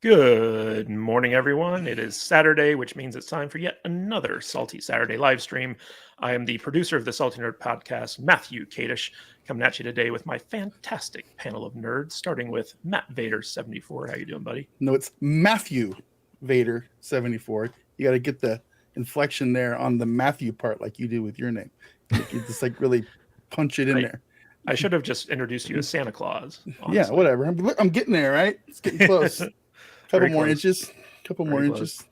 Good morning, everyone. It is Saturday, which means it's time for yet another Salty Saturday live stream. I am the producer of the Salty Nerd podcast, Matthew Kadish, coming at you today with my fantastic panel of nerds, starting with Matt Vader 74. How you doing, buddy? No, it's Matthew Vader 74. You got to get the inflection there on the Matthew part, like you do with your name. You just like really punch it in there. I should have just introduced you as Santa Claus. Honestly. Yeah, whatever. I'm getting there, right? It's getting close. Couple more inches.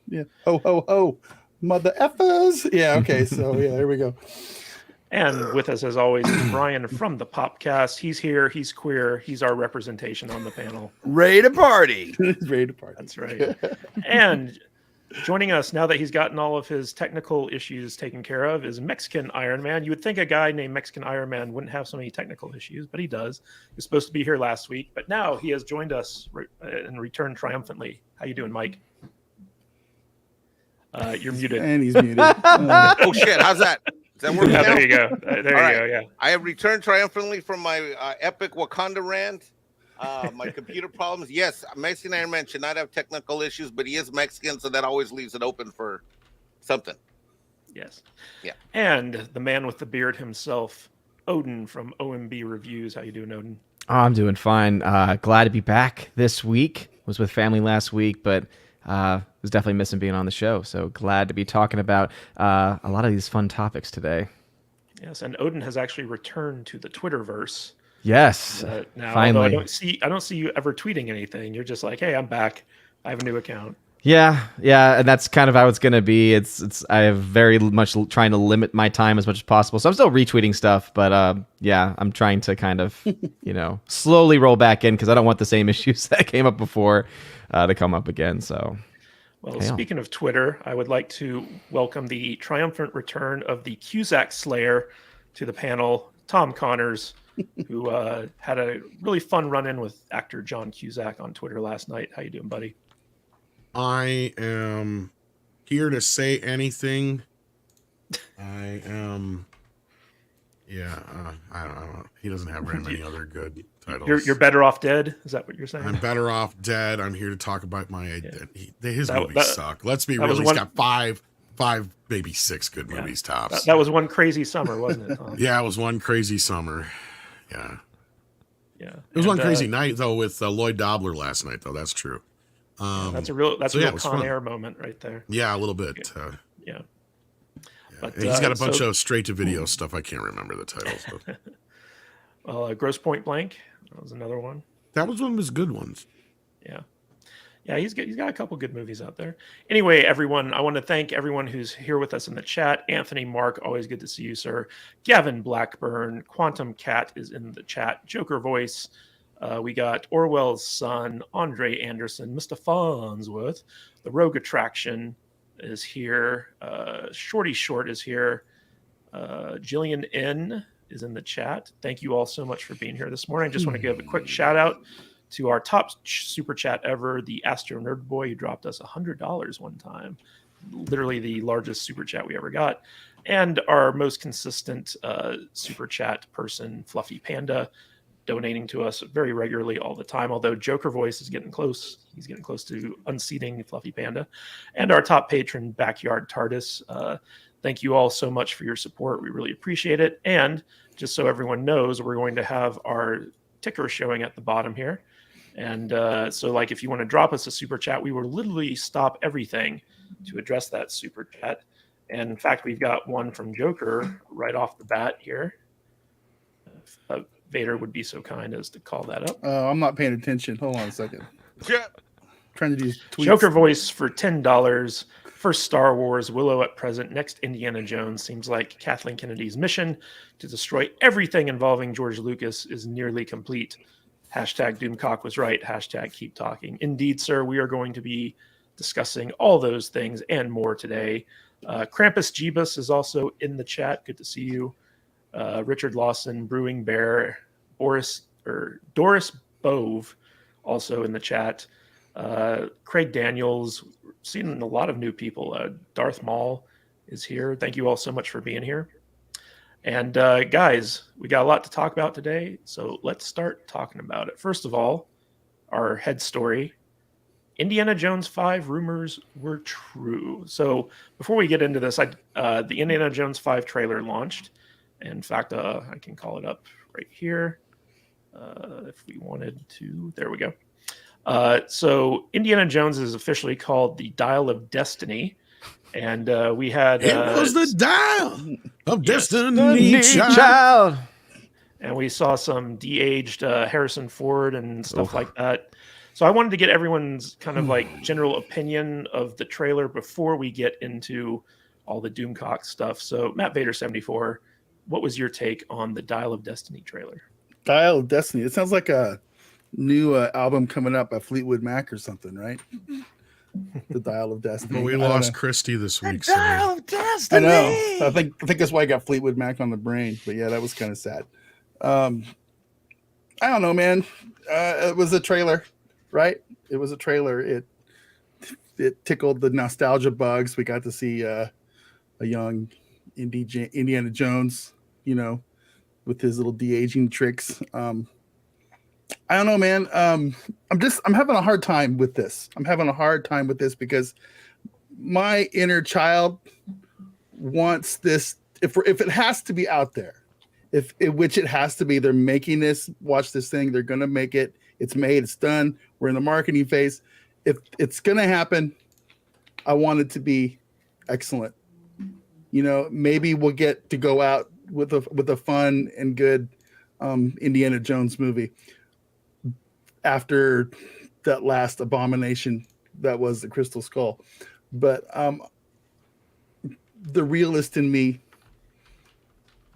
Yeah. Ho, ho, ho. Mother effers. Yeah, okay. So, yeah, there we go. And with us, as always, is Brian from the Popcast. He's here. He's queer. He's our representation on the panel. Ready to party. Ready to party. That's right. And joining us, now that he's gotten all of his technical issues taken care of, is Mexican Iron Man. You would think a guy named Mexican Iron Man wouldn't have so many technical issues, but he does. He was supposed to be here last week, but now he has joined us and returned triumphantly. How you doing, Mike? You're muted. And he's muted. Oh, shit. How's that? Is that working? Yeah, there you go. There you go, yeah. I have returned triumphantly from my epic Wakanda rant. My computer problems. Yes, Mexican Iron Man should not have technical issues, but he is Mexican, so that always leaves it open for something. Yes. Yeah. And the man with the beard himself, Odin from OMB Reviews. How you doing, Odin? Oh, I'm doing fine. Glad to be back this week. Was with family last week, but was definitely missing being on the show. So glad to be talking about a lot of these fun topics today. Yes, and Odin has actually returned to the Twitterverse. Yes, now, finally. I don't see you ever tweeting anything. You're just like, hey, I'm back. I have a new account. Yeah, and that's kind of how it's gonna be. It's I have very much trying to limit my time as much as possible. So I'm still retweeting stuff, but yeah, I'm trying to kind of slowly roll back in because I don't want the same issues that came up before to come up again. So. Well, speaking of Twitter, I would like to welcome the triumphant return of the Cusack Slayer to the panel, Tom Connors, who had a really fun run-in with actor John Cusack on Twitter last night. How you doing, buddy? I am here to say anything. I am... Yeah, I don't know. He doesn't have very many other good titles. You're better off dead? Is that what you're saying? I'm better off dead. I'm here to talk about my identity. His movies suck. Let's be real. He's got five, maybe six good movies tops. That was one crazy summer, wasn't it, Tom? Yeah, it was one crazy summer. Yeah. Yeah. It was one crazy night, though, with Lloyd Dobler last night, though. That's true. That's a real Con Air moment right there. Yeah, a little bit. Yeah. But, he's got a bunch of straight-to-video stuff. I can't remember the titles. But. Well, Gross Point Blank. That was another one. That was one of his good ones. Yeah. Yeah, he's got a couple good movies out there. Anyway, everyone, I want to thank everyone who's here with us in the chat. Anthony Mark, always good to see you, sir. Gavin Blackburn, Quantum Cat is in the chat. Joker Voice. We got Orwell's Son, Andre Anderson, Mr. Farnsworth, The Rogue Attraction is here. Shorty Short is here. Jillian N is in the chat. Thank you all so much for being here this morning. I just want to give a quick shout out to our top super chat ever, the Astro Nerd Boy, who dropped us $100 one time. Literally the largest super chat we ever got. And our most consistent super chat person, Fluffy Panda, donating to us very regularly all the time, although Joker Voice is getting close. He's getting close to unseating Fluffy Panda. And our top patron, Backyard TARDIS. Thank you all so much for your support. We really appreciate it. And just so everyone knows, we're going to have our ticker showing at the bottom here. And so like if you want to drop us a super chat, we will literally stop everything to address that super chat. And in fact, we've got one from Joker right off the bat here. Vader would be so kind as to call that up. I'm not paying attention. Hold on a second. Yeah. Trying to do tweets. Joker Voice for $10. First Star Wars, Willow at present, next Indiana Jones. Seems like Kathleen Kennedy's mission to destroy everything involving George Lucas is nearly complete. Hashtag Doomcock was right. Hashtag keep talking. Indeed, sir, we are going to be discussing all those things and more today. Krampus Jeebus is also in the chat. Good to see you. Richard Lawson, Brewing Bear, Doris Bove, also in the chat. Craig Daniels, seen a lot of new people. Darth Maul is here. Thank you all so much for being here. And guys, we got a lot to talk about today, so let's start talking about it. First of all, our head story. Indiana Jones 5 rumors were true. So before we get into this, the Indiana Jones 5 trailer launched. In fact, I can call it up right here if we wanted to. There we go. So Indiana Jones is officially called the Dial of Destiny. And we had... It was the dial of Yes. destiny, child. And we saw some de-aged Harrison Ford and stuff like that. So I wanted to get everyone's kind of like general opinion of the trailer before we get into all the Doomcock stuff. So Matt Vader 74, what was your take on the Dial of Destiny trailer? Dial of Destiny. It sounds like a new album coming up by Fleetwood Mac or something, right? The Dial of Destiny. Well, we I don't lost know. Christy this week. Dial So of Destiny. I know. I think that's why I got Fleetwood Mac on the brain. But yeah, that was kind of sad. I don't know, man. It was a trailer, right? It was a trailer. It tickled the nostalgia bugs. We got to see a young Indiana Jones, with his little de-aging tricks. I don't know, man. I'm having a hard time with this. Because my inner child wants this. If it has to be out there, which it has to be, they're making this. Watch this thing. They're gonna make it. It's made. It's done. We're in the marketing phase. If it's gonna happen, I want it to be excellent. Maybe we'll get to go out with a fun and good Indiana Jones movie after that last abomination that was the Crystal Skull. But the realist in me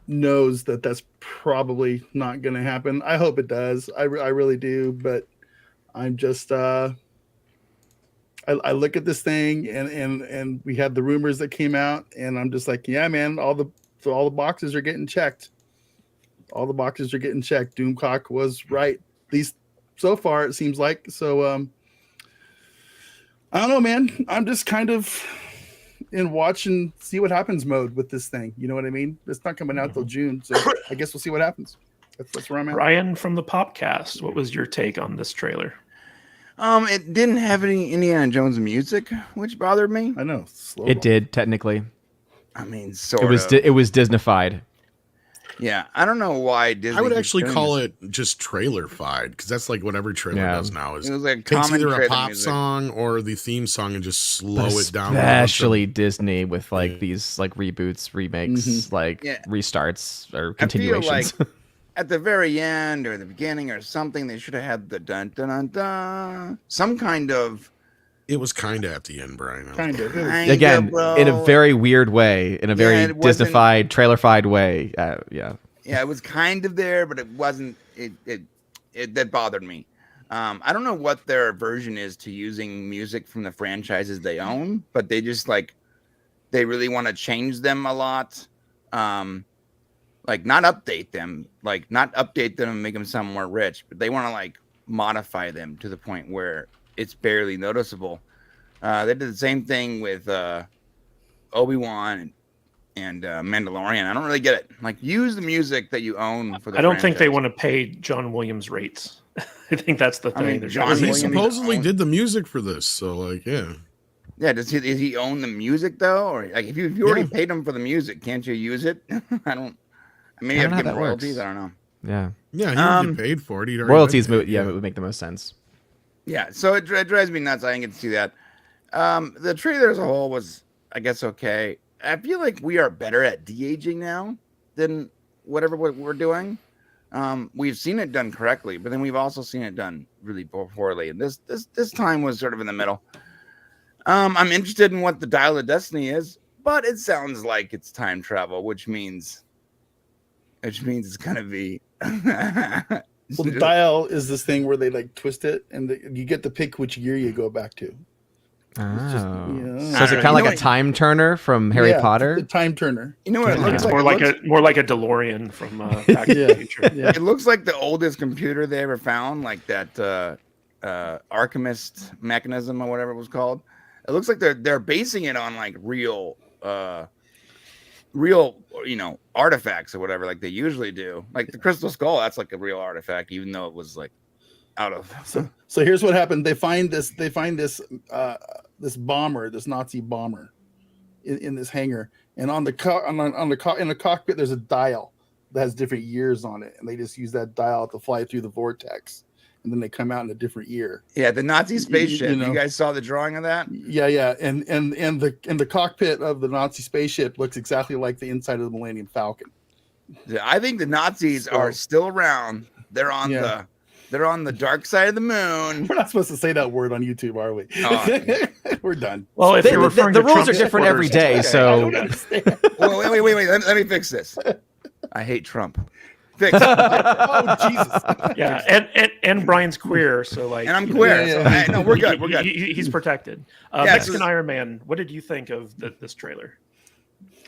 knows that that's probably not going to happen. I hope it does. I really do. But I'm just I look at this thing and we had the rumors that came out, and I'm just like, yeah, man, all the boxes are getting checked. All the boxes are getting checked. Doomcock was right. At least so far, it seems like. So I don't know, man. I'm just kind of in watch and see what happens mode with this thing. You know what I mean? It's not coming out till June, so I guess we'll see what happens. That's where I'm at. Ryan from the Popcast, what was your take on this trailer? It didn't have any Indiana Jones music, which bothered me. I know. Slow It did technically. I mean, sort It was of. it was Disneyfied. Yeah, I don't know why Disney. I would keeps actually doing call this. it just trailer-fied, because that's like what every trailer Yeah. does now. Is It was like takes common either a trailer pop music. song or the theme song and just slow it down. Especially Disney with like these like reboots, remakes, like Yeah. restarts or I feel continuations. like at the very end or the beginning or something, they should have had the dun dun dun dun, some kind of. It was kind of at the end, Brian. Kind of. Kinda, Again, bro. in a very weird way, in a very it wasn't- Disneyfied, trailerfied way. Yeah. Yeah, it was kind of there, but it wasn't. It that bothered me. I don't know what their aversion is to using music from the franchises they own, but they just they really want to change them a lot. Like not update them and make them sound more rich, but they want to modify them to the point where it's barely noticeable. They did the same thing with Obi-Wan and Mandalorian. I don't really get it. Use the music that you own for the I don't think they franchise. want to pay John Williams rates. I think that's the I thing. mean, They're John trying to He say. Williams- supposedly did the music for this, so yeah. Yeah, does he own the music though? Or if you already paid him for the music, can't you use it? I don't. Maybe I I don't have to know give how that royalties. works. I don't know. Yeah. Yeah, he would get paid for it. He'd already Royalties, been paid, it would make the most sense. Yeah, so it drives me nuts. I didn't get to see that. The trailer as a whole was, I guess, okay. I feel like we are better at de-aging now than what we're doing. We've seen it done correctly, but then we've also seen it done really poorly. And this time was sort of in the middle. I'm interested in what the Dial of Destiny is, but it sounds like it's time travel, which means it's gonna be. Well, the dial is this thing where they twist it, and you get to pick which year you go back to. Oh. just, So is it kind of like a time turner from Harry Yeah, Potter? the time turner. You know what it Yeah. looks It's like? more like a DeLorean from Back to the Future. Yeah. It looks like the oldest computer they ever found, like that Archimist mechanism or whatever it was called. It looks like they're basing it on real artifacts or whatever, like they usually do. Like the Crystal Skull, that's like a real artifact, even though it was out of. So here's what happened. They find this this bomber, this Nazi bomber, in this hangar, and in the cockpit there's a dial that has different years on it, and they just use that dial to fly through the vortex, and then they come out in a different year. Yeah, the Nazi spaceship. You know? You guys saw the drawing of that? Yeah, and the cockpit of the Nazi spaceship looks exactly like the inside of the Millennium Falcon. Yeah, I think the Nazis are still around. They're on the dark side of the moon. We're not supposed to say that word on YouTube, are we? We're done. Well, if you're referring the to rules Trump's are different every supporters, day, it's okay. so- I don't understand. Wait. Let me fix this. I hate Trump. Fix it. Oh Jesus! Yeah, and Brian's queer, so like, And I'm queer. Yeah. So no, we're good. We're good. He's protected. Yeah, Mexican Iron Man. What did you think of this trailer?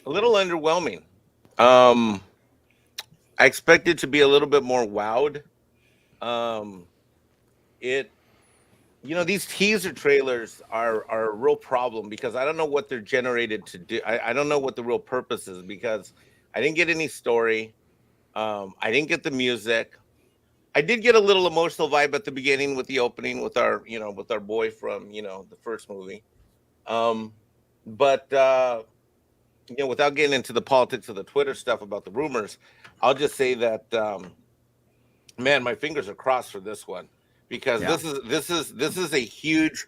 A little underwhelming. I expected to be a little bit more wowed. These teaser trailers are a real problem because I don't know what they're generated to do. I don't know what the real purpose is because I didn't get any story. I didn't get the music. I did get a little emotional vibe at the beginning with the opening with our boy from, the first movie. But without getting into the politics of the Twitter stuff about the rumors, I'll just say that, man, my fingers are crossed for this one because this is a huge.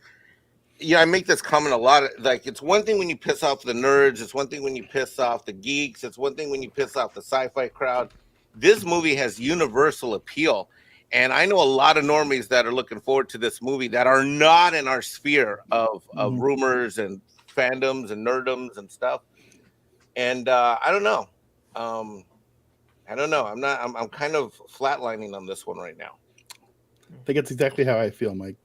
Yeah, I make this comment a lot. Like, it's one thing when you piss off the nerds. It's one thing when you piss off the geeks. It's one thing when you piss off the sci-fi crowd. This movie has universal appeal. And I know a lot of normies that are looking forward to this movie that are not in our sphere of rumors and fandoms and nerdoms and stuff. And I don't know. I'm kind of flatlining on this one right now. I think it's exactly how I feel, Mike.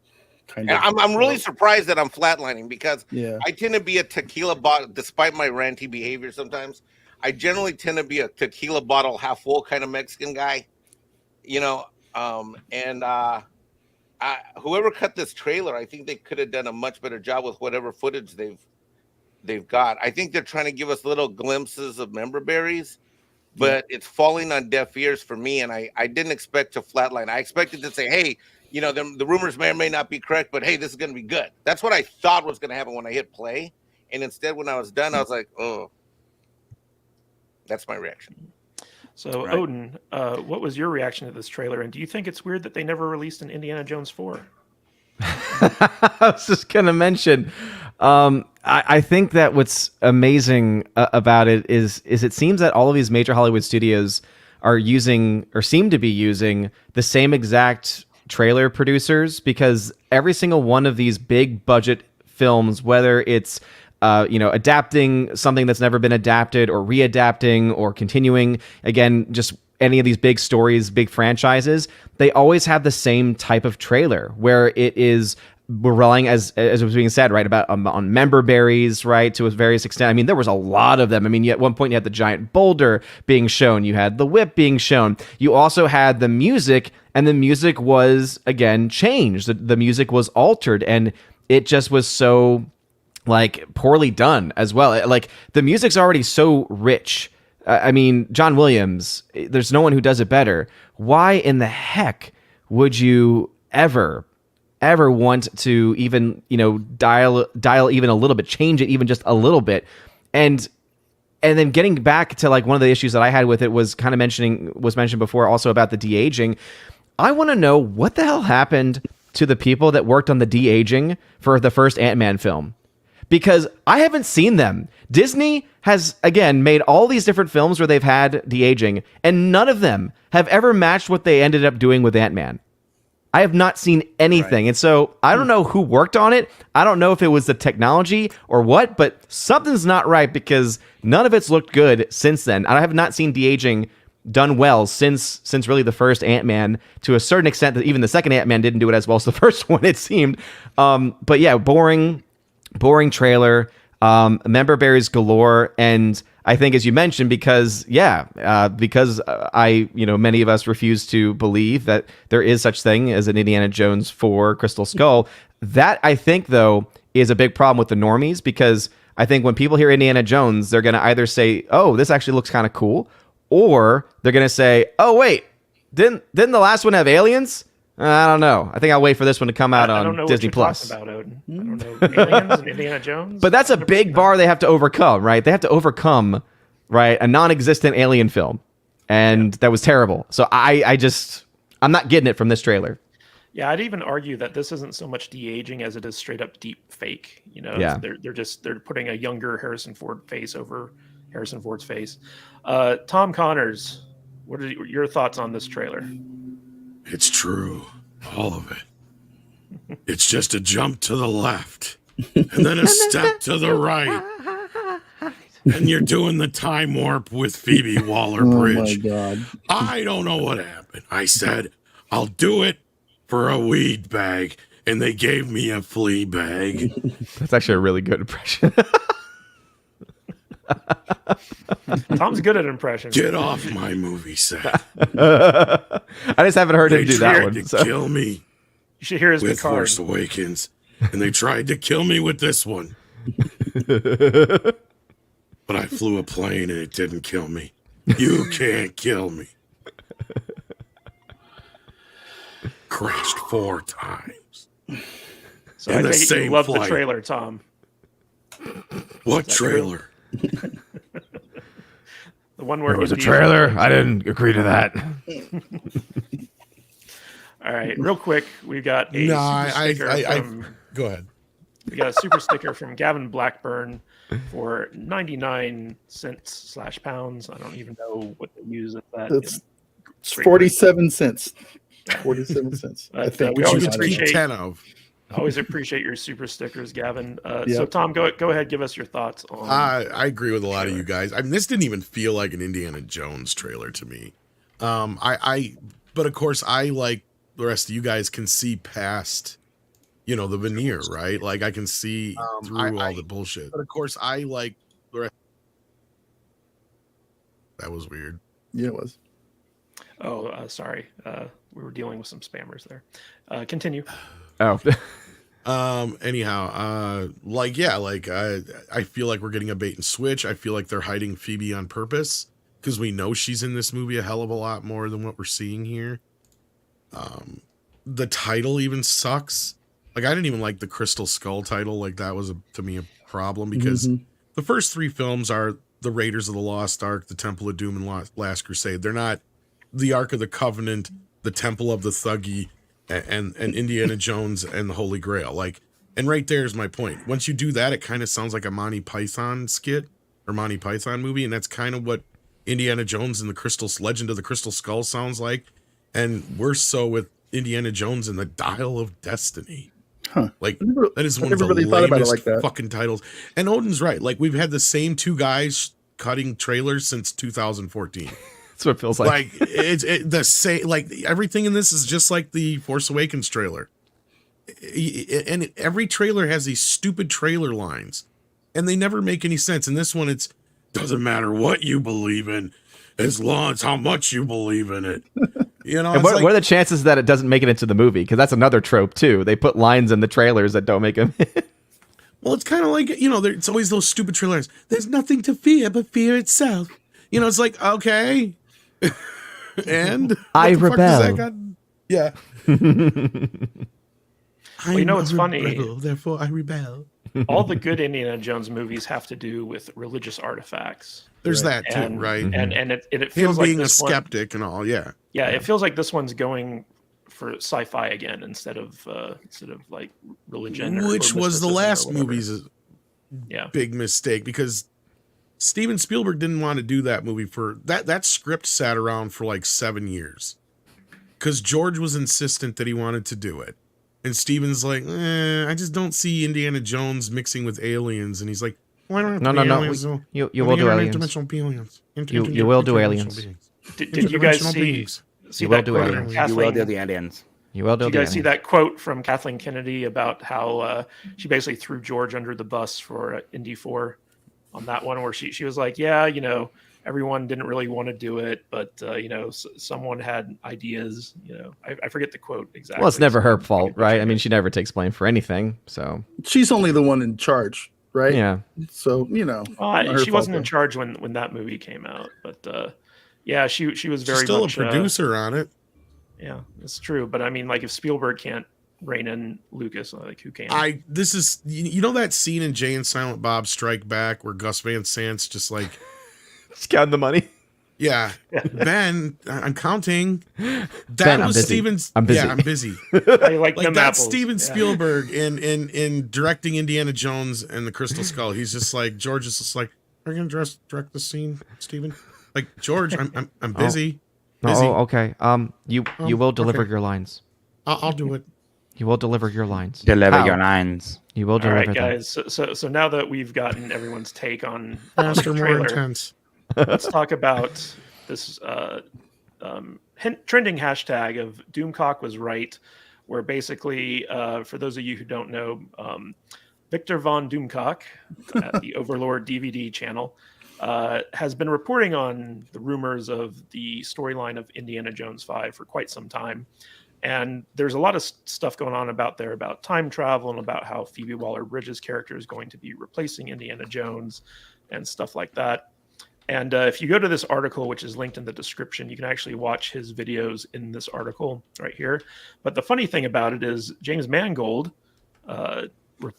Kind of. And I'm really surprised that I'm flatlining because Yeah. I tend to be a tequila bottle, despite my ranty behavior sometimes. I generally tend to be a tequila bottle half full kind of Mexican guy, whoever cut this trailer, I think they could have done a much better job with whatever footage they've got. I think they're trying to give us little glimpses of member berries, but it's falling on deaf ears for me. And I didn't expect to flatline. I expected to say, hey, the rumors may or may not be correct, but hey, this is going to be good. That's what I thought was going to happen when I hit play. And instead, when I was done, I was like, oh, that's my reaction. So, Right. Odin, what was your reaction to this trailer? And do you think it's weird that they never released an Indiana Jones 4? I was just gonna mention. I think that what's amazing about it is it seems that all of these major Hollywood studios are using or seem to be using the same exact trailer producers because every single one of these big budget films, whether it's adapting something that's never been adapted or readapting or continuing, again, just any of these big stories, big franchises, they always have the same type of trailer where we're relying, as was being said, right, about on member berries, right, to a various extent. I mean, there was a lot of them. I mean, at one point you had the giant boulder being shown, you had the whip being shown, you also had the music, and the music was, again, changed. The music was altered, and it just was so poorly done as well. Like, the music's already so rich. I mean, John Williams, there's no one who does it better. Why in the heck would you ever want to even, dial even a little bit, change it even just a little bit? And then getting back to one of the issues that I had with it was mentioned before also about the de-aging. I want to know what the hell happened to the people that worked on the de-aging for the first Ant-Man film. Because I haven't seen them. Disney has, again, made all these different films where they've had de-aging, and none of them have ever matched what they ended up doing with Ant-Man. I have not seen anything. Right. And so I don't know who worked on it. I don't know if it was the technology or what, but something's not right because none of it's looked good since then. I have not seen de-aging done well since really the first Ant-Man, to a certain extent that even the second Ant-Man didn't do it as well as the first one, it seemed. But yeah, boring trailer, member berries galore, and I think, as you mentioned, because many of us refuse to believe that there is such thing as an Indiana Jones 4 Crystal Skull. That, I think, though, is a big problem with the normies, because I think when people hear Indiana Jones, they're going to either say, oh, this actually looks kind of cool, or they're going to say, oh, wait, didn't the last one have aliens? I don't know. I think I'll wait for this one to come out I don't on know Disney what you're Plus. talking about, Odin. I don't know. Aliens and Indiana Jones? But that's a big 100%. bar they have to overcome, right? They have to overcome, right, a non-existent alien film, and that was terrible. So I'm not getting it from this trailer. Yeah, I'd even argue that this isn't so much de-aging as it is straight up deep fake. You know, Yeah. they're putting a younger Harrison Ford face over Harrison Ford's face. Tom Connors, what are your thoughts on this trailer? It's true. All of it. It's just a jump to the left and then a step to the right. And you're doing the time warp with Phoebe Waller-Bridge. Oh my God. I don't know what happened. I said, I'll do it for a weed bag. And they gave me a flea bag. That's actually a really good impression. Tom's good at impressions. Get off my movie set. I just haven't heard They him do that tried one. to So. kill me You should hear his with Picard. Force Awakens. And they tried to kill me with this one. But I flew a plane and it didn't kill me. You can't kill me. Crashed 4 times. So in I the think you same love the flight. trailer, Tom. What that true? trailer? The one where It was a Indy- trailer. I didn't agree to that. All right, real quick, we got a No, super I- sticker I- from Go ahead. we got a super sticker from Gavin Blackburn for 99 cents / pounds. I don't even know what they use at that. It's Straight 47 cents. 47 cents. I think. we Which you always could keep appreciate 10 of. always appreciate your super stickers, Gavin. So Yep. Tom, go ahead, give us your thoughts on. I agree with a lot of you guys. I mean, this didn't even feel like an Indiana Jones trailer to me. But of course, I, like the rest of you guys, can see past, the veneer, right? Like I can see through all the bullshit. But of course, I like the rest. That was weird. Yeah, it was. Sorry, we were dealing with some spammers there. Continue. Oh. Anyhow, I feel like we're getting a bait and switch. I feel like they're hiding Phoebe on purpose because we know she's in this movie a hell of a lot more than what we're seeing here. The title even sucks. Like, I didn't even like the Crystal Skull title. Like, that was to me a problem because the first 3 films are the Raiders of the Lost Ark, the Temple of Doom, and Last Crusade. They're not the Ark of the Covenant, the Temple of the Thuggee, and Indiana Jones and the Holy Grail. Like, and right there is my point. Once you do that, it kind of sounds like a Monty Python skit or Monty Python movie, and that's kind of what Indiana Jones and the Legend of the Crystal Skull sounds like. And we're so with Indiana Jones and the Dial of Destiny. Huh. Like, Never- that is I one of the never really thought about it lamest like that. fucking titles. And Odin's right. Like, we've had the same 2 guys cutting trailers since 2014. That's what it feels like. Like it's the same. Like everything in this is just like the Force Awakens trailer, and every trailer has these stupid trailer lines, and they never make any sense. In this one, it's doesn't matter what you believe in, as long as how much you believe in it. And it's what like, are the chances that it doesn't make it into the movie? Because that's another trope too. They put lines in the trailers that don't make them. well, it's kind of like it's always those stupid trailers. There's nothing to fear but fear itself. It's like okay. And I what the fuck does that rebel. got- Yeah. Well, it's funny. Rebel, therefore I rebel. All the good Indiana Jones movies have to do with religious artifacts. There's that too, And, right? and it Him feels like being a this one, skeptic and all, yeah. yeah, it feels like this one's going for sci-fi again instead of like religion, Which or was the mysticism or last whatever. movie's Yeah, big mistake because Steven Spielberg didn't want to do that movie for that script sat around for like 7 years because George was insistent that he wanted to do it. And Steven's like, I just don't see Indiana Jones mixing with aliens. And he's like, why don't No. aliens? You will do aliens. Interdimensional aliens. You will do aliens. beings. did you guys Interdimensional see beings. You will that do quote aliens. from You will do Kathleen? the aliens. You will do Did you guys see aliens. that quote from Kathleen Kennedy about how she basically threw George under the bus for Indy 4 on that one, where she was like, yeah, everyone didn't really want to do it, but someone had ideas. I forget the quote exactly. Well, it's never so her I fault, can right? picture I mean, it. she never takes blame for anything. So She's only the one in charge, right? yeah, So, Well, not her she wasn't fault, in charge when that movie came out, but yeah, she was She's very still much a producer on it. Yeah, it's true. But I mean, like, if Spielberg can't rein in Lucas, like, who can? This is you know that scene in Jay and Silent Bob Strike Back where Gus Van Sant's just like, Just counting the money. yeah, Ben, I'm counting. That Ben, I'm was busy. Steven's. I'm busy. Yeah, I'm busy. I like Like them that's apples. Steven Yeah. Spielberg in directing Indiana Jones and the Crystal Skull. He's just like, George is just like, are you gonna direct the scene, Steven? Like, George, I'm busy. Busy. Oh, okay. You will deliver okay. your lines. I'll do it. You will deliver your lines. Deliver How? your lines. You will All deliver right, them. guys. So now that we've gotten everyone's take on Faster, the more trailer, intense. let's talk about this trending hashtag of Doomcock was right, where basically, for those of you who don't know, Victor von Doomcock at the Overlord DVD channel has been reporting on the rumors of the storyline of Indiana Jones 5 for quite some time. And there's a lot of stuff going on about time travel and about how Phoebe Waller-Bridge's character is going to be replacing Indiana Jones and stuff like that. And if you go to this article, which is linked in the description, you can actually watch his videos in this article right here. But the funny thing about it is James Mangold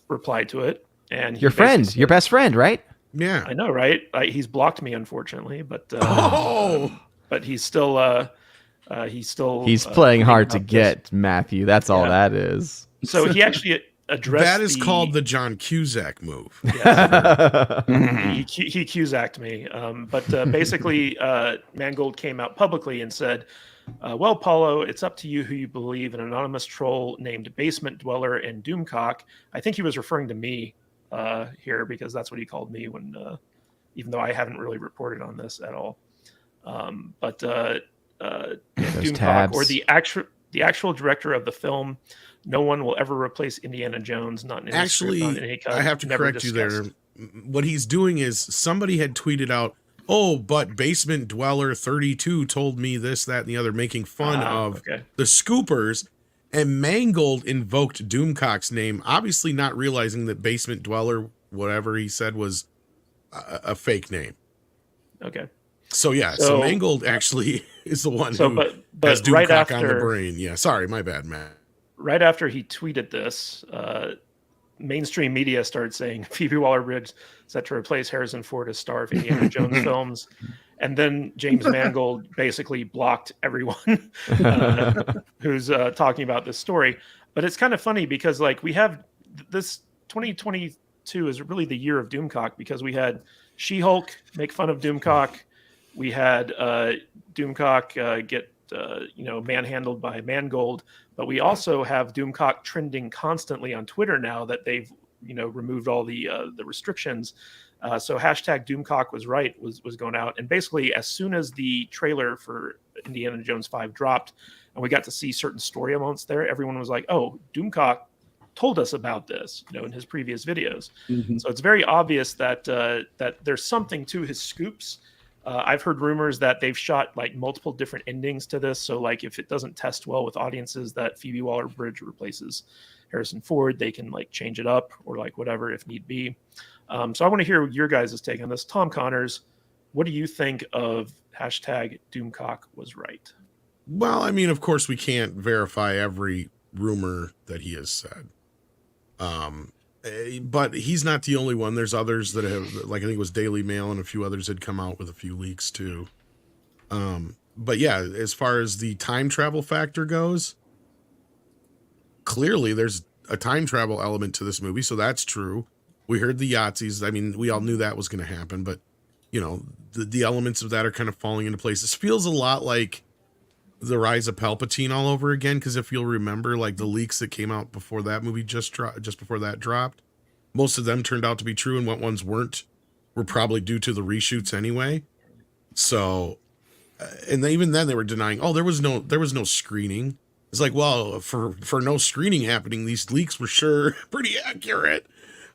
replied to it. And he Your friend, basically your said- best friend, right? Yeah. I know, right? He's blocked me, unfortunately, but but he's still He's playing hard to about this. get, Matthew. That's all Yeah. that is. So he actually addressed That is called the John Cusack move. he Cusacked me. But basically, Mangold came out publicly and said, well, Paulo, it's up to you who you believe. An anonymous troll named Basement Dweller and Doomcock. I think he was referring to me here because that's what he called me when, even though I haven't really reported on this at all. Doomcock, tabs. or the actual director of the film, no one will ever replace Indiana Jones. Not in any Actually, script, not in any cut, I have to never correct you there. discussed. What he's doing is somebody had tweeted out, "Oh, but Basement Dweller 32 told me this, that, and the other," making fun of Okay. the Scoopers. And Mangold invoked Doomcock's name, obviously not realizing that Basement Dweller, whatever he said, was a fake name. Okay. So yeah, so So- Mangold actually is the one So, who but has Doomcock right on the after brain. Yeah, sorry, my bad, Matt. right after he tweeted this, mainstream media started saying Phoebe Waller-Bridge set to replace Harrison Ford as star of Indiana Jones films, and then James Mangold basically blocked everyone who's talking about this story. But it's kind of funny because like we have this 2022 is really the year of Doomcock because we had She-Hulk make fun of Doomcock, we had Doomcock get manhandled by Mangold, but we also have Doomcock trending constantly on Twitter now that they've removed all the restrictions. So hashtag Doomcock was right was going out, and basically as soon as the trailer for Indiana Jones 5 dropped, and we got to see certain story elements there, everyone was like, "Oh, Doomcock told us about this," in his previous videos. Mhm. So it's very obvious that that there's something to his scoops. I've heard rumors that they've shot like multiple different endings to this. So like if it doesn't test well with audiences that Phoebe Waller-Bridge replaces Harrison Ford, they can like change it up or like whatever if need be. So I want to hear your guys' take on this. Tom Connors, what do you think of hashtag Doomcock was right? Well, I mean, of course, we can't verify every rumor that he has said. But he's not the only one. There's others that have, like I think it was Daily Mail and a few others had come out with a few leaks too. But yeah, as far as the time travel factor goes, clearly there's a time travel element to this movie, so that's true. We heard the Yahtzees. I mean, we all knew that was going to happen, but the elements of that are kind of falling into place. This feels a lot like The Rise of Palpatine all over again, because if you'll remember, like the leaks that came out before that movie just before that dropped, most of them turned out to be true, and what ones weren't were probably due to the reshoots anyway. So, and even then they were denying, there was no screening. It's like, well, for no screening happening, these leaks were sure pretty accurate.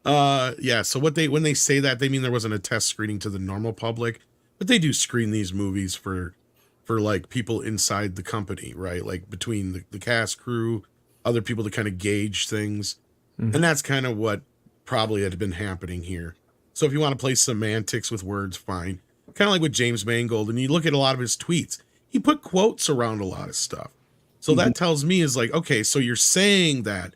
Yeah. So when they say that, they mean there wasn't a test screening to the normal public, but they do screen these movies for like people inside the company, right? Like between the cast, crew, other people to kind of gauge things. Mm-hmm. And that's kind of what probably had been happening here. So if you want to play semantics with words, fine. Kind of like with James Mangold. And you look at a lot of his tweets, he put quotes around a lot of stuff. So that tells me is like, okay, so you're saying that,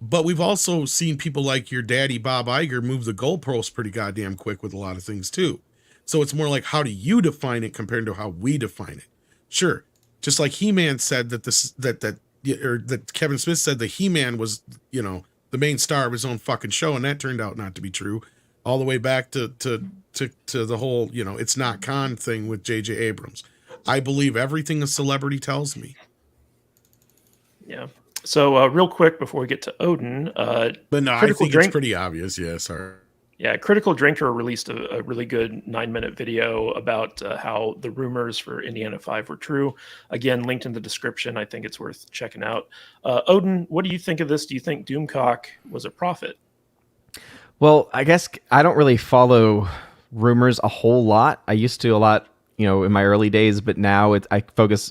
but we've also seen people like your daddy, Bob Iger, move the goalposts pretty goddamn quick with a lot of things too. So it's more like, how do you define it compared to how we define it? Sure. Just like He-Man said that that Kevin Smith said that He-Man was, the main star of his own fucking show. And that turned out not to be true, all the way back to the whole, it's not Khan thing with J.J. Abrams. I believe everything a celebrity tells me. Yeah. So real quick before we get to Odin, But no, I think it's pretty obvious. Yeah, sorry. Yeah, Critical Drinker released a really good 9-minute video about how the rumors for Indiana 5 were true. Again, linked in the description. I think it's worth checking out. Odin, what do you think of this? Do you think Doomcock was a prophet? Well, I guess I don't really follow rumors a whole lot. I used to a lot, in my early days, but now I focus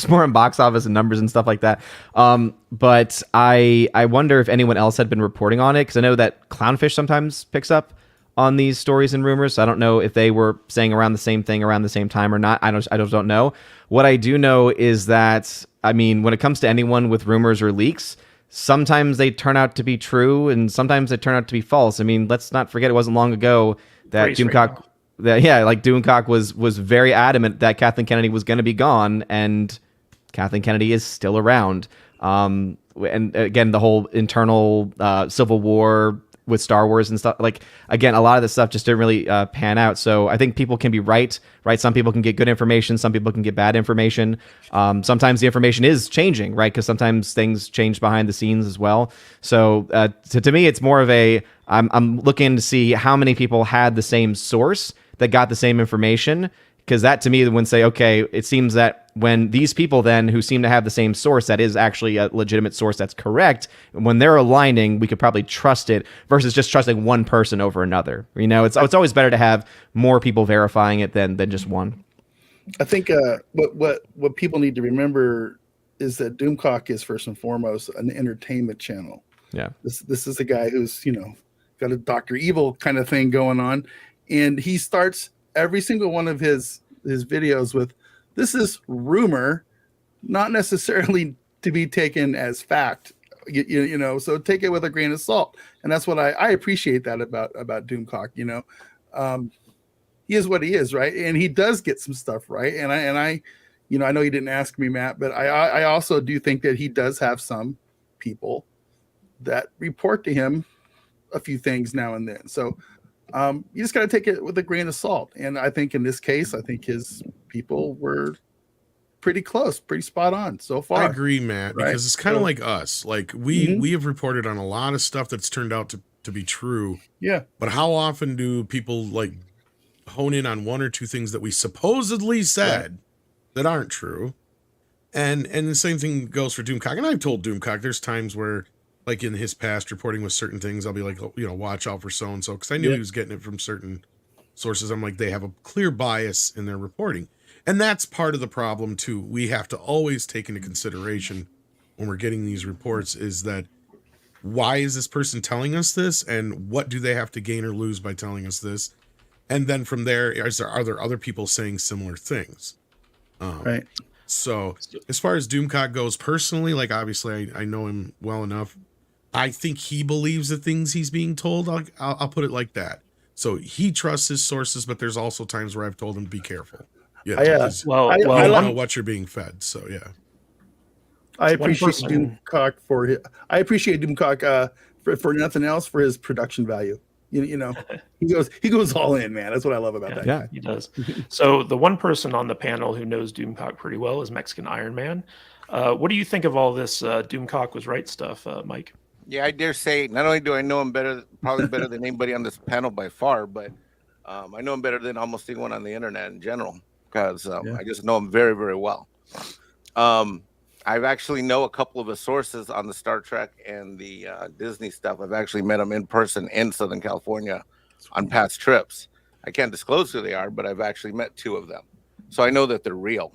more on box office and numbers and stuff like that. But I wonder if anyone else had been reporting on it, because I know that Clownfish sometimes picks up on these stories and rumors. So I don't know if they were saying around the same thing around the same time or not. I don't know. What I do know is that, when it comes to anyone with rumors or leaks, sometimes they turn out to be true and sometimes they turn out to be false. Let's not forget it wasn't long ago that Doomcock. Doomcock was very adamant that Kathleen Kennedy was going to be gone, and Kathleen Kennedy is still around. And again, the whole internal civil war with Star Wars and stuff. Again, a lot of this stuff just didn't really pan out. So I think people can be right? Some people can get good information. Some people can get bad information. Sometimes the information is changing, right? Because sometimes things change behind the scenes as well. So to me, it's more of I'm looking to see how many people had the same source that got the same information, because that to me would say, okay, it seems that when these people then who seem to have the same source that is actually a legitimate source that's correct, when they're aligning, we could probably trust it versus just trusting one person over another. It's always better to have more people verifying it than just one. I think what people need to remember is that Doomcock is first and foremost an entertainment channel. Yeah, this is a guy who's got a Dr. Evil kind of thing going on. And he starts every single one of his videos with, this is rumor, not necessarily to be taken as fact, so take it with a grain of salt. And that's what I appreciate that about Doomcock. He is what he is, right? And he does get some stuff right. And I know you didn't ask me, Matt, but I also do think that he does have some people that report to him a few things now and then. So you just got to take it with a grain of salt. And I think in this case, his people were pretty close, pretty spot on so far. I agree, Matt, right? Because it's kind of like us. We have reported on a lot of stuff that's turned out to be true. Yeah. But how often do people hone in on one or two things that we supposedly said that aren't true? And the same thing goes for Doomcock. And I've told Doomcock there's times where, in his past reporting with certain things, I'll be like, watch out for so-and-so. Because I knew he was getting it from certain sources. I'm like, they have a clear bias in their reporting. And that's part of the problem, too. We have to always take into consideration when we're getting these reports is that, why is this person telling us this? And what do they have to gain or lose by telling us this? And then from there, are there other people saying similar things? Right. So as far as Doomcock goes, personally, obviously I know him well enough. I think he believes the things he's being told. I'll put it like that. So he trusts his sources, but there's also times where I've told him to be careful. Yeah, I don't know what you're being fed. So yeah, I appreciate Doomcock for nothing else, for his production value. He goes all in, man. That's what I love about that. Yeah, he does. So the one person on the panel who knows Doomcock pretty well is Mexican Iron Man. What do you think of all this Doomcock was right stuff, Mike? Yeah, I dare say not only do I know him probably better than anybody on this panel by far, but I know him better than almost anyone on the internet in general, because I just know him very, very well. I've actually know a couple of his sources on the Star Trek and the Disney stuff. I've actually met them in person in Southern California on past trips. I can't disclose who they are, but I've actually met two of them. So I know that they're real.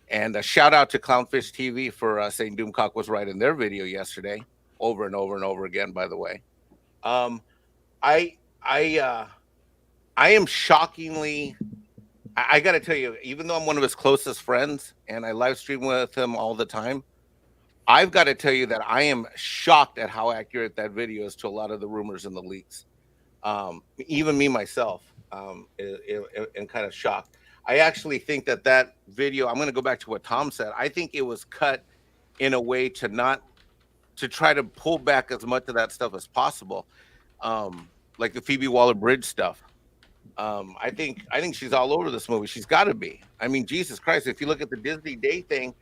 And a shout out to Clownfish TV for saying Doomcock was right in their video yesterday, over and over and over again, by the way. I am shockingly, I got to tell you, even though I'm one of his closest friends and I live stream with him all the time, I've got to tell you that I am shocked at how accurate that video is to a lot of the rumors and the leaks. Even me myself, am kind of shocked. I actually think that video, I'm going to go back to what Tom said. I think it was cut in a way to try to pull back as much of that stuff as possible. Like the Phoebe Waller-Bridge stuff. I think she's all over this movie. She's got to be. I mean, Jesus Christ! If you look at the Disney Day thing,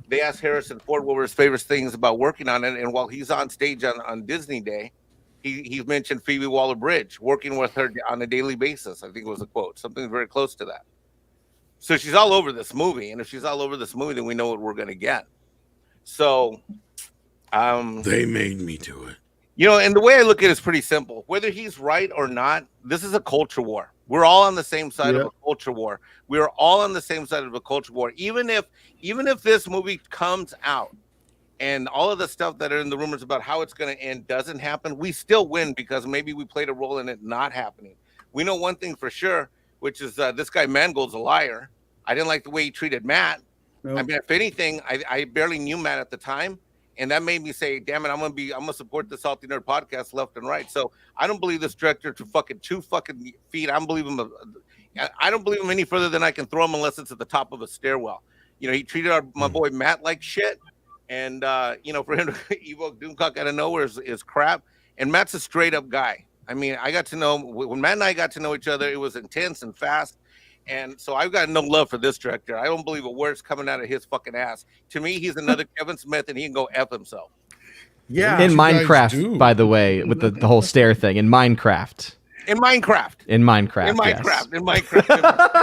they asked Harrison Ford what were his favorite things about working on it, and while he's on stage on Disney Day, he mentioned Phoebe Waller-Bridge, working with her on a daily basis. I think it was a quote, something very close to that. So she's all over this movie, and if she's all over this movie, then we know what we're going to get. So, they made me do it. You know, and the way I look at it is pretty simple. Whether he's right or not, this is a culture war. We're all on the same side of a culture war. We're all on the same side of a culture war. Even if this movie comes out and all of the stuff that are in the rumors about how it's going to end doesn't happen, we still win because maybe we played a role in it not happening. We know one thing for sure, which is this guy Mangold's a liar. I didn't like the way he treated Matt. Nope. I mean, if anything, I barely knew Matt at the time. And that made me say, damn it, I'm gonna support the Salty Nerd podcast left and right. So I don't believe this director to fucking 2 fucking feet. I don't believe him any further than I can throw him unless it's at the top of a stairwell. You know, he treated my boy Matt like shit. And you know, for him to evoke Doomcock out of nowhere is crap. And Matt's a straight up guy. I mean, I got to know when Matt and I got to know each other, it was intense and fast. And so I've got no love for this director. I don't believe a word's coming out of his fucking ass. To me, he's another Kevin Smith, and he can go F himself. Yeah. In Minecraft, by the way, with the whole stair thing. In Minecraft. In Minecraft.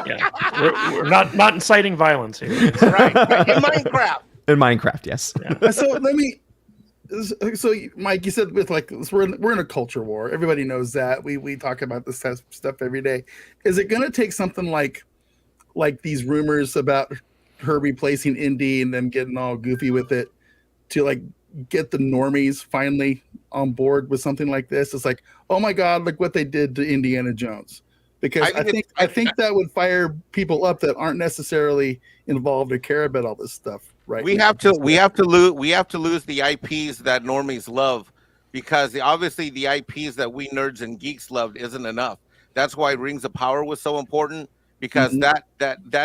Yeah. We're not inciting violence here. Right. In Minecraft. In Minecraft, yes. Yeah. So Mike, you said with like we're in a culture war. Everybody knows that. We talk about this stuff every day. Is it going to take something like these rumors about her replacing Indy and them getting all goofy with it to like get the normies finally on board with something like this? It's like, oh my God, look what they did to Indiana Jones. Because I think that would fire people up that aren't necessarily involved or care about all this stuff. Right. We have to lose the IPs that normies love, because obviously the IPs that we nerds and geeks loved isn't enough. That's why Rings of Power was so important, because that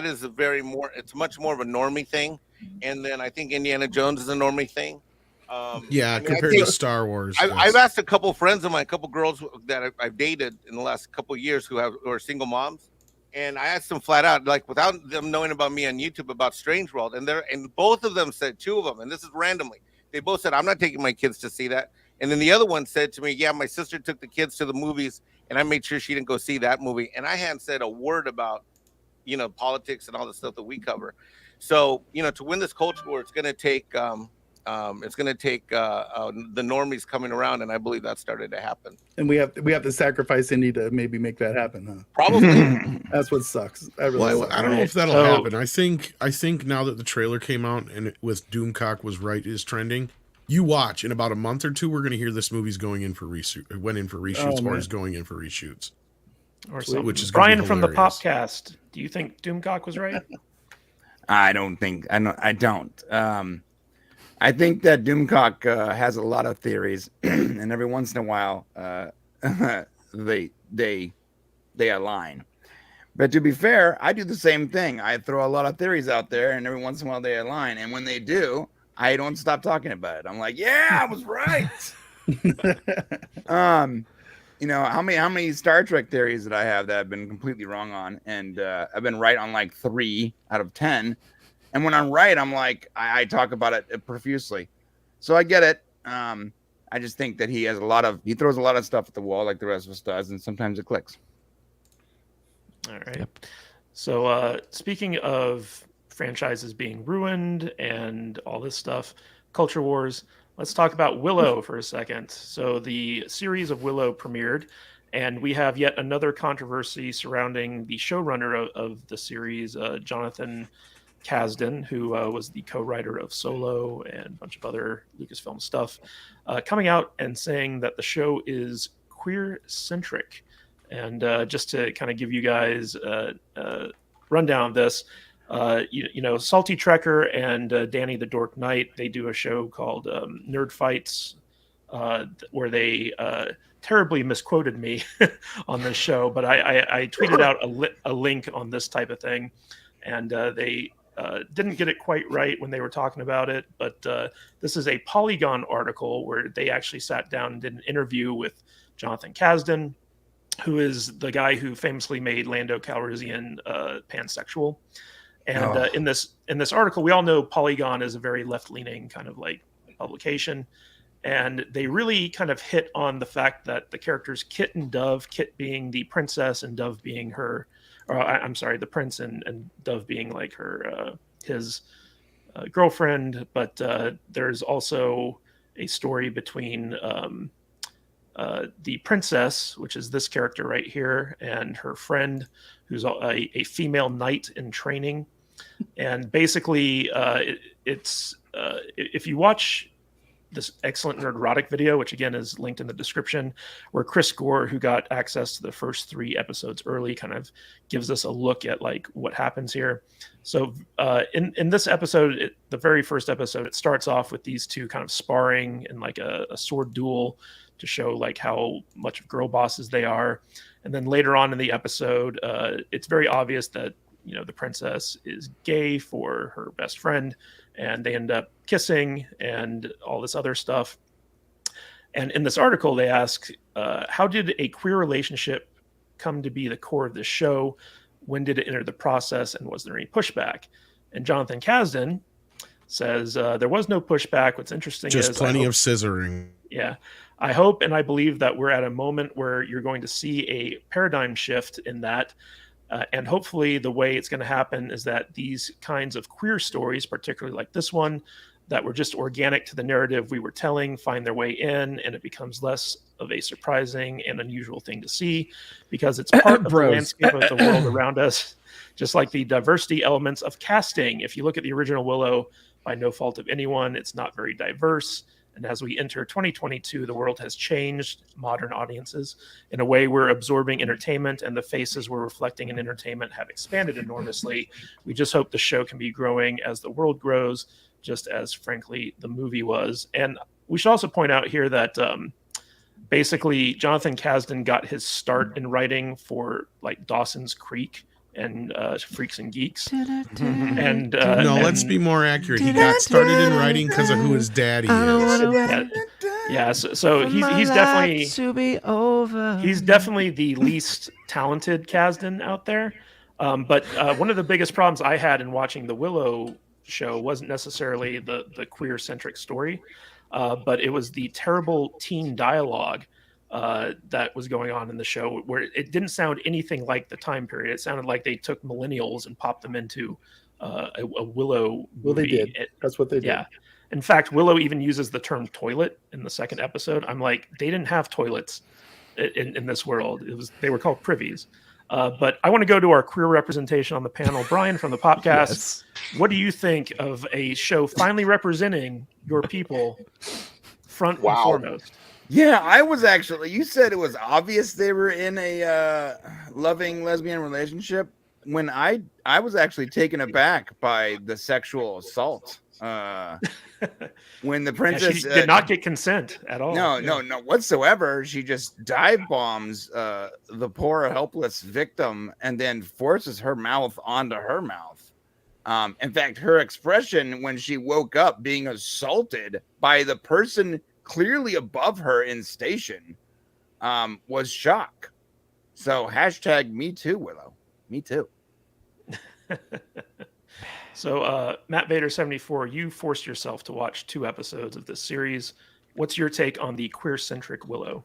is it's much more of a normie thing. And then I think Indiana Jones is a normie thing. Compared to Star Wars. I've asked a couple friends of mine, a couple girls that I've dated in the last couple of years who are single moms. And I asked them flat out, like without them knowing about me on YouTube, about Strange World, and both of them said, 2 of them, and this is randomly, they both said, I'm not taking my kids to see that. And then the other one said to me, yeah, my sister took the kids to the movies, and I made sure she didn't go see that movie. And I hadn't said a word about, you know, politics and all the stuff that we cover. So, you know, to win this culture war, it's going to take the normies coming around, and I believe that started to happen. And we have to sacrifice Indy to maybe make that happen, huh? Probably. That's what sucks. I don't know if that'll happen. I think now that the trailer came out and with Doomcock was right is trending, you watch in about a month or 2, we're going to hear this movie's going in for reshoots, or is going in for reshoots. Or something. Which is Brian from the Popcast. Do you think Doomcock was right? I don't. I think that Doomcock has a lot of theories, and every once in a while, they align. But to be fair, I do the same thing. I throw a lot of theories out there, and every once in a while they align. And when they do, I don't stop talking about it. I'm like, yeah, I was right. You know, how many Star Trek theories that I have that I've been completely wrong on, and I've been right on like 3 out of 10. And when I'm right, I'm like, I talk about it profusely. So I get it. I just think that he throws a lot of stuff at the wall like the rest of us does, and sometimes it clicks. All right. Yep. So speaking of franchises being ruined and all this stuff, culture wars, let's talk about Willow for a second. So the series of Willow premiered, and we have yet another controversy surrounding the showrunner of the series, Jonathan Kasdan, who was the co-writer of Solo and a bunch of other Lucasfilm stuff, coming out and saying that the show is queer-centric. And just to kind of give you guys rundown of this. You know, Salty Trekker and Danny the Dork Knight, they do a show called Nerd Fights, where they terribly misquoted me on this show, but I tweeted out a link on this type of thing, and they didn't get it quite right when they were talking about it, but this is a Polygon article where they actually sat down and did an interview with Jonathan Kasdan, who is the guy who famously made Lando Calrissian pansexual. And in this article, we all know Polygon is a very left-leaning kind of like publication, and they really kind of hit on the fact that the characters Kit and Dove, Kit being the princess and Dove being her, I'm sorry, the prince and Dove being like her his girlfriend, but there's also a story between the princess, which is this character right here, and her friend, who's a female knight in training. And basically, it's if you watch this excellent Nerdrotic video, which again is linked in the description, where Chris Gore, who got access to the first 3 episodes early, kind of gives us a look at like what happens here. So in this episode, the very first episode, it starts off with these two kind of sparring in like a sword duel to show like how much of girl bosses they are. And then later on in the episode, it's very obvious that, you know, the princess is gay for her best friend, and they end up kissing and all this other stuff. And in this article, they ask, how did a queer relationship come to be the core of this show? When did it enter the process, and was there any pushback? And Jonathan Kasdan says, there was no pushback. What's interesting Just is plenty of scissoring. Yeah. I hope and I believe that we're at a moment where you're going to see a paradigm shift in that. And hopefully the way it's going to happen is that these kinds of queer stories, particularly like this one, that were just organic to the narrative we were telling, find their way in, and it becomes less of a surprising and unusual thing to see because it's part of the landscape of the world around us, just like the diversity elements of casting. If you look at the original Willow, by no fault of anyone, it's not very diverse. And as we enter 2022, the world has changed modern audiences. In a way, we're absorbing entertainment, and the faces we're reflecting in entertainment have expanded enormously. We just hope the show can be growing as the world grows, just as, frankly, the movie was. And we should also point out here that basically Jonathan Kasdan got his start in writing for like Dawson's Creek and Freaks and Geeks. And Let's be more accurate. He got started in writing because of who his daddy is. Yeah, so he's definitely to be over. He's definitely the least talented Kasdan out there. But one of the biggest problems I had in watching the Willow show wasn't necessarily the queer centric story, but it was the terrible teen dialogue that was going on in the show, where it didn't sound anything like the time period. It sounded like they took millennials and popped them into a Willow movie. Well, they did. That's what they did. Yeah. In fact, Willow even uses the term toilet in the second episode. I'm like, they didn't have toilets in this world. They were called privies. But I want to go to our queer representation on the panel. Brian from the podcast. Yes. What do you think of a show finally representing your people front and foremost? Yeah, I was actually. You said it was obvious they were in a loving lesbian relationship. When I was actually taken aback by the sexual assault. When the princess she did not get consent at all. No whatsoever. She just dive bombs the poor helpless victim and then forces her mouth onto her mouth. In fact, her expression when she woke up being assaulted by the person clearly above her in station was shock. So hashtag me too, Willow. Me too. So Matt Vader 74, you forced yourself to watch 2 episodes of this series. What's your take on the queer centric Willow?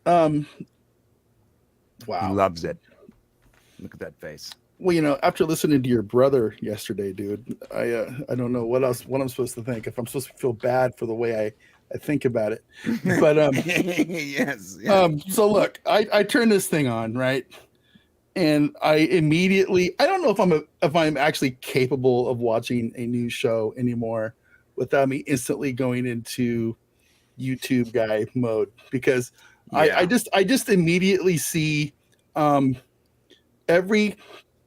Wow. He loves it. Look at that face. Well, after listening to your brother yesterday, dude, I don't know what I'm supposed to think. If I'm supposed to feel bad for the way I think about it. But yes. So look, I turned this thing on, right? And I don't know if I'm actually capable of watching a new show anymore without me instantly going into YouTube guy mode, because I just immediately see every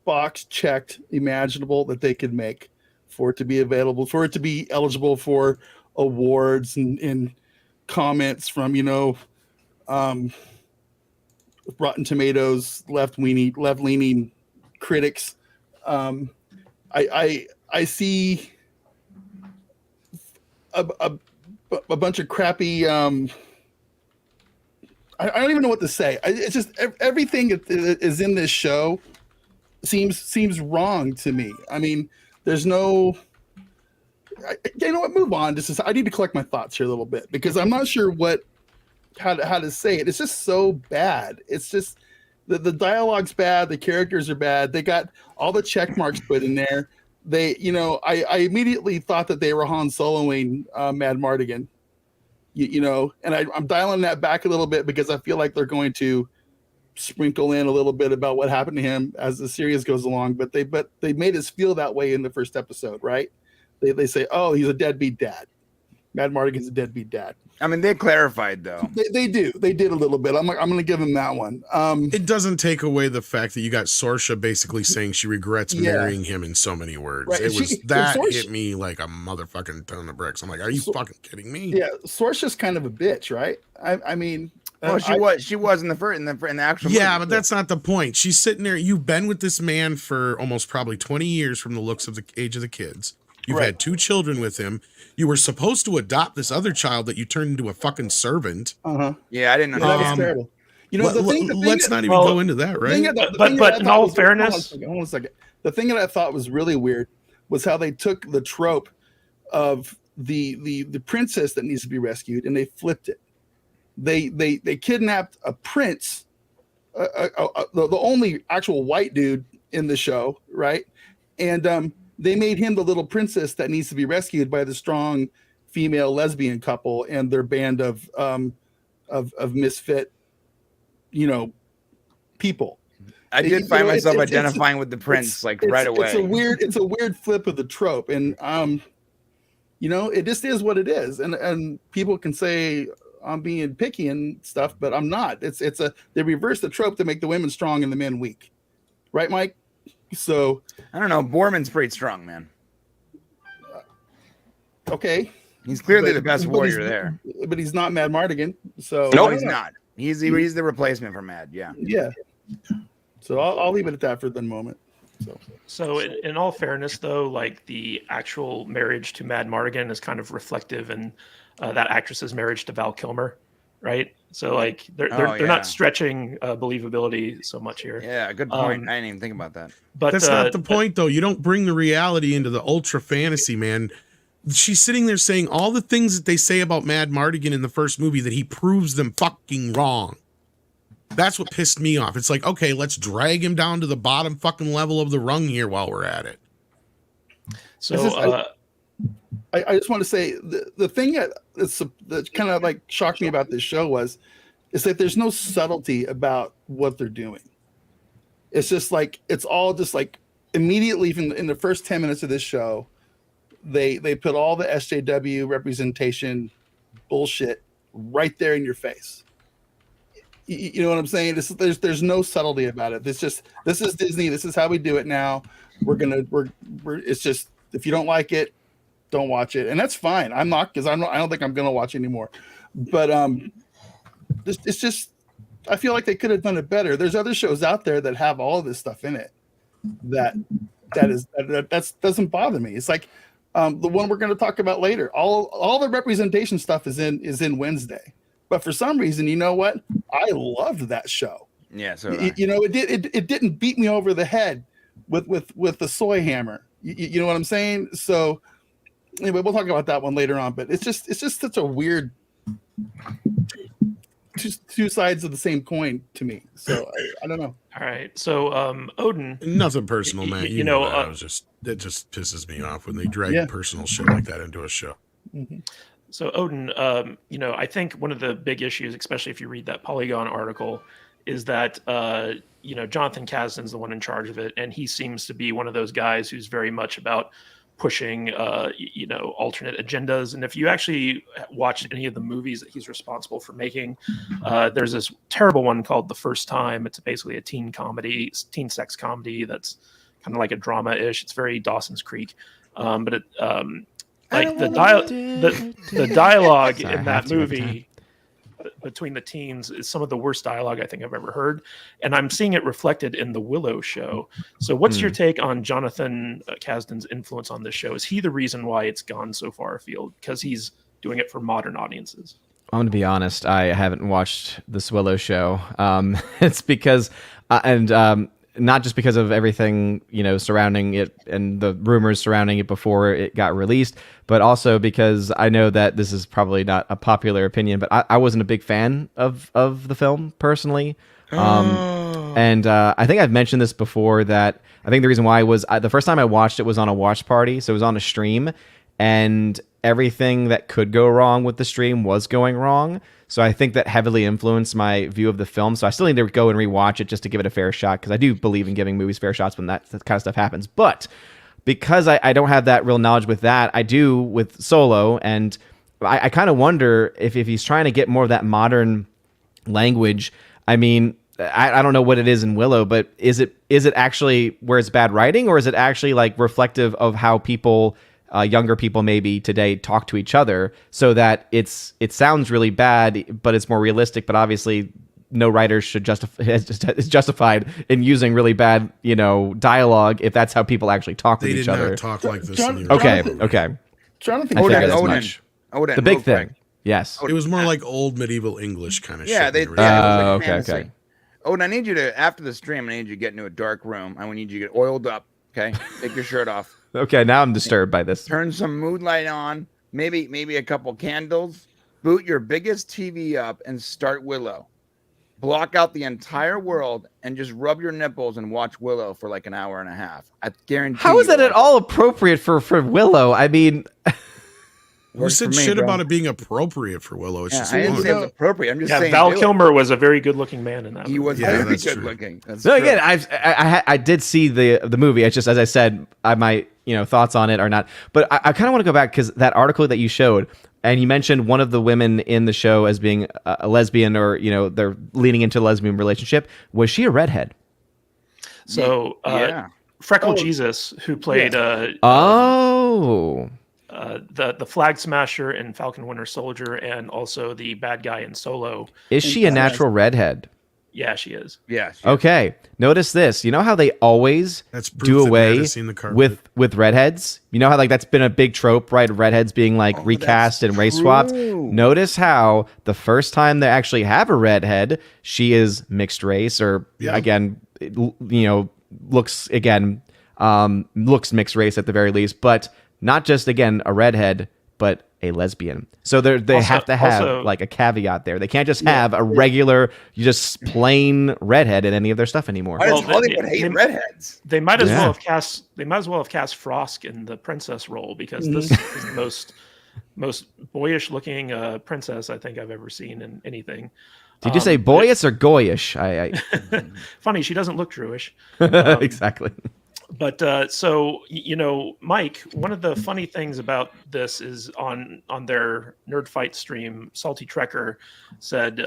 box checked imaginable that they could make for it to be available, for it to be eligible for awards and comments from, Rotten Tomatoes, left-leaning critics. I see a bunch of crappy. I don't even know what to say. It's just everything that is in this show seems wrong to me. I mean, there's no. You know what? Move on. I need to collect my thoughts here a little bit because I'm not sure how to say it. It's just so bad. It's just the dialogue's bad. The characters are bad. They got all the check marks put in there. I immediately thought that they were Han Soloing Mad Mardigan. And I'm dialing that back a little bit because I feel like they're going to sprinkle in a little bit about what happened to him as the series goes along. But they made us feel that way in the first episode, right? They say, oh, he's a deadbeat dad. Mad Mardigan's a deadbeat dad. I mean, they clarified though. They did a little bit. I'm going to give him that one. It doesn't take away the fact that you got Sorsha basically saying she regrets marrying him in so many words. Right. Hit me like a motherfucking ton of bricks. I'm like, are you fucking kidding me? Yeah, Sorsha's kind of a bitch, right? I mean, well, she was in the actual. Yeah, movie. but that's not the point. She's sitting there. You've been with this man for almost probably 20 years from the looks of the age of the kids. You've had 2 children with him. You were supposed to adopt this other child that you turned into a fucking servant. Yeah, I didn't know. That was terrible. Let's not even go into that, right? But in all fairness, hold on a second. The thing that I thought was really weird was how they took the trope of the princess that needs to be rescued and they flipped it. They kidnapped a prince, the only actual white dude in the show, right? And they made him the little princess that needs to be rescued by the strong female lesbian couple and their band of misfit, people. I did find myself identifying with the prince right away. It's a weird flip of the trope, and it just is what it is. And people can say I'm being picky and stuff, but I'm not. They reverse the trope to make the women strong and the men weak, right, Mike? So I don't know. Borman's pretty strong, man. Okay, he's clearly the best warrior there, but he's not Mad Mardigan. So no, he's not. He's the replacement for Mad. Yeah. So I'll leave it at that for the moment. So in all fairness, though, like the actual marriage to Mad Mardigan is kind of reflective in that actress's marriage to Val Kilmer, right? So like they're not stretching believability so much here. Yeah, good point. I didn't even think about that. But that's not the point, though. You don't bring the reality into the ultra fantasy, man. She's sitting there saying all the things that they say about Mad Mardigan in the first movie that he proves them fucking wrong. That's what pissed me off. It's like, okay, let's drag him down to the bottom fucking level of the rung here while we're at it. So I just want to say the thing that kind of like shocked me about this show is that there's no subtlety about what they're doing. It's just like it's all just like immediately in the first 10 minutes of this show, they put all the SJW representation bullshit right there in your face. You know what I'm saying? There's no subtlety about it. This is Disney. This is how we do it now. It's just if you don't like it, don't watch it, and that's fine. I'm not because I don't think I'm gonna watch anymore. But it's just I feel like they could have done it better. There's other shows out there that have all of this stuff in it that doesn't bother me. It's like the one we're going to talk about later. All the representation stuff is in Wednesday, but for some reason, you know what? I loved that show. Yeah, so it didn't beat me over the head with the soy hammer. You know what I'm saying? So anyway, we'll talk about that one later on. But it's just such a weird two sides of the same coin to me. So I don't know. All right. So Odin. Nothing personal, man. You know it just pisses me off when they drag personal shit like that into a show. Mm-hmm. So Odin, I think one of the big issues, especially if you read that Polygon article, is that Jonathan Kasdan's the one in charge of it, and he seems to be one of those guys who's very much about pushing alternate agendas. And if you actually watch any of the movies that he's responsible for making, there's this terrible one called The First Time. It's basically a teen sex comedy that's kind of like a drama-ish. It's very Dawson's Creek, but it like the dialogue Sorry, I in have that to every movie between the teens is some of the worst dialogue I think I've ever heard, and I'm seeing it reflected in the Willow show. So what's your take on Jonathan Kasdan's influence on this show? Is he the reason why it's gone so far afield, because he's doing it for modern audiences? I'm going to be honest, I haven't watched this Willow show. It's because not just because of everything, surrounding it and the rumors surrounding it before it got released, but also because I know that this is probably not a popular opinion, but I wasn't a big fan of the film personally. And I think I've mentioned this before, that I think the reason why was the first time I watched it was on a watch party. So it was on a stream, and everything that could go wrong with the stream was going wrong. So I think that heavily influenced my view of the film. So I still need to go and rewatch it just to give it a fair shot, because I do believe in giving movies fair shots when that kind of stuff happens. But because I don't have that real knowledge with that, I do with Solo, and I kind of wonder if he's trying to get more of that modern language. I mean, I don't know what it is in Willow, but is it actually where it's bad writing, or is it actually like reflective of how people, younger people maybe today, talk to each other, so that it sounds really bad, but it's more realistic? But obviously, no writer is justified in using really bad, dialogue if that's how people actually talk with each other. They did not talk like this. Okay. Jonathan, I figured as Odin. much. Odin, The big real quick. thing. Yes. It was more like old medieval English kind of Yeah, shit. it was like Okay. fantasy. Odin, I need you to, after the stream, I need you to get into a dark room. I need you to get oiled up. Okay, take your shirt off. Okay, now I'm disturbed by this. Turn some mood light on. Maybe a couple candles. Boot your biggest TV up and start Willow. Block out the entire world and just rub your nipples and watch Willow for like an hour and a half. I guarantee. How is that at all appropriate for Willow? I mean, Who said shit about it being appropriate for Willow? It's just I didn't fun. say it was appropriate. I'm just saying. Val do it. Kilmer was a very good-looking man in that. He was Yeah, very that's good true. looking. That's no, true. again, I did see the movie. It's just, as I said, my thoughts on it are not. But I kind of want to go back, because that article that you showed, and you mentioned one of the women in the show as being a lesbian, or they're leaning into a lesbian relationship. Was she a redhead? So yeah. Freckle Jesus, who played Oh. the Flag Smasher in Falcon Winter Soldier, and also the bad guy in Solo. Is she a natural redhead? Yeah, she is. Yeah. Okay. Notice this. You know how they always That's proof do that Matt away has seen the carpet. with redheads? You know how that's been a big trope, right? Redheads being recast and race swapped. true. Notice how the first time they actually have a redhead, she is mixed race, or again, looks mixed race at the very least, but not just again a redhead, but a lesbian. So they have to have like a caveat there. They can't just have a regular, just plain redhead in any of their stuff anymore. Why does Well, Hollywood hate redheads? They might as Yeah. well have cast. They might as well have cast Frosk in the princess role, because this is the most boyish looking princess I think I've ever seen in anything. Did you say boyish or goyish? Funny, she doesn't look Jewish. Exactly. But so Mike, one of the funny things about this is on their Nerd Fight stream, Salty Trekker said,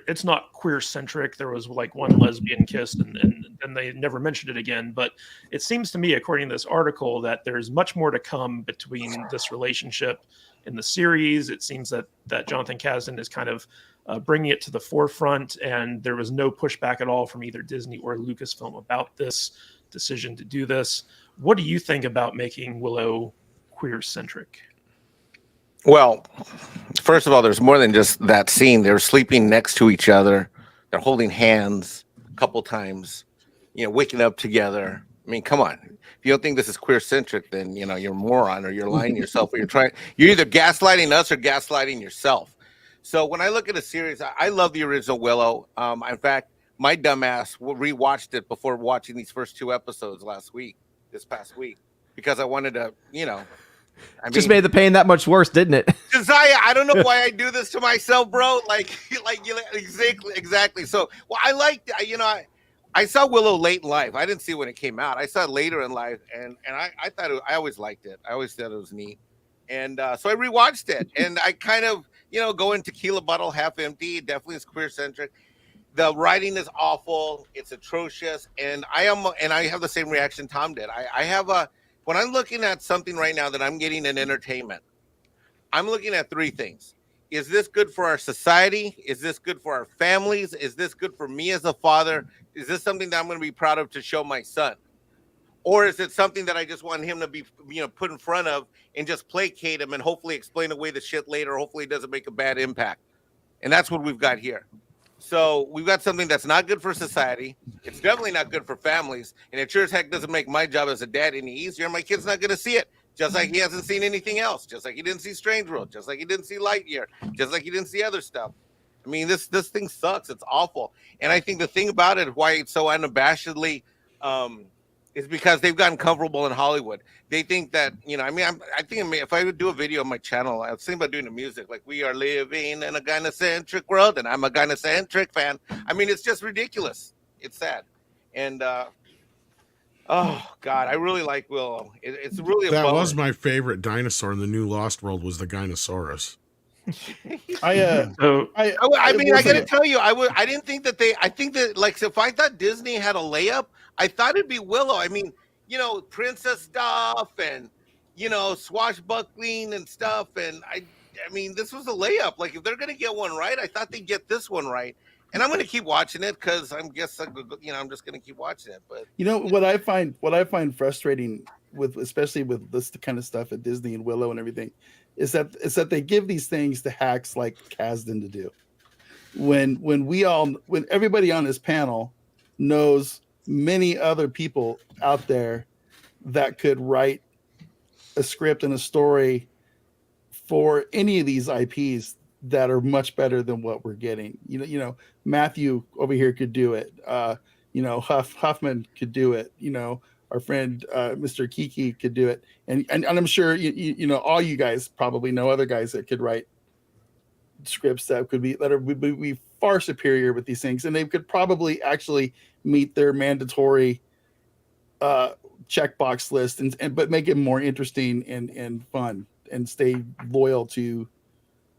it's not queer centric. There was like one lesbian kiss, and they never mentioned it again. But it seems to me, according to this article, that there's much more to come between this relationship in the series. It seems that Jonathan Kasdan is kind of bringing it to the forefront, and there was no pushback at all from either Disney or Lucasfilm about this decision to do this. What do you think about making Willow queer centric? Well, first of all, there's more than just that scene. They're sleeping next to each other. They're holding hands a couple times, waking up together. I mean, come on. If you don't think this is queer centric, then you're a moron, or you're lying to yourself, or you're either gaslighting us or gaslighting yourself. So when I look at a series, I love the original Willow. In fact, my dumbass rewatched it before watching these first two episodes this past week, because I wanted to, Just made the pain that much worse, didn't it? Because I don't know why I do this to myself, bro. Exactly. So, well, I liked, I saw Willow late in life. I didn't see it when it came out. I saw it later in life, and I thought I always liked it. I always thought it was neat, and so I rewatched it, and I kind of go in tequila bottle half empty. It definitely is queer centric. The writing is awful. It's atrocious, and I have the same reaction Tom did. I have when I'm looking at something right now that I'm getting in entertainment, I'm looking at three things. Is this good for our society? Is this good for our families? Is this good for me as a father? Is this something that I'm going to be proud of to show my son? Or is it something that I just want him to be, put in front of and just placate him and hopefully explain away the shit later? Hopefully it doesn't make a bad impact. And that's what we've got here. So we've got something that's not good for society. It's definitely not good for families. And it sure as heck doesn't make my job as a dad any easier. My kid's not going to see it. Just like he hasn't seen anything else. Just like he didn't see Strange World. Just like he didn't see Lightyear. Just like he didn't see other stuff. I mean, this thing sucks. It's awful. And I think the thing about it, why it's so unabashedly, is because they've gotten comfortable in Hollywood. They think that, I think if I would do a video on my channel, I was thinking about doing the music, like we are living in a gynocentric world, and I'm a gynocentric fan. I mean, it's just ridiculous. It's sad. And, oh God, I really like Willow. It's really that was my favorite dinosaur in the new Lost World was the Gynosaurus. I mean, I gotta tell you, I didn't think that I think that, like, if I thought Disney had a layup, I thought it'd be Willow. I mean, princess stuff and swashbuckling and stuff, and I mean, this was a layup. Like, if they're gonna get one right, I thought they'd get this one right. And I'm going to keep watching it because I'm just going to keep watching it. But what I find frustrating with, especially with this kind of stuff at Disney and Willow and everything, is that they give these things to hacks like Kasdan to do. When everybody on this panel knows many other people out there that could write a script and a story for any of these IPs that are much better than what we're getting. Matthew over here could do it. Huffman could do it. Our friend Mr. Kiki could do it. And I'm sure all you guys probably know other guys that could write scripts that would be far superior with these things, and they could probably actually meet their mandatory checkbox list but make it more interesting and fun and stay loyal to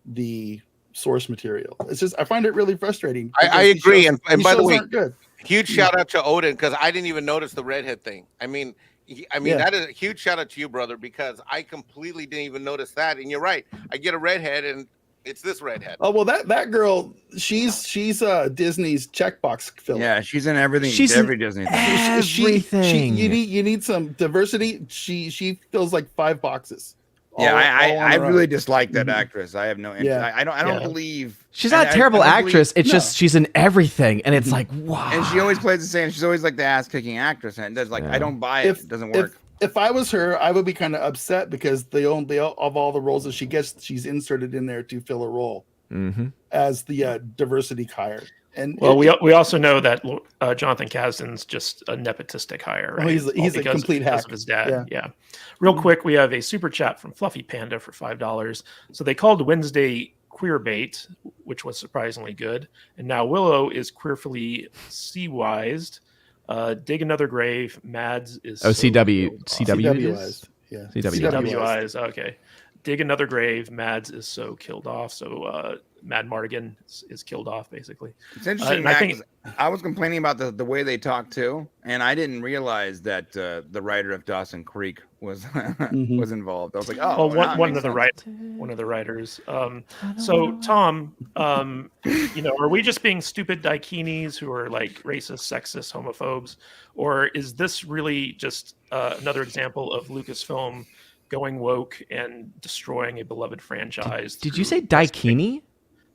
the source material. It's just, I find it really frustrating. I agree. And by the way, good. Huge shout out to Odin, because I didn't even notice the redhead thing. I mean, that is a huge shout out to you, brother, because I completely didn't even notice that. And you're right. I get a redhead and it's this redhead. Oh, well, that girl, she's Disney's checkbox filler. Yeah, she's in everything. She's every Disney thing. Everything. You need some diversity. She fills like 5 boxes. Yeah, I really dislike that actress. I have no interest. Yeah. I don't believe she's not a terrible actress. It's just she's in everything, and it's like, wow. And she always plays the same. She's always like the ass kicking actress, and it's like I don't buy it. It doesn't work. If I was her, I would be kind of upset because they of all the roles that she gets, she's inserted in there to fill a role as the diversity hire. And we also know that Jonathan Kasdan's just a nepotistic hire. Right? He's a complete hack because of his dad. Yeah. Real quick, we have a super chat from Fluffy Panda for $5. So they called Wednesday queer bait, which was surprisingly good, and now Willow is queerfully C-wised. Dig another grave. Mads is CWized. Yeah, CWized. Okay. Dig another grave. Mads is so killed off. So Mad Mardigan is killed off, basically. It's interesting. I was complaining about the way they talk too, and I didn't realize that the writer of Dawson Creek was was involved. I was like, one of the writers. So Tom, are we just being stupid dakinis who are like racist, sexist, homophobes, or is this really just another example of Lucasfilm going woke and destroying a beloved franchise? Did you say daikini?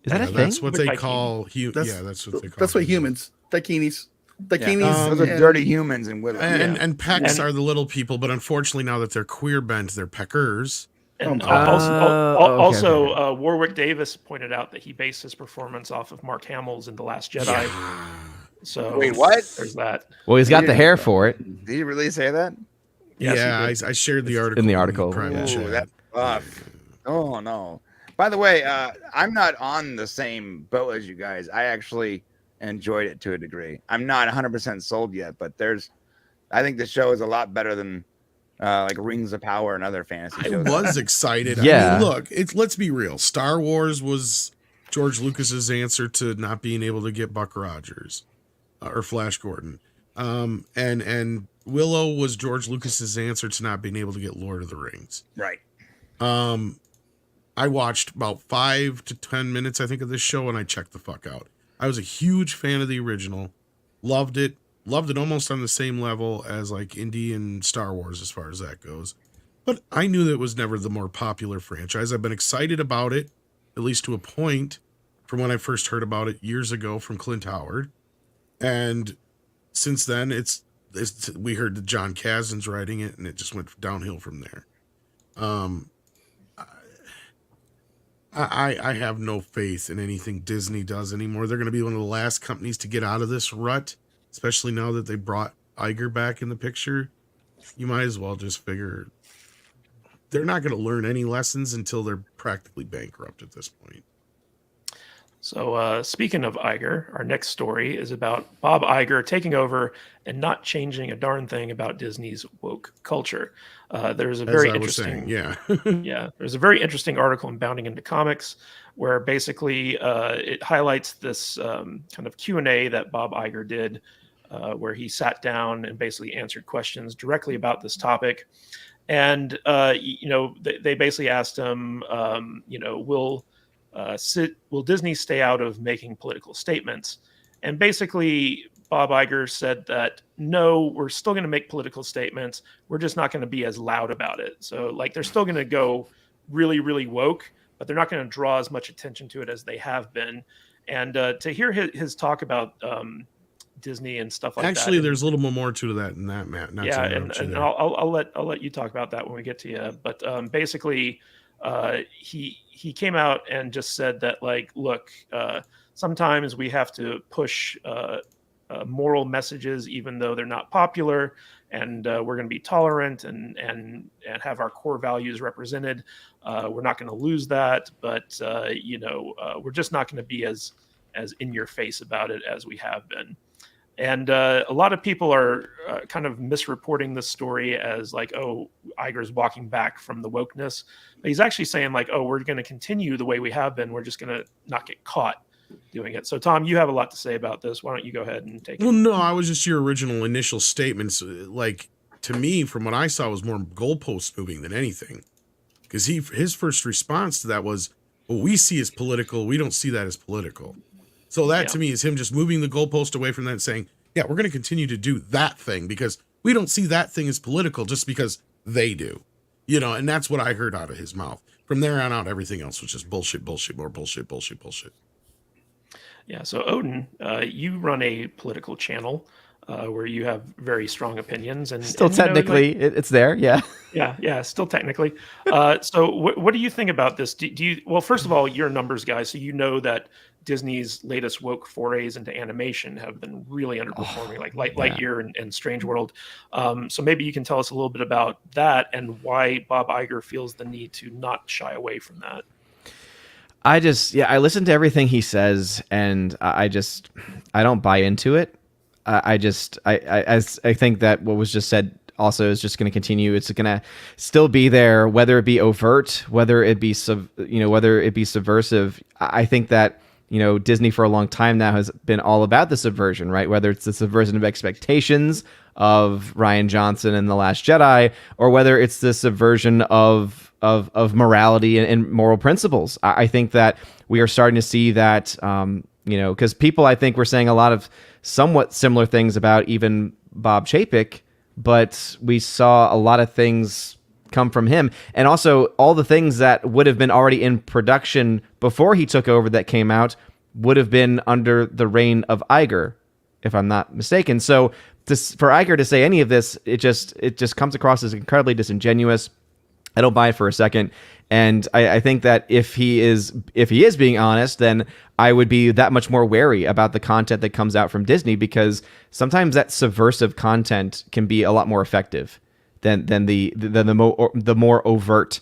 Is that a thing? That's what they call that's what they call. That's what humans, dakinis. Those are dirty humans and Willow. And pecks are the little people, but unfortunately now that they're queer bent, they're peckers. And also, Warwick Davis pointed out that he based his performance off of Mark Hamill's in The Last Jedi. Yeah. So wait, what? There's that. Well, he's got the hair for it. Did he really say that? Yes, I shared the article in the article. Chat. No. By the way, I'm not on the same boat as you guys. I actually enjoyed it to a degree. I'm not 100% sold yet, but I think the show is a lot better than like Rings of Power and other fantasy I shows. was excited. Yeah. I mean, look, let's be real. Star Wars was George Lucas's answer to not being able to get Buck Rogers or Flash Gordon. And Willow was George Lucas's answer to not being able to get Lord of the Rings. Right. I watched about 5 to 10 minutes, I think, of this show, and I checked the fuck out. I was a huge fan of the original. Loved it almost on the same level as like Indy and Star Wars as far as that goes. But I knew that it was never the more popular franchise. I've been excited about it, at least to a point, from when I first heard about it years ago from Clint Howard. And since then, we heard that John Kasdan's writing it, and it just went downhill from there. I have no faith in anything Disney does anymore. They're going to be one of the last companies to get out of this rut, especially now that they brought Iger back in the picture. You might as well just figure they're not going to learn any lessons until they're practically bankrupt at this point. So speaking of Iger, our next story is about Bob Iger taking over and not changing a darn thing about Disney's woke culture. There's a very interesting, there's a very interesting article in Bounding into Comics where basically it highlights this kind of Q&A that Bob Iger did, where he sat down and basically answered questions directly about this topic. And they basically asked him, will Disney stay out of making political statements? And basically, Bob Iger said that, no, we're still going to make political statements. We're just not going to be as loud about it. So like they're still going to go really, really woke, but they're not going to draw as much attention to it as they have been. And to hear his talk about Disney and stuff like that. Actually, there's a little more to that than that, Matt. And I'll let you talk about that when we get to you. But basically, he came out and just said that, like, look, sometimes we have to push moral messages, even though they're not popular, and we're going to be tolerant and have our core values represented. We're not going to lose that, but we're just not going to be as in your face about it as we have been. And a lot of people are kind of misreporting this story as like, oh, Iger's walking back from the wokeness. But he's actually saying like, oh, we're going to continue the way we have been. We're just going to not get caught doing it. So, Tom, you have a lot to say about this. Why don't you go ahead and take it? Well, no, I was just your original initial statements. Like, to me, from what I saw, was more goalpost moving than anything. Because his first response to that was, what we see as political, we don't see that as political. So that to me is him just moving the goalpost away from that and saying, yeah, we're going to continue to do that thing because we don't see that thing as political just because they do, and that's what I heard out of his mouth. From there on out, everything else was just bullshit, more bullshit. Yeah. So Odin, you run a political channel where you have very strong opinions, and still technically it's there. Yeah. Yeah. Still technically. So what do you think about this? Do you? Well, first of all, you're a numbers guy, so you know that Disney's latest woke forays into animation have been really underperforming, like Lightyear and Strange World. So maybe you can tell us a little bit about that and why Bob Iger feels the need to not shy away from that. I listen to everything he says, and I don't buy into it. I think that what was just said also is just going to continue. It's going to still be there, whether it be overt, whether it be subversive. I think that Disney for a long time now has been all about the subversion, right? Whether it's the subversion of expectations of Rian Johnson and The Last Jedi, or whether it's the subversion of morality and moral principles. I think that we are starting to see that, because people, I think, were saying a lot of somewhat similar things about even Bob Chapek, but we saw a lot of things come from him, and also all the things that would have been already in production before he took over that came out would have been under the reign of Iger, if I'm not mistaken. So for Iger to say any of this, it just comes across as incredibly disingenuous. I don't buy it for a second. And I think that if he is being honest, then I would be that much more wary about the content that comes out from Disney, because sometimes that subversive content can be a lot more effective than the more overt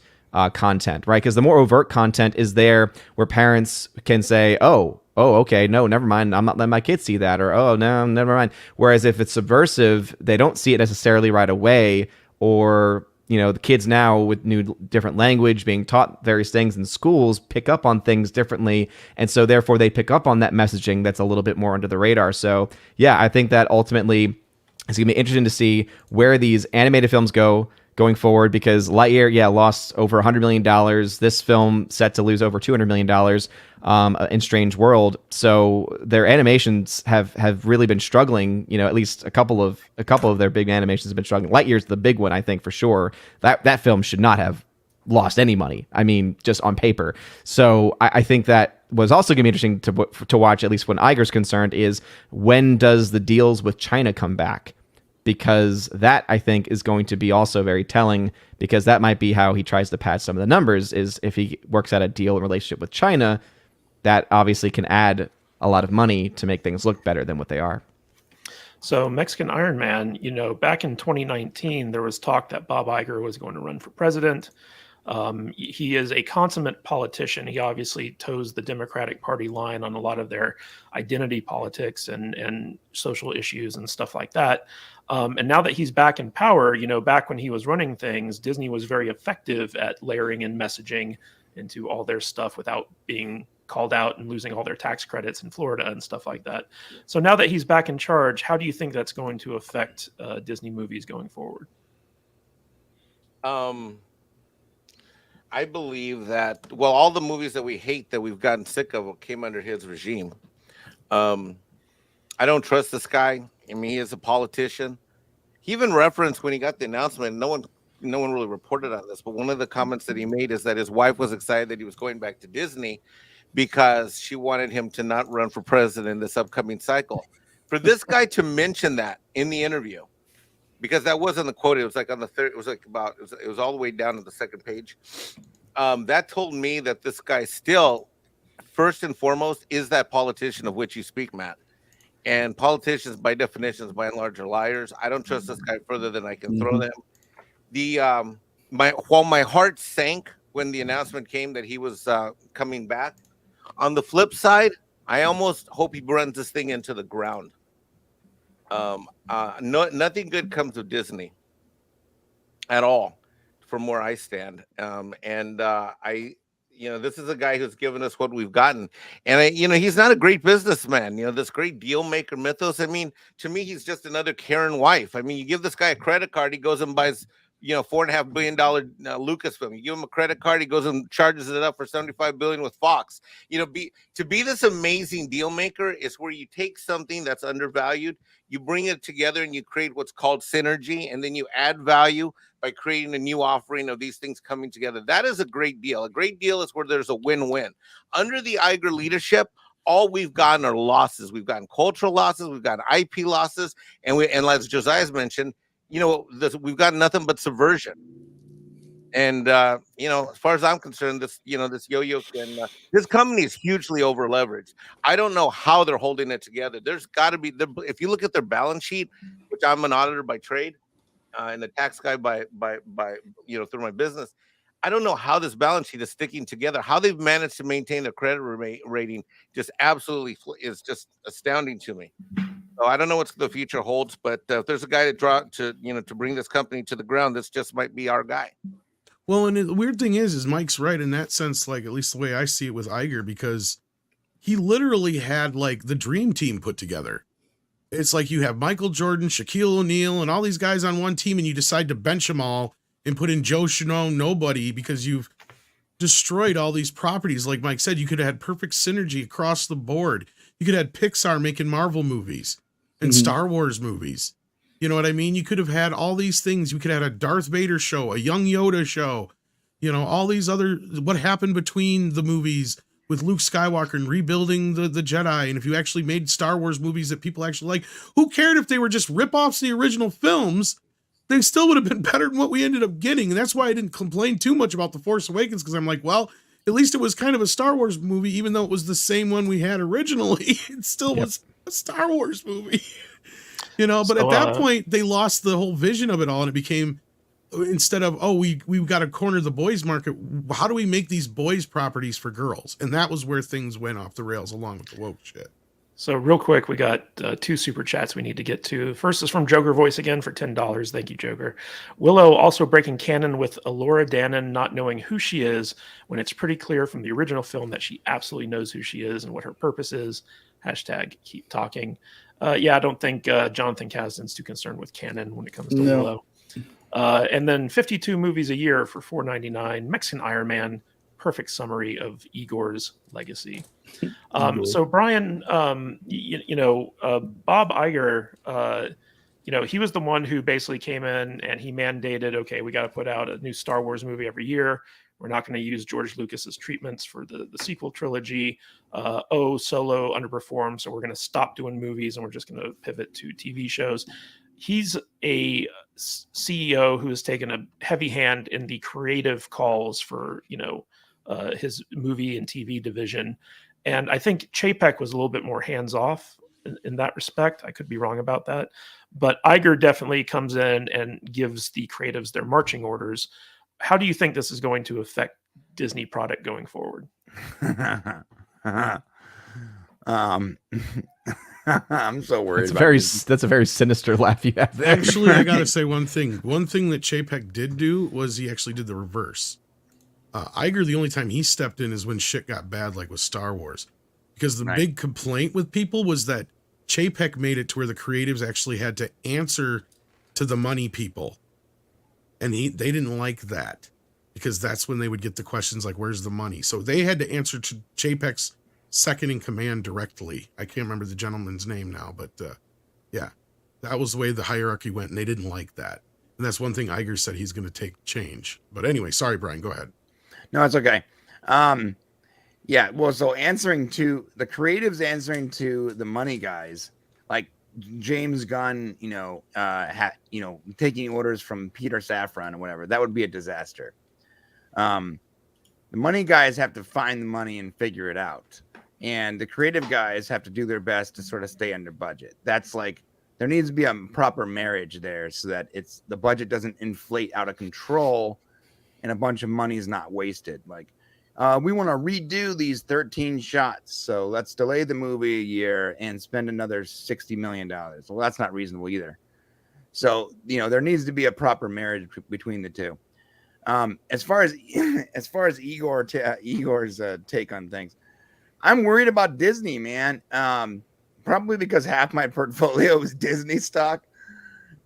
content, right? Because the more overt content is there where parents can say, oh, oh, okay, no, never mind, I'm not letting my kids see that, or oh, no, never mind. Whereas if it's subversive, they don't see it necessarily right away, or the kids now with different language being taught various things in schools pick up on things differently, and so therefore they pick up on that messaging that's a little bit more under the radar. So yeah, I think that ultimately it's gonna be interesting to see where these animated films going forward, because Lightyear, lost over $100 million. This film set to lose over $200 million in Strange World. So their animations have really been struggling. At least a couple of their big animations have been struggling. Lightyear's the big one, I think, for sure. That film should not have lost any money. I mean, just on paper. So I think that was also going to be interesting to watch, at least when Iger's concerned, is when does the deals with China come back? Because that, I think, is going to be also very telling, because that might be how he tries to pad some of the numbers, is if he works out a deal in relationship with China, that obviously can add a lot of money to make things look better than what they are. So Mexican Iron Man, back in 2019, there was talk that Bob Iger was going to run for president. He is a consummate politician. He obviously toes the Democratic Party line on a lot of their identity politics and social issues and stuff like that. And now that he's back in power, back when he was running things, Disney was very effective at layering in messaging into all their stuff without being called out and losing all their tax credits in Florida and stuff like that. So now that he's back in charge, how do you think that's going to affect Disney movies going forward? I believe that, all the movies that we hate, that we've gotten sick of, came under his regime. I don't trust this guy. I mean, he is a politician. He even referenced, when he got the announcement, no one really reported on this, but one of the comments that he made is that his wife was excited that he was going back to Disney because she wanted him to not run for president in this upcoming cycle. For this guy to mention that in the interview, because that wasn't the quote, it was like on the third, it was all the way down to the second page. That told me that this guy still, first and foremost, is that politician of which you speak, Matt. And politicians, by definition, by and large, are liars. I don't trust this guy further than I can throw them. While my heart sank when the announcement came that he was coming back, on the flip side, I almost hope he runs this thing into the ground. Nothing good comes of Disney at all, from where I stand. This is a guy who's given us what we've gotten, and he's not a great businessman. This great deal maker mythos. I mean, to me, he's just another Karen wife. I mean, you give this guy a credit card, he goes and buys $4.5 billion Lucasfilm. You give him a credit card, he goes and charges it up for $75 billion with Fox. To be this amazing deal maker is where you take something that's undervalued, you bring it together, and you create what's called synergy, and then you add value by creating a new offering of these things coming together. That is a great deal. A great deal is where there's a win-win. Under the Iger leadership, all we've gotten are losses. We've gotten cultural losses, we've gotten IP losses, and as Josiah's mentioned, we've got nothing but subversion. And as far as I'm concerned, this yo-yo this company is hugely over leveraged. I don't know how they're holding it together. There's got to be, if you look at their balance sheet, which I'm an auditor by trade, and the tax guy by through my business, I don't know how this balance sheet is sticking together. How they've managed to maintain their credit rating just absolutely is just astounding to me. So I don't know what the future holds, but if there's a guy to bring this company to the ground, this just might be our guy. Well, and the weird thing is Mike's right in that sense, like at least the way I see it with Iger, because he literally had like the dream team put together. It's like you have Michael Jordan, Shaquille O'Neal, and all these guys on one team, and you decide to bench them all and put in Joe Schmo, nobody, because you've destroyed all these properties. Like Mike said, you could have had perfect synergy across the board. You could have had Pixar making Marvel movies and Star Wars movies. You know what I mean? You could have had all these things. You could have had a Darth Vader show, a Young Yoda show, all these other, what happened between the movies with Luke Skywalker and rebuilding the Jedi. And if you actually made Star Wars movies that people actually like, who cared if they were just rip-offs of the original films? They still would have been better than what we ended up getting. And that's why I didn't complain too much about The Force Awakens, because I'm like, well, at least it was kind of a Star Wars movie, even though it was the same one we had originally. It still was a Star Wars movie. But at that point, they lost the whole vision of it all, and it became instead of, oh, we've got to corner the boys market, how do we make these boys properties for girls? And that was where things went off the rails along with the woke shit. So real quick, we got 2 super chats we need to get to. First is from Joker Voice again for $10. Thank you, Joker. Willow also breaking canon with Elora Danan not knowing who she is when it's pretty clear from the original film that she absolutely knows who she is and what her purpose is. Hashtag keep talking. Yeah, I don't think Jonathan Kasdan's too concerned with canon when it comes to Willow. And then 52 movies a year for $4.99. Mexican Iron Man. Perfect summary of Igor's legacy. So Brian, Bob Iger, he was the one who basically came in and he mandated, okay, we got to put out a new Star Wars movie every year. We're not going to use George Lucas's treatments for the sequel trilogy. Solo underperformed, so we're going to stop doing movies and we're just going to pivot to TV shows. He's a CEO who has taken a heavy hand in the creative calls for, his movie and TV division. And I think Chapek was a little bit more hands-off in that respect. I could be wrong about that. But Iger definitely comes in and gives the creatives their marching orders. How do you think this is going to affect Disney product going forward? I'm so worried. That's a very sinister laugh you have there. Actually, I gotta say one thing. One thing that Chapek did do was he actually did the reverse. Iger, the only time he stepped in is when shit got bad, like with Star Wars. Because the big complaint with people was that Chapek made it to where the creatives actually had to answer to the money people. And they didn't like that. Because that's when they would get the questions like, where's the money? So they had to answer to Chapek's second in command directly. I can't remember the gentleman's name now, but yeah, that was the way the hierarchy went, and they didn't like that. And that's one thing Iger said he's going to take change. But anyway, sorry, Brian, go ahead. No, it's okay. Yeah, well, so answering to the creatives, answering to the money guys, like James Gunn, taking orders from Peter Safran or whatever, that would be a disaster. The money guys have to find the money and figure it out. And the creative guys have to do their best to sort of stay under budget. That's like, there needs to be a proper marriage there so that the budget doesn't inflate out of control and a bunch of money is not wasted. Like, we want to redo these 13 shots, so let's delay the movie a year and spend another $60 million. Well, that's not reasonable either. So, there needs to be a proper marriage between the two. As far as Igor's take on things, I'm worried about Disney, man. Probably because half my portfolio is Disney stock,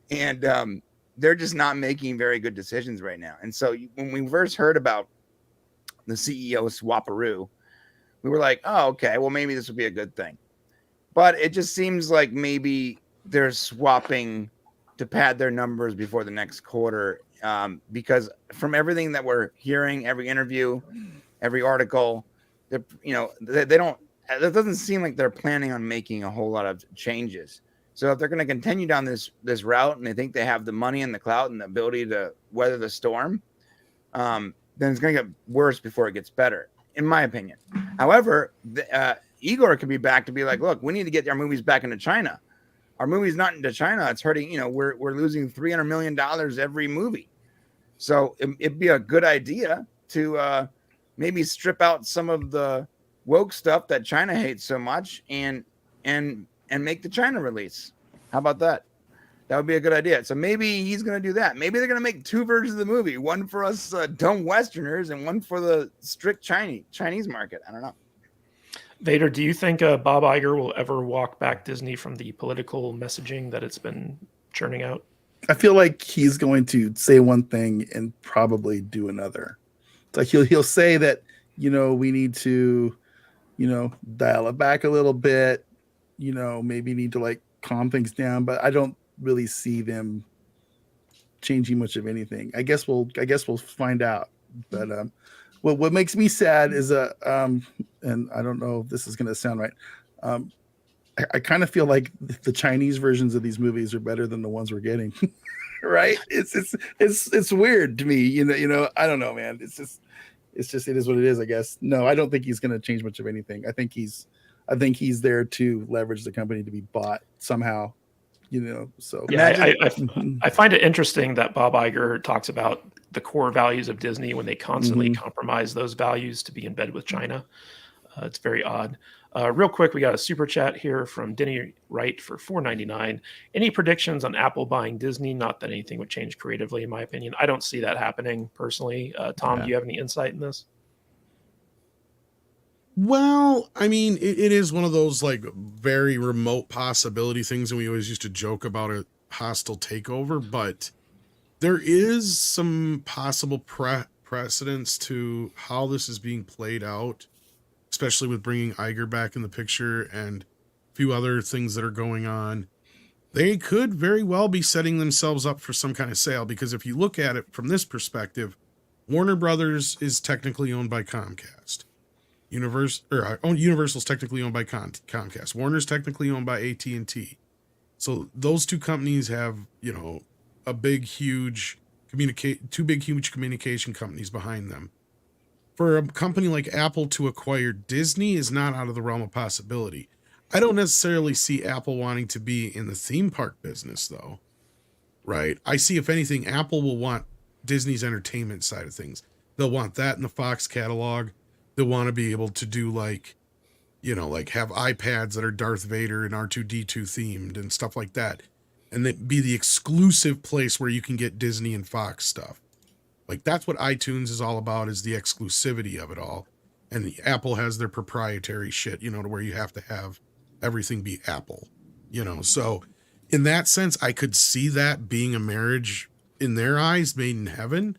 and they're just not making very good decisions right now. And so when we first heard about the CEO swaparoo, we were like, oh, okay, well, maybe this would be a good thing. But it just seems like maybe they're swapping to pad their numbers before the next quarter, because from everything that we're hearing, every interview, every article, they don't. It doesn't seem like they're planning on making a whole lot of changes. So if they're going to continue down this route and they think they have the money and the clout and the ability to weather the storm, then it's going to get worse before it gets better, in my opinion. However, Igor could be back to be like, look, we need to get our movies back into China. Our movie's not into China. It's hurting. We're losing $300 million every movie. So it'd be a good idea to maybe strip out some of the woke stuff that China hates so much and make the China release. How about that? That would be a good idea. So maybe he's going to do that. Maybe they're going to make 2 versions of the movie, one for us dumb Westerners and one for the strict Chinese market. I don't know. Vader, do you think Bob Iger will ever walk back Disney from the political messaging that it's been churning out? I feel like he's going to say one thing and probably do another. It's like he'll say that, we need to, dial it back a little bit, maybe need to like calm things down, but I don't really see them changing much of anything. I guess we'll find out. But what makes me sad is and I don't know if this is going to sound right. I kind of feel like the Chinese versions of these movies are better than the ones we're getting. Right? It's weird to me. I don't know, man. It's just it is what it is, I guess. No, I don't think he's going to change much of anything. I think he's there to leverage the company to be bought somehow. So Yeah, Imagine- I find it interesting that Bob Iger talks about the core values of Disney when they constantly compromise those values to be in bed with China. It's very odd. Real quick, we got a super chat here from Denny Wright for $4.99. Any predictions on Apple buying Disney? Not that anything would change creatively, in my opinion. I don't see that happening personally. Tom, Yeah. do you have any insight in this? Well, I mean, it is one of those like very remote possibility things, and we always used to joke about a hostile takeover, but there is some possible precedence to how this is being played out, especially with bringing Iger back in the picture and a few other things that are going on. They could very well be setting themselves up for some kind of sale, because if you look at it from this perspective, Warner Brothers is technically owned by Comcast. Universal's technically owned by Comcast. Warner's technically owned by AT&T. So those two companies have, two big, huge communication companies behind them. For a company like Apple to acquire Disney is not out of the realm of possibility. I don't necessarily see Apple wanting to be in the theme park business, though. Right? I see, if anything, Apple will want Disney's entertainment side of things. They'll want that in the Fox catalog. They'll want to be able to do like have iPads that are Darth Vader and R2-D2 themed and stuff like that. And then be the exclusive place where you can get Disney and Fox stuff. Like, that's what iTunes is all about, is the exclusivity of it all. And the Apple has their proprietary shit, to where you have to have everything be Apple, So in that sense, I could see that being a marriage in their eyes made in heaven.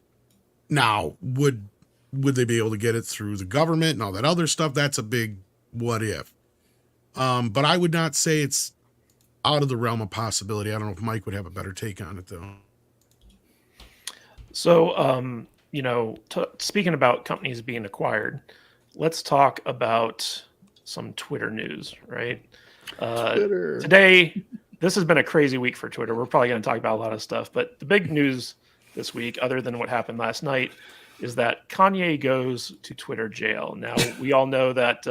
Now, would they be able to get it through the government and all that other stuff? That's a big what if. But I would not say it's out of the realm of possibility. I don't know if Mike would have a better take on it, though. So, speaking about companies being acquired, let's talk about some Twitter news, right? Twitter. Today, this has been a crazy week for Twitter. We're probably going to talk about a lot of stuff, but the big news this week, other than what happened last night, is that Kanye goes to Twitter jail. Now, we all know that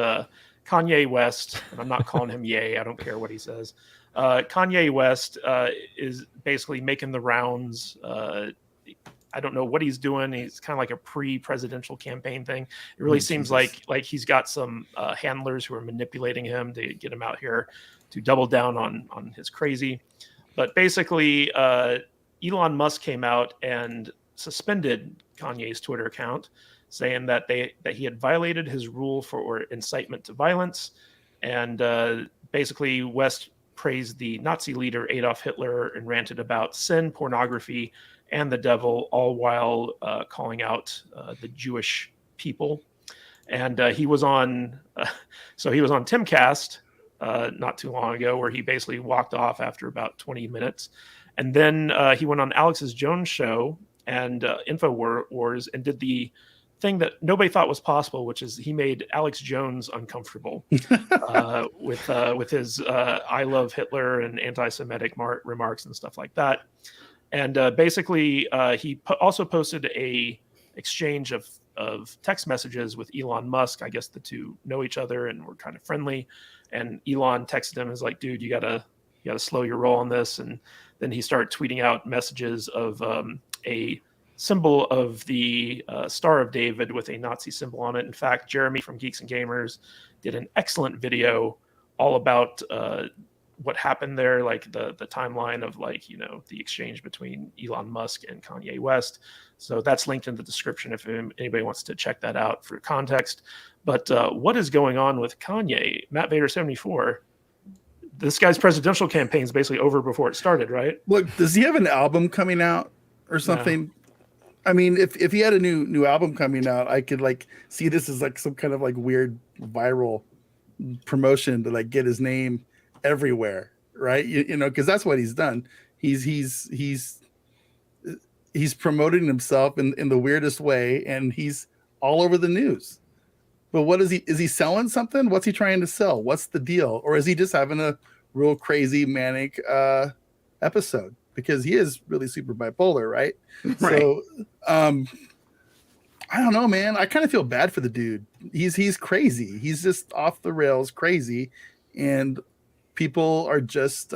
Kanye West, and I'm not calling him Ye, I don't care what he says. Kanye West is basically making the rounds. I don't know what he's doing. He's kind of like a pre-presidential campaign thing. It really seems like he's got some handlers who are manipulating him to get him out here to double down on his crazy. But basically, Elon Musk came out and suspended Kanye's Twitter account, saying that he had violated his rule for incitement to violence. And basically, West praised the Nazi leader Adolf Hitler and ranted about sin, pornography, and the devil, all while calling out the Jewish people. And he was on Timcast not too long ago, where he basically walked off after about 20 minutes. And then he went on Alex's Jones show and InfoWars and did the thing that nobody thought was possible, which is he made Alex Jones uncomfortable with his I love Hitler and anti-Semitic remarks and stuff like that. And basically, he also posted a exchange of text messages with Elon Musk. I guess the two know each other and were kind of friendly. And Elon texted him, is like, dude, you gotta slow your roll on this. And then he started tweeting out messages of a symbol of the Star of David with a Nazi symbol on it. In fact, Jeremy from Geeks and Gamers did an excellent video all about what happened there, like the timeline of the exchange between Elon Musk and Kanye West. So that's linked in the description if anybody wants to check that out for context. But what is going on with Kanye? Matt Vader 74. This guy's presidential campaign is basically over before it started, right? Look, does he have an album coming out or something? No. I mean, if he had a new album coming out, I could see this as some kind of weird viral promotion to get his name everywhere, right? Because that's what he's done. He's promoting himself in the weirdest way, and he's all over the news. But what is he selling something? What's he trying to sell? What's the deal? Or is he just having a real crazy manic episode? Because he is really super bipolar, right? So I don't know, man. I kind of feel bad for the dude. He's crazy. He's just off the rails crazy, and people are just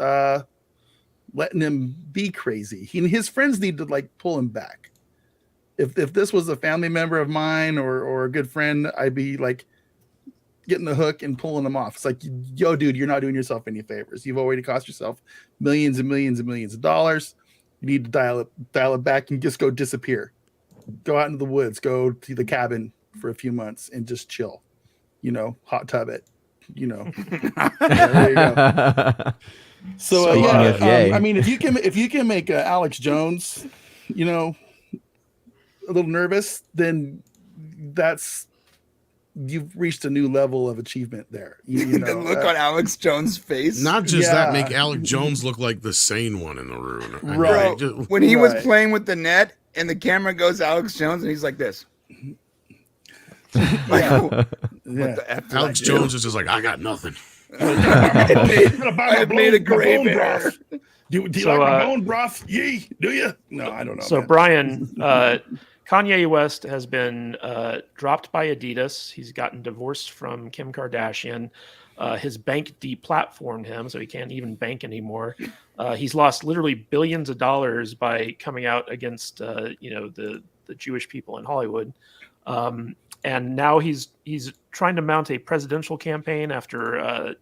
letting him be crazy. His friends need to like pull him back. If this was a family member of mine or a good friend, I'd be like getting the hook and pulling him off. It's like, yo, dude, you're not doing yourself any favors. You've already cost yourself millions and millions and millions of dollars. You need to dial it back and just go disappear. Go out into the woods, go to the cabin for a few months and just chill. Hot tub it. There you go. So I mean, if you can make Alex Jones, a little nervous, then you've reached a new level of achievement there. The look on Alex Jones' face. Not just that, make Alex Jones look like the sane one in the room. Right. When he was playing with the net and the camera goes Alex Jones and he's like this. What the F did Alex I do? Jones is just like, I got nothing. I made a grave error. Do you like my bone broth? Yee, do you? No, I don't know. So, man. Brian, Kanye West has been dropped by Adidas. He's gotten divorced from Kim Kardashian. His bank deplatformed him, so he can't even bank anymore. He's lost literally billions of dollars by coming out against the Jewish people in Hollywood. And now he's trying to mount a presidential campaign after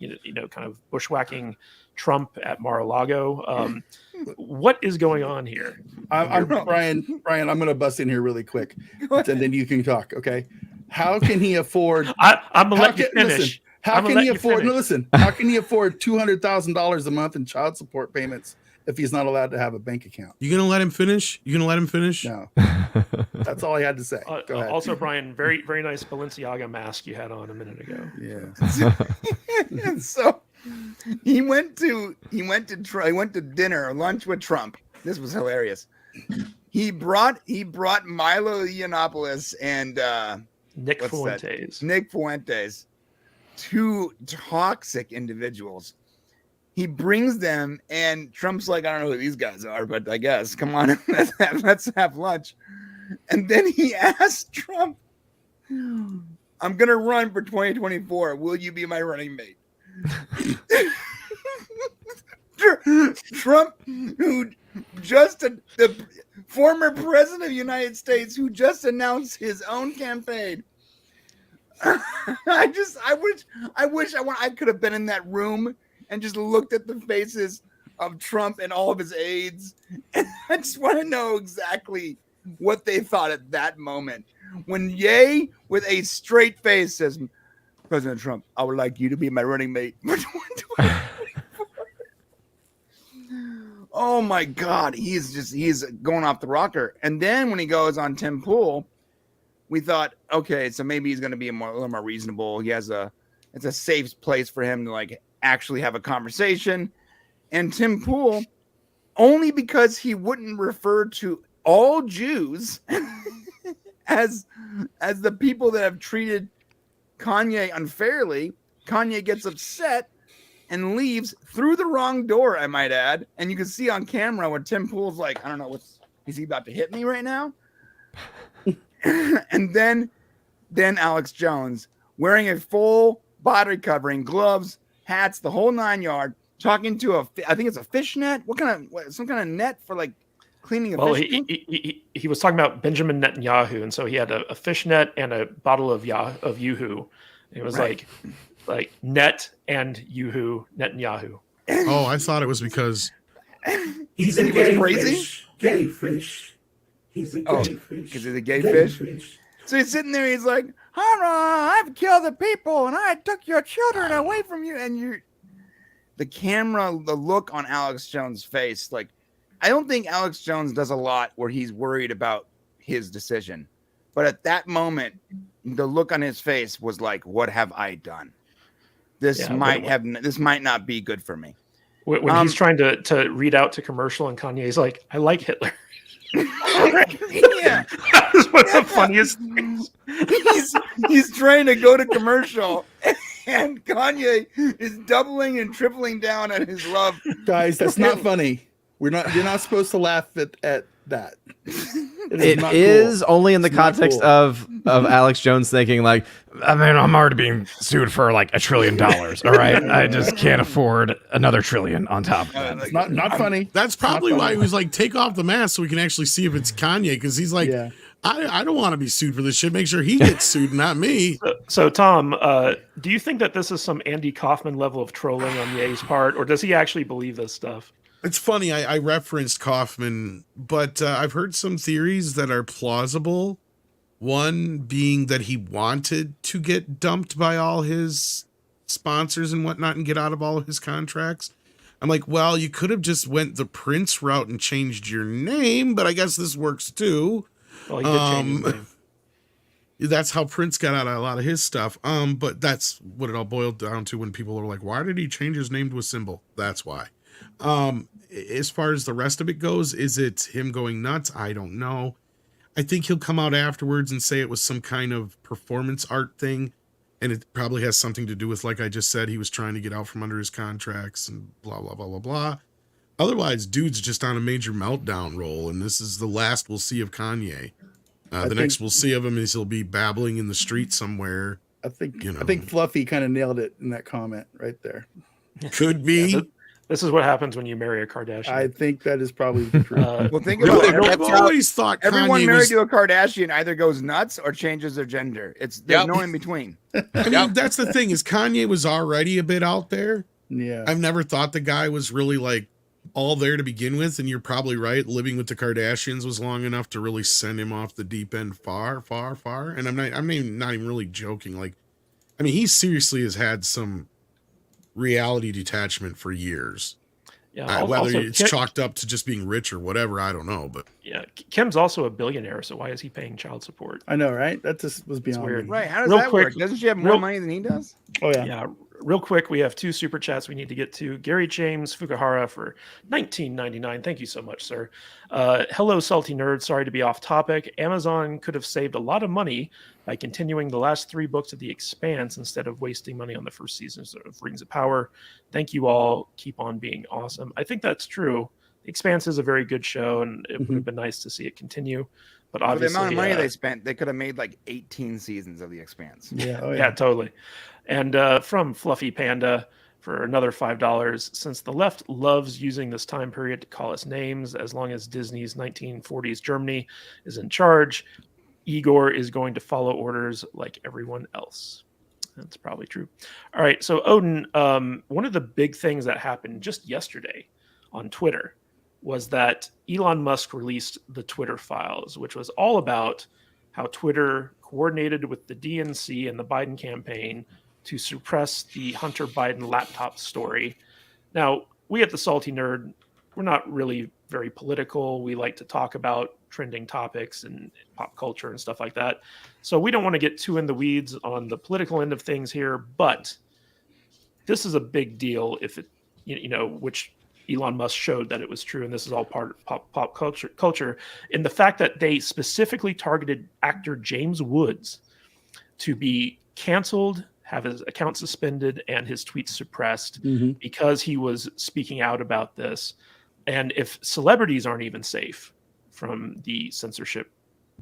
kind of bushwhacking Trump at Mar-a-Lago. What is going on here? I'm Brian, I'm going to bust in here really quick, and then you can talk. Okay, how can he afford? I'm gonna let you finish. Listen, how can he afford? No, listen. How can he afford $200,000 a month in child support payments if he's not allowed to have a bank account? You gonna let him finish? No. That's all I had to say. Go ahead. Also, Brian, very very nice Balenciaga mask you had on a minute ago. Yeah. And so he went to dinner or lunch with Trump. This was hilarious. He brought Milo Yiannopoulos and Nick Fuentes, two toxic individuals. He brings them, and Trump's like, I don't know who these guys are, but I guess, come on, let's have lunch. And then he asked Trump, I'm going to run for 2024. Will you be my running mate? Trump, who the former president of the United States, who just announced his own campaign. I wish I could have been in that room and just looked at the faces of Trump and all of his aides. And I just want to know exactly what they thought at that moment. When Ye, with a straight face, says, President Trump, I would like you to be my running mate for 2024. Oh my God, he's going off the rocker. And then when he goes on Tim Pool, we thought, okay, so maybe he's going to be a little more reasonable. It's a safe place for him to like actually have a conversation. And Tim Pool, only because he wouldn't refer to all Jews as the people that have treated Kanye unfairly, Kanye gets upset and leaves through the wrong door, I might add. And you can see on camera when Tim Pool's like, I don't know, is he about to hit me right now? And then Alex Jones, wearing a full body covering, gloves, hats, the whole 9 yard, talking to I think it's a fish net. Some kind of net for like cleaning a fish. He was talking about Benjamin Netanyahu, and so he had a fish net and a bottle of Yoo-hoo. And it was like net and Yoo-hoo Netanyahu. Oh, I thought it was because he's a gay crazy gay fish. He's a gay fish. Because he's a gay fish. So he's sitting there. He's like, I've killed the people, and I took your children away from you. And the camera, the look on Alex Jones' face, like, I don't think Alex Jones does a lot where he's worried about his decision. But at that moment, the look on his face was like, what have I done? This might not be good for me. When he's trying to read out to commercial and Kanye's like, I like Hitler. Yeah. That was one of the funniest things. He's trying to go to commercial, and Kanye is doubling and tripling down on his love. Guys, that's not funny. You're not supposed to laugh at that. It not is cool. only in the It's not context cool. of Alex Jones thinking like, I mean, I'm already being sued for like $1 trillion. All right, I just can't afford another trillion on top of that. It's not funny. That's It's not probably why funny. he was like, take off the mask so we can actually see if it's Kanye. Because he's like, Yeah. I don't want to be sued for this shit. Make sure he gets sued, not me. So Tom, do you think that this is some Andy Kaufman level of trolling on Ye's part, or does he actually believe this stuff? It's funny. I referenced Kaufman, but I've heard some theories that are plausible. One being that he wanted to get dumped by all his sponsors and whatnot and get out of all of his contracts. I'm like, well, you could have just went the Prince route and changed your name, but I guess this works too. Well, he did change his name. That's how Prince got out of a lot of his stuff. But that's what it all boiled down to when people are like, why did he change his name to a symbol? That's why. As far as the rest of it goes, is it him going nuts? I don't know. I think he'll come out afterwards and say it was some kind of performance art thing. And it probably has something to do with, like I just said, he was trying to get out from under his contracts and blah, blah, blah, blah, blah. Otherwise, dude's just on a major meltdown roll. And this is the last we'll see of Kanye. The next we'll see of him is he'll be babbling in the street somewhere. I think You know. I think Fluffy kind of nailed it in that comment right there. Could be. Yeah, this is what happens when you marry a Kardashian. I think that is probably the truth. Well, think Really, about it. I've always thought Everyone Kanye married was, to a Kardashian either goes nuts or changes their gender. There's Yep. no in between. I mean, that's the thing is Kanye was already a bit out there. Yeah. I've never thought the guy was really like all there to begin with. And you're probably right. Living with the Kardashians was long enough to really send him off the deep end far, far, far. And I'm not even really joking. Like, I mean, he seriously has had some reality detachment for years. yeah, Whether also, it's chalked up to just being rich or whatever, I don't know. But yeah, Kim's also a billionaire, so why is he paying child support? I know, right? That just was beyond weird. me. Right. How does Real that quick- work? Doesn't she have more real- money than he does? Oh yeah. Yeah, real quick, we have 2 super chats we need to get to. Gary James Fukuhara for $19.99. Thank you so much, sir. Hello, salty nerd. Sorry to be off topic. Amazon could have saved a lot of money by continuing the last 3 books of The Expanse instead of wasting money on the first seasons of Rings of Power. Thank you all. Keep on being awesome. I think that's true. The Expanse is a very good show, and it would have been nice to see it continue. But For the obviously, amount of money they spent, they could have made like 18 seasons of The Expanse. Yeah. Oh, yeah, totally. And from Fluffy Panda for another $5. Since the left loves using this time period to call us names, as long as Disney's 1940s Germany is in charge, Igor is going to follow orders like everyone else. That's probably true. All right. So, Odin, one of the big things that happened just yesterday on Twitter was that Elon Musk released the Twitter files, which was all about how Twitter coordinated with the DNC and the Biden campaign to suppress the Hunter Biden laptop story. Now, we at the Salty Nerd, we're not really very political. We like to talk about trending topics and pop culture and stuff like that. So we don't want to get too in the weeds on the political end of things here, but this is a big deal if it, which Elon Musk showed that it was true, and this is all part of pop culture. And the fact that they specifically targeted actor James Woods to be canceled, have his account suspended, and his tweets suppressed because he was speaking out about this. And if celebrities aren't even safe from the censorship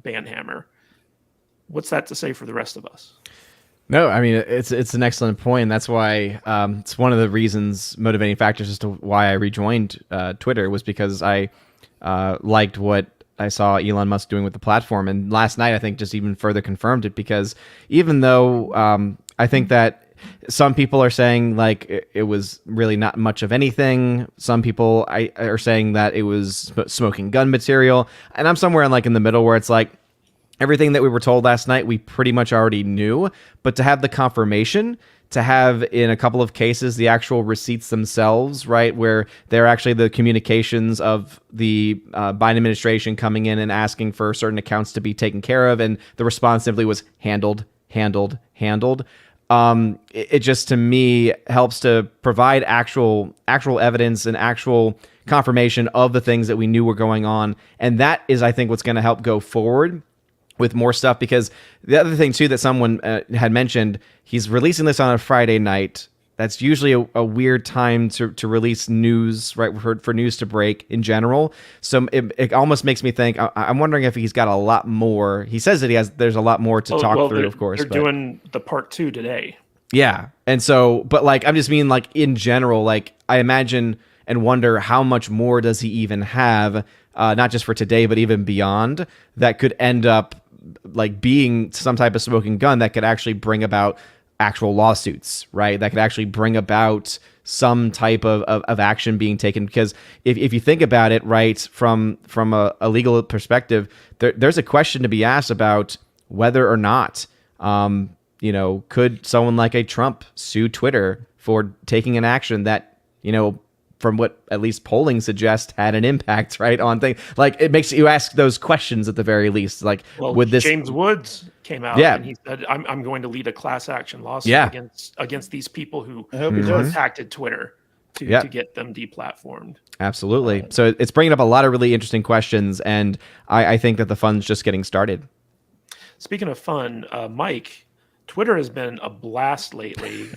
ban hammer, what's that to say for the rest of us? No, I mean, it's an excellent point. That's why it's one of the reasons, motivating factors as to why I rejoined Twitter, was because I liked what I saw Elon Musk doing with the platform. And last night, I think, just even further confirmed it, because even though I think that some people are saying like it was really not much of anything, some people are saying that it was smoking gun material, and I'm somewhere in the middle where it's like, everything that we were told last night, we pretty much already knew, but to have the confirmation, to have in a couple of cases the actual receipts themselves, right, where they're actually the communications of the Biden administration coming in and asking for certain accounts to be taken care of, and the response simply was handled. It just, to me, helps to provide actual evidence and actual confirmation of the things that we knew were going on, and that is, I think, what's going to help go forward with more stuff. Because the other thing too that someone had mentioned, he's releasing this on a Friday night. that's usually a weird time to release news, right? For news to break in general. So it almost makes me think. I'm wondering if he's got a lot more. He says that there's a lot more to talk through, of course. They're doing the part 2 today. Yeah, and so, but like, I'm just mean like in general, like I imagine and wonder how much more does he even have, not just for today, but even beyond, that could end up like being some type of smoking gun that could actually bring about actual lawsuits, right? That could actually bring about some type of action being taken. Because if you think about it, right, from a legal perspective, there's a question to be asked about whether or not, could someone like a Trump sue Twitter for taking an action that, from what at least polling suggests had an impact, right, on things. Like, it makes you ask those questions at the very least. Like, would this... James Woods came out and he said, I'm going to lead a class action lawsuit against these people who contacted Twitter to get them deplatformed. Absolutely. So it's bringing up a lot of really interesting questions, and I think that the fun's just getting started. Speaking of fun, Mike, Twitter has been a blast lately,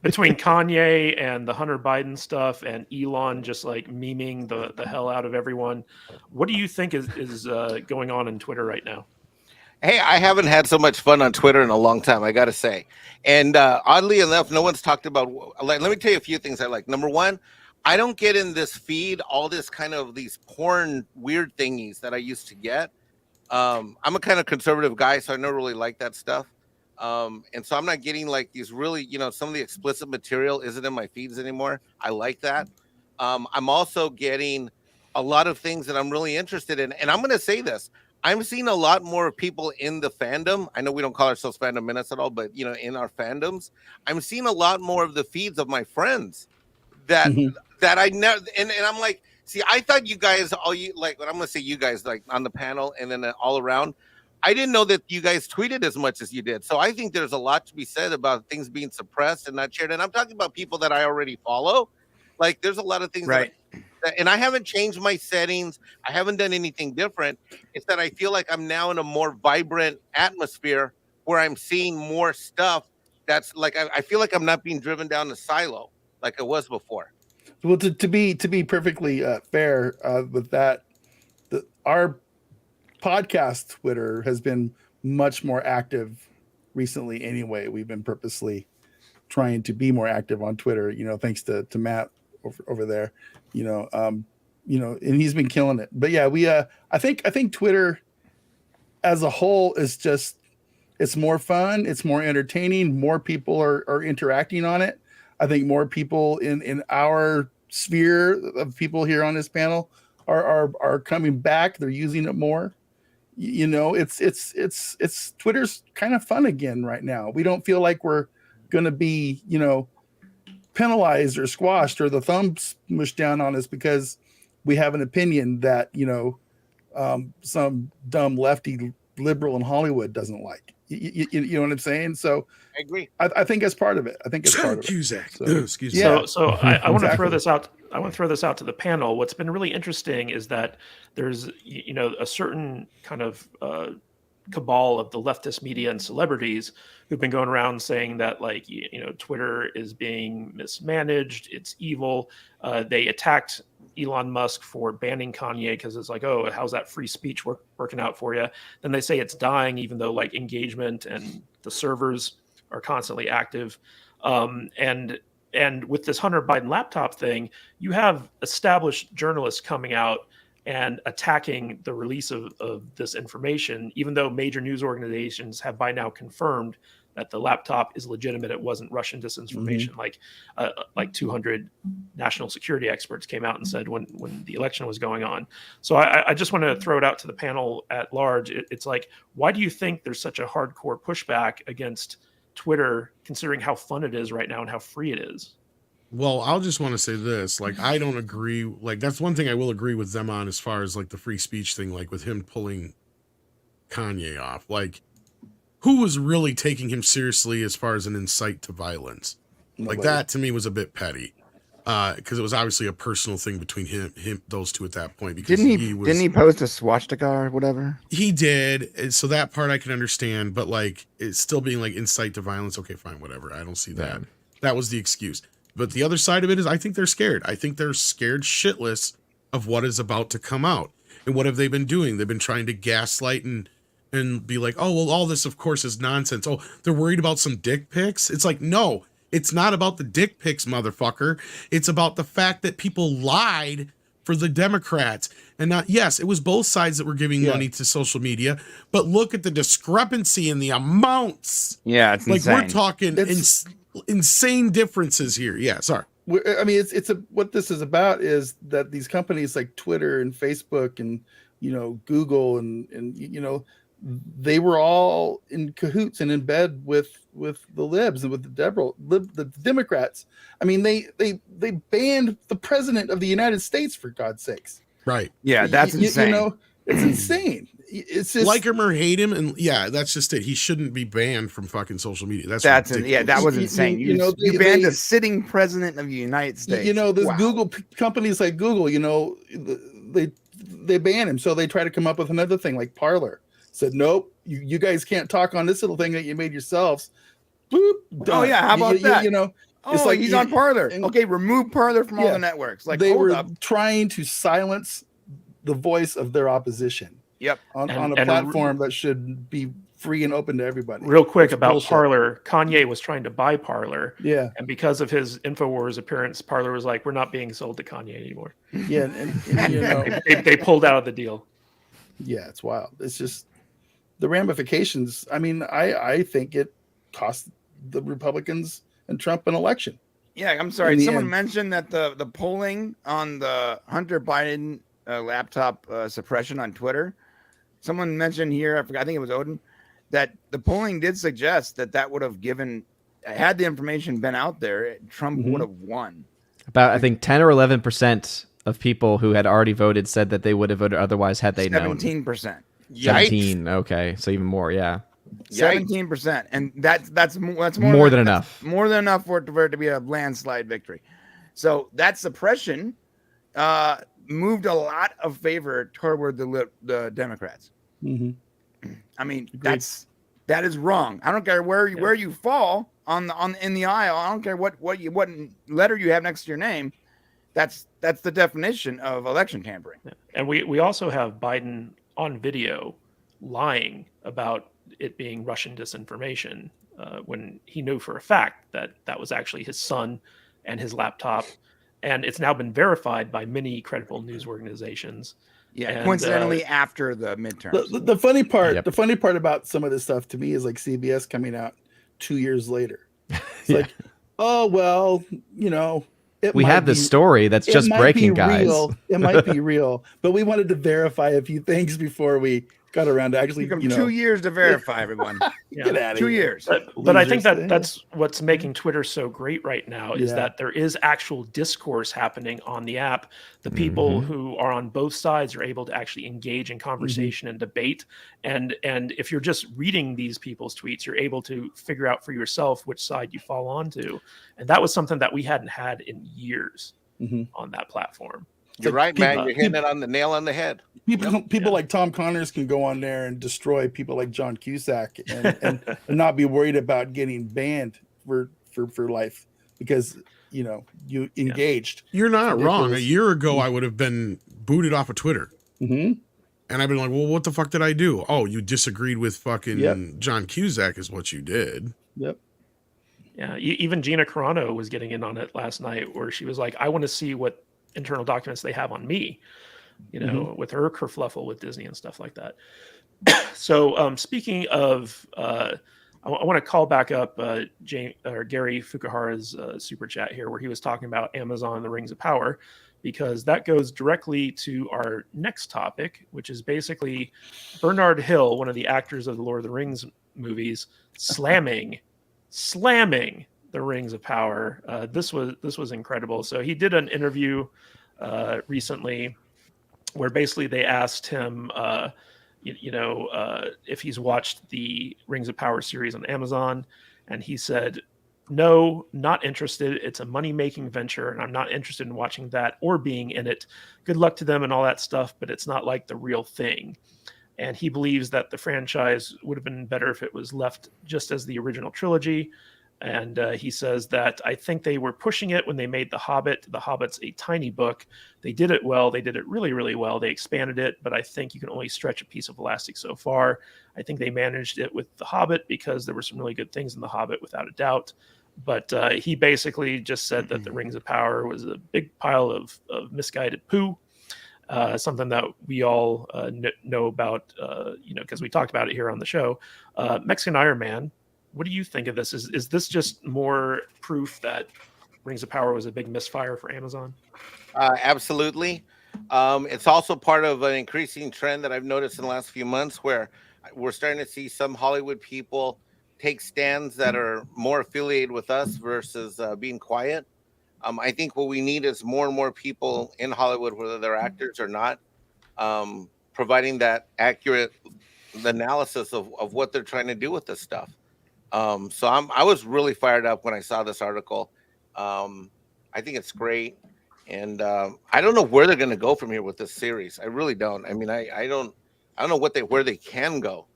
between Kanye and the Hunter Biden stuff and Elon just like memeing the hell out of everyone. What do you think is going on in Twitter right now? Hey, I haven't had so much fun on Twitter in a long time, I got to say. And oddly enough, no one's talked about, let me tell you a few things I like. Number one, I don't get in this feed all this kind of these porn weird thingies that I used to get. I'm a kind of conservative guy, so I never really like that stuff. And so I'm not getting like these really, some of the explicit material isn't in my feeds anymore. I like that. I'm also getting a lot of things that I'm really interested in. And I'm going to say this, I'm seeing a lot more people in the fandom. I know we don't call ourselves Fandom Minutes at all, but in our fandoms, I'm seeing a lot more of the feeds of my friends that I never, and I'm like, see, I thought you guys, when I'm going to say you guys, like on the panel and then all around, I didn't know that you guys tweeted as much as you did. So I think there's a lot to be said about things being suppressed and not shared. And I'm talking about people that I already follow. Like, there's a lot of things, right? And I haven't changed my settings. I haven't done anything different. It's that I feel like I'm now in a more vibrant atmosphere where I'm seeing more stuff that's like, I feel like I'm not being driven down the silo like I was before. Well, to be perfectly fair with that, our podcast Twitter has been much more active recently anyway. We've been purposely trying to be more active on Twitter, thanks to Matt over there, and he's been killing it. But yeah, I think Twitter as a whole is just, it's more fun, it's more entertaining, more people are interacting on it. I think more people in our sphere of people here on this panel are coming back. They're using it more. It's Twitter's kind of fun again right now. We don't feel like we're gonna be, penalized or squashed or the thumbs mushed down on us because we have an opinion that some dumb lefty liberal in Hollywood doesn't like. You know what I'm saying? So I agree. I think that's part of it. I think it's part of it. Cusack. So, Excuse me. yeah. So I want to throw this out. I want to throw this out to the panel. What's been really interesting is that there's a certain kind of cabal of the leftist media and celebrities who've been going around saying that Twitter is being mismanaged, it's evil. They attacked Elon Musk for banning Kanye because it's like, oh, how's that free speech working out for you? Then they say it's dying, even though like engagement and the servers are constantly active. And with this Hunter Biden laptop thing, you have established journalists coming out and attacking the release of this information, even though major news organizations have by now confirmed that the laptop is legitimate. It wasn't Russian disinformation. Like 200 national security experts came out and said when the election was going on. So I just want to throw it out to the panel at large. It's like, why do you think there's such a hardcore pushback against Twitter, considering how fun it is right now and how free it is? Well, I'll just want to say this, like, I don't agree. Like, that's one thing I will agree with them on as far as like the free speech thing, like with him pulling Kanye off. Like, who was really taking him seriously as far as an incite to violence? Like, that to me was a bit petty. Because it was obviously a personal thing between him, those two at that point. Because didn't he post a swastika or whatever? He did. So that part I can understand, but like, it's still being like incite to violence. Okay, fine, whatever. I don't see that. that was the excuse. But the other side of it is I think they're scared. I think they're scared shitless of what is about to come out. And what have they been doing? They've been trying to gaslight and be like, oh, well, all this, of course, is nonsense. Oh, they're worried about some dick pics. It's like, no, it's not about the dick pics, motherfucker. It's about the fact that people lied for the Democrats. And not, yes, it was both sides that were giving money to social media, but look at the discrepancy in the amounts. Yeah, it's like insane. we're talking insane differences here. Yeah, sorry. I mean, what this is about is that these companies like Twitter and Facebook and Google and they were all in cahoots and in bed with the libs and with the Democrats. I mean, they banned the president of the United States, for God's sakes. Right. Yeah, that's insane. It's insane. It's just like him or hate him, and yeah, that's just it. He shouldn't be banned from fucking social media. That's that was insane. You banned a sitting president of the United States. Google companies like Google, they ban him, so they try to come up with another thing like Parler. Said nope, you guys can't talk on this little thing that you made yourselves. Boop, done. Oh yeah, how about that? It's like he's on Parler. Okay, remove Parler from all the networks. Like they were trying to silence the voice of their opposition. Yep. On a platform that should be free and open to everybody. Real quick about Parler, Kanye was trying to buy Parler. Yeah. And because of his InfoWars appearance, Parler was like, we're not being sold to Kanye anymore. Yeah. And they pulled out of the deal. Yeah, it's wild. It's just the ramifications. I mean, I think it cost the Republicans and Trump an election. Yeah, I'm sorry. Someone mentioned that the polling on the Hunter Biden laptop suppression on Twitter. Someone mentioned here, I think it was Odin, that the polling did suggest that would have given, had the information been out there, Trump would have won. About, I think, 10 or 11% of people who had already voted said that they would have voted otherwise had they known. 17%. 17. Okay, so even more, yeah. 17%, and that's more than enough. More than enough for it to be a landslide victory. So that suppression moved a lot of favor toward the Democrats. Mm-hmm. I mean, that is wrong. I don't care where you fall in the aisle. I don't care what letter you have next to your name. That's the definition of election tampering. Yeah. And we also have Biden on video lying about it being Russian disinformation when he knew for a fact that was actually his son and his laptop. And it's now been verified by many credible news organizations. Yeah, and, coincidentally after the midterms. The funny part about some of this stuff to me is like CBS coming out 2 years later. It's like, oh well, we have this story that's just breaking, guys. It might be real, but we wanted to verify a few things before we got around to actually. 2 years to verify, everyone. Get out of 2 here. years. But I think that's what's making Twitter so great right now is that there is actual discourse happening on the app. The people who are on both sides are able to actually engage in conversation and debate. And if you're just reading these people's tweets, you're able to figure out for yourself which side you fall onto. And that was something that we hadn't had in years on that platform. You're right, man. You're hitting it on the nail on the head. People like Tom Connors can go on there and destroy people like John Cusack and not be worried about getting banned for life because you engaged. You're not wrong. A year ago, I would have been booted off of Twitter. Mm-hmm. And I've been like, well, what the fuck did I do? Oh, you disagreed with fucking John Cusack is what you did. Yep. Yeah. Even Gina Carano was getting in on it last night where she was like, I want to see what internal documents they have on me, with her kerfluffle with Disney and stuff like that. So speaking of, I want to call back up Gary Fukuhara's super chat here where he was talking about Amazon and the Rings of Power, because that goes directly to our next topic, which is basically Bernard Hill, one of the actors of the Lord of the Rings movies, slamming the Rings of Power. This was incredible. So he did an interview recently where basically they asked him, if he's watched the Rings of Power series on Amazon, and he said, "No, not interested. It's a money-making venture, and I'm not interested in watching that or being in it. Good luck to them and all that stuff, but it's not like the real thing." And he believes that the franchise would have been better if it was left just as the original trilogy. And he says that I think they were pushing it when they made The Hobbit. The Hobbit's a tiny book. They did it well. They did it really, really well. They expanded it, but I think you can only stretch a piece of elastic so far. I think they managed it with The Hobbit because there were some really good things in The Hobbit, without a doubt. But he basically just said that The Rings of Power was a big pile of misguided poo. Something that we all know about, because we talked about it here on the show. Mexican Iron Man, what do you think of this? Is this just more proof that Rings of Power was a big misfire for Amazon? Absolutely. It's also part of an increasing trend that I've noticed in the last few months, where we're starting to see some Hollywood people take stands that are more affiliated with us versus being quiet. I think what we need is more and more people in Hollywood, whether they're actors or not, providing that accurate analysis of what they're trying to do with this stuff. So I was really fired up when I saw this article. I think it's great, and I don't know where they're going to go from here with this series. I really don't. I mean, I don't know where they can go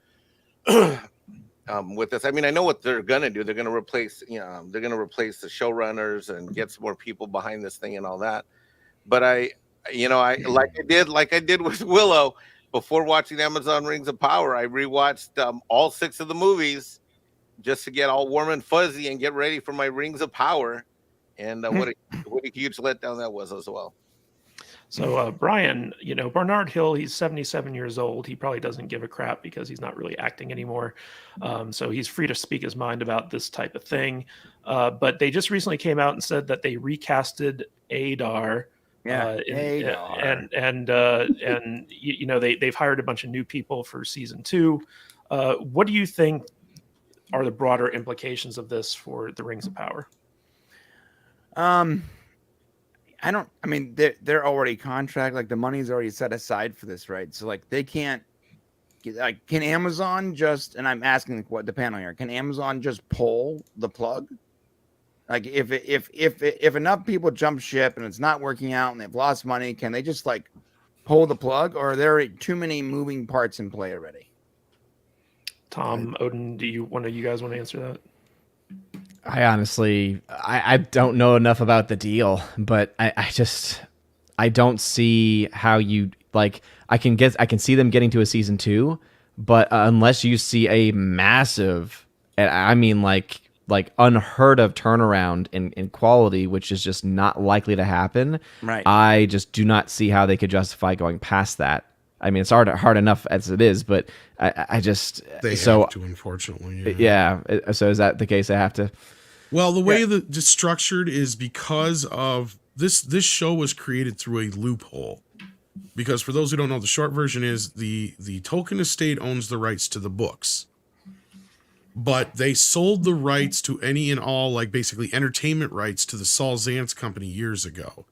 with this. I mean, I know what they're going to do. They're going to replace, they're going to replace the showrunners and get some more people behind this thing and all that. But I like I did with Willow before watching Amazon Rings of Power. I rewatched all 6 of the movies just to get all warm and fuzzy and get ready for my Rings of Power. And what a huge letdown that was as well. So, Brian, Bernard Hill, he's 77 years old. He probably doesn't give a crap because he's not really acting anymore. So he's free to speak his mind about this type of thing. But they just recently came out and said that they recasted Adar. Adar. And they've hired a bunch of new people for season 2. What do you think are the broader implications of this for the Rings of Power? They're already contract, like the money's already set aside for this, right? So like they can't can Amazon just, and I'm asking the panel here, can Amazon just pull the plug? Like if enough people jump ship and it's not working out and they've lost money, can they just like pull the plug, or are there too many moving parts in play already? Tom, Odin, one of you guys want to answer that? I honestly, I don't know enough about the deal, but I don't see how you like. I can see them getting to a season 2, but unless you see a massive, I mean like unheard of turnaround in quality, which is just not likely to happen. Right. I just do not see how they could justify going past that. I mean, it's hard enough as it is, but I just they have to, unfortunately. Yeah. So is that the case? I have to. Well, the way that it's structured is because of this show was created through a loophole. Because for those who don't know, the short version is the Tolkien estate owns the rights to the books, but they sold the rights to any and all, like basically entertainment rights, to the Saul Zaentz company years ago,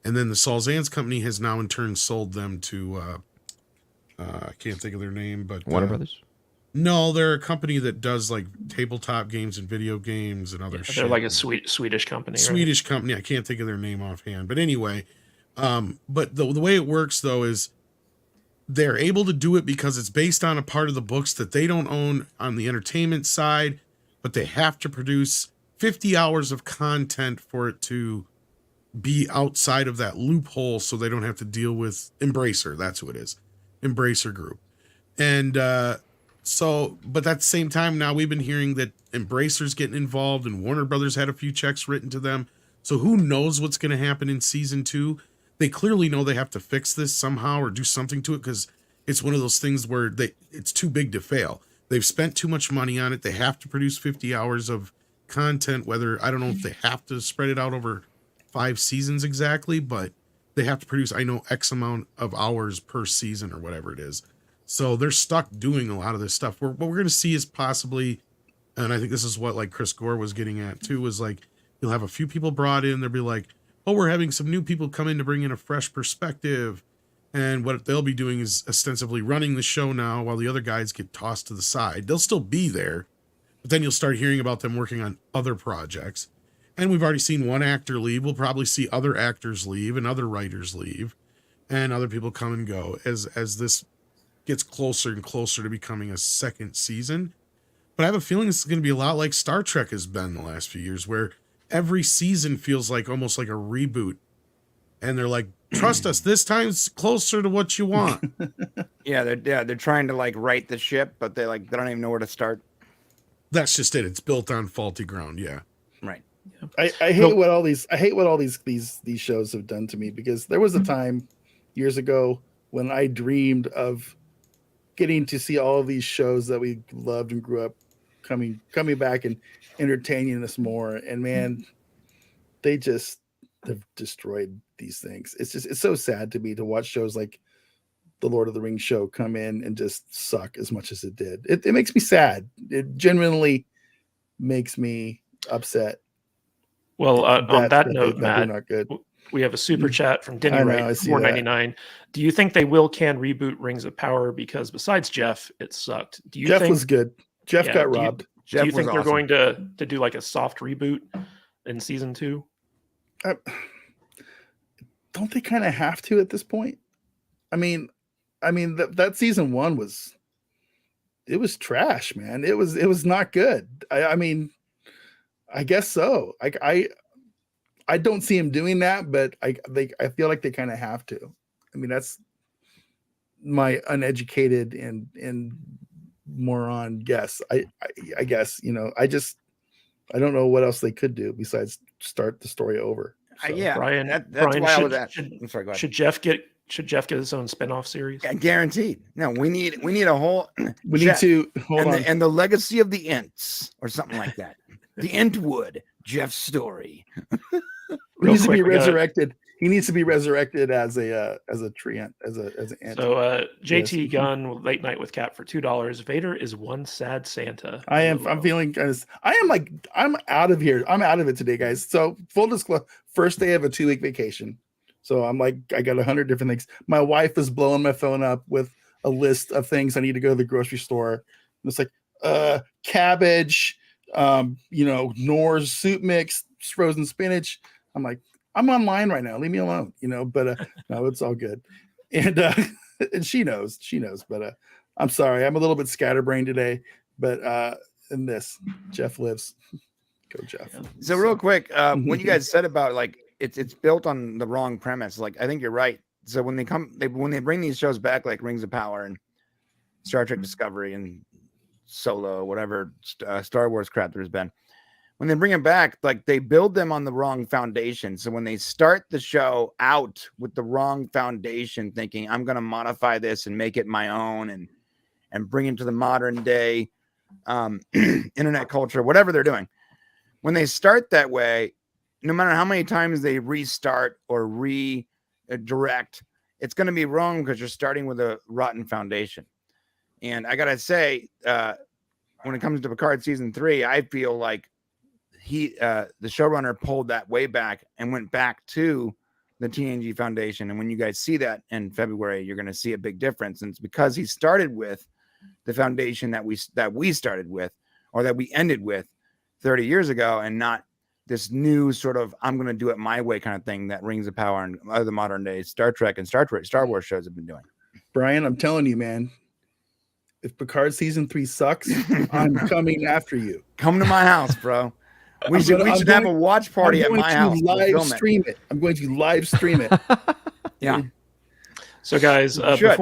and then the Saul Zaentz company has now in turn sold them to. I can't think of their name, but Warner Brothers. No, they're a company that does like tabletop games and video games and other shit. They're like a Swedish company. Swedish company. I can't think of their name offhand, but anyway, but the way it works though is they're able to do it because it's based on a part of the books that they don't own on the entertainment side, but they have to produce 50 hours of content for it to be outside of that loophole, so they don't have to deal with Embracer. That's who it is. Embracer Group. And but at the same time, now we've been hearing that Embracer's getting involved and Warner Brothers had a few checks written to them. So who knows what's going to happen in season 2? They clearly know they have to fix this somehow or do something to it, because it's one of those things where it's too big to fail. They've spent too much money on it. They have to produce 50 hours of content, whether, I don't know if they have to spread it out over 5 seasons exactly, but they have to produce, I know, X amount of hours per season or whatever it is. So they're stuck doing a lot of this stuff. What we're going to see is possibly, and I think this is what like Chris Gore was getting at too, was like, you'll have a few people brought in. They'll be like, oh, we're having some new people come in to bring in a fresh perspective. And what they'll be doing is ostensibly running the show now while the other guys get tossed to the side. They'll still be there, but then you'll start hearing about them working on other projects. And we've already seen one actor leave. We'll probably see other actors leave and other writers leave and other people come and go as this gets closer and closer to becoming a second season. But I have a feeling it's going to be a lot like Star Trek has been the last few years, where every season feels like almost like a reboot. And they're like, trust us, this time's closer to what you want. They're trying to like right the ship, but they don't even know where to start. That's just it. It's built on faulty ground. Yeah. Right. I hate what all these shows have done to me, because there was a time years ago when I dreamed of getting to see all of these shows that we loved and grew up coming back and entertaining us more. And man, they've destroyed these things. It's so sad to me to watch shows like the Lord of the Rings show come in and just suck as much as it did. It makes me sad. It genuinely makes me upset. Well, on that note, Matt, not good. we have a super chat from Denny I know, Wright, I see $4.99. Do you think they can reboot Rings of Power? Because besides Jeff, it sucked. Do you Jeff think was good. Jeff got do you- robbed. Do you Jeff think was they're awesome. going to do like a soft reboot in season 2? Don't they kind of have to at this point? I mean that season 1 was trash, man. It was not good. I mean, I guess so. I don't see him doing that, but I feel like they kind of have to. I mean, that's my uneducated and moron guess. I guess, I don't know what else they could do besides start the story over. So, Brian, that's Brian, why I should, was at. should, I'm sorry, go ahead. should Jeff get his own spinoff series? Yeah, guaranteed. No, we need a whole. we need to hold on. And the legacy of the Ints or something like that. The Entwood, Jeff's story. He Real needs to quick, be we gotta- resurrected. He needs to be resurrected as a treant, as an ant. So JT Yes. Gunn, Late Night with Cap for $2. Vader is one sad Santa. I'm feeling kind of. I'm out of here. I'm out of it today, guys. So full disclosure, first day of a 2-week vacation. So I'm like, I got 100 different things. My wife is blowing my phone up with a list of things I need to go to the grocery store. And it's like cabbage, Knorr's soup mix, frozen spinach. I'm like, I'm online right now. Leave me alone, but no, it's all good. And and she knows, but I'm sorry. I'm a little bit scatterbrained today, but in this, Jeff lives. Go, Jeff. So real quick, when you guys said about like it's built on the wrong premise, like I think you're right. So when they bring these shows back, like Rings of Power and Star Trek Discovery and Solo, whatever Star Wars crap there's been, when they bring them back, like they build them on the wrong foundation. So when they start the show out with the wrong foundation, thinking I'm going to modify this and make it my own and bring it to the modern day internet culture, whatever they're doing. When they start that way, no matter how many times they restart or redirect, it's going to be wrong because you're starting with a rotten foundation. And I got to say, when it comes to Picard season 3, I feel like the showrunner pulled that way back and went back to the TNG foundation. And when you guys see that in February, you're going to see a big difference. And it's because he started with the foundation that we started with, or that we ended with 30 years ago, and not this new sort of I'm going to do it my way kind of thing that Rings of Power and other modern day Star Trek and Star Wars shows have been doing. Brian, I'm telling you, man, if Picard season 3 sucks, I'm coming after you. Come to my house, bro. We should have a watch party at my house. Live stream it. I'm going to live stream it. Yeah. So, guys, You should.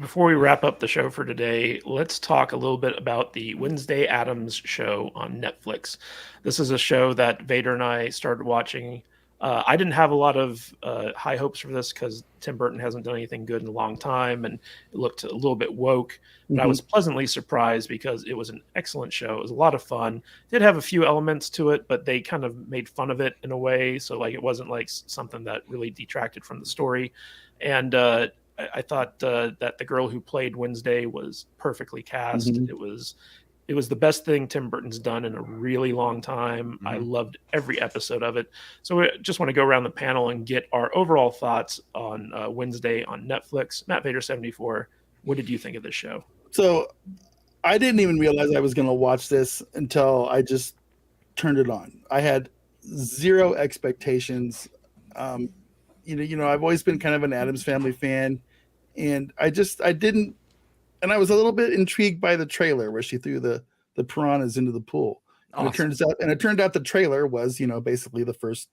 before we wrap up the show for today, let's talk a little bit about the Wednesday Addams show on Netflix. This is a show that Vader and I started watching. I didn't have a lot of high hopes for this because Tim Burton hasn't done anything good in a long time, and it looked a little bit woke. But I was pleasantly surprised because it was an excellent show. It was a lot of fun. It did have a few elements to it, but they kind of made fun of it in a way. So like it wasn't like something that really detracted from the story. And I thought that the girl who played Wednesday was perfectly cast. It was the best thing Tim Burton's done in a really long time. I loved every episode of it. So we just want to go around the panel and get our overall thoughts on Wednesday on Netflix. Matt Vader 74, what did you think of this show? So I didn't even realize I was going to watch this until I just turned it on. I had zero expectations. I've always been kind of an Addams Family fan, and I didn't. And I was a little bit intrigued by the trailer where she threw the the piranhas into the pool. And Awesome. it turned out the trailer was, basically the first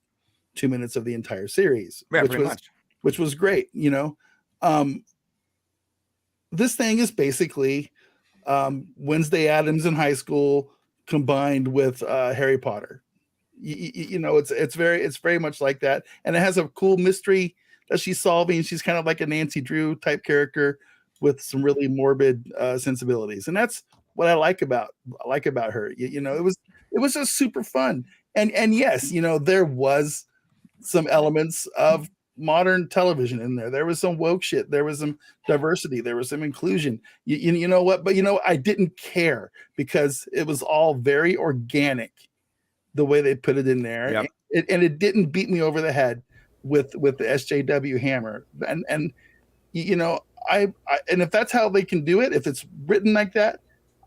2 minutes of the entire series, Yeah, pretty much. which was great. This thing is basically Wednesday Addams in high school combined with Harry Potter. It's very much like that, and it has a cool mystery that she's solving. She's kind of like a Nancy Drew type character with some really morbid sensibilities, and that's what I like about her. It was just super fun, and yes, there was some elements of modern television in there. There was some woke shit. There was some diversity. There was some inclusion. You know what? But I didn't care because it was all very organic, the way they put it in there, Yep. and it didn't beat me over the head with the SJW hammer. And and if that's how they can do it, if it's written like that,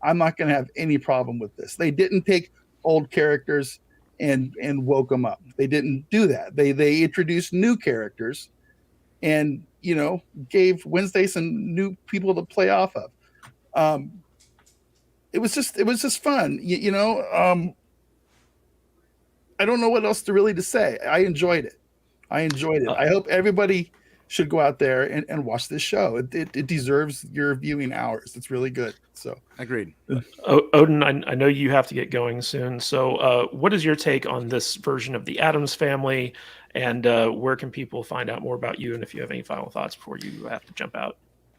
I'm not going to have any problem with this. They didn't take old characters and woke them up. They didn't do that. They introduced new characters and gave Wednesday some new people to play off of. It was just fun. I don't know what else to say. I enjoyed it. I hope everybody should go out there and watch this show. It deserves your viewing hours. It's really good. So Agreed. Odin, I know you have to get going soon. So what is your take on this version of the Addams Family, and where can people find out more about you, and if you have any final thoughts before you have to jump out?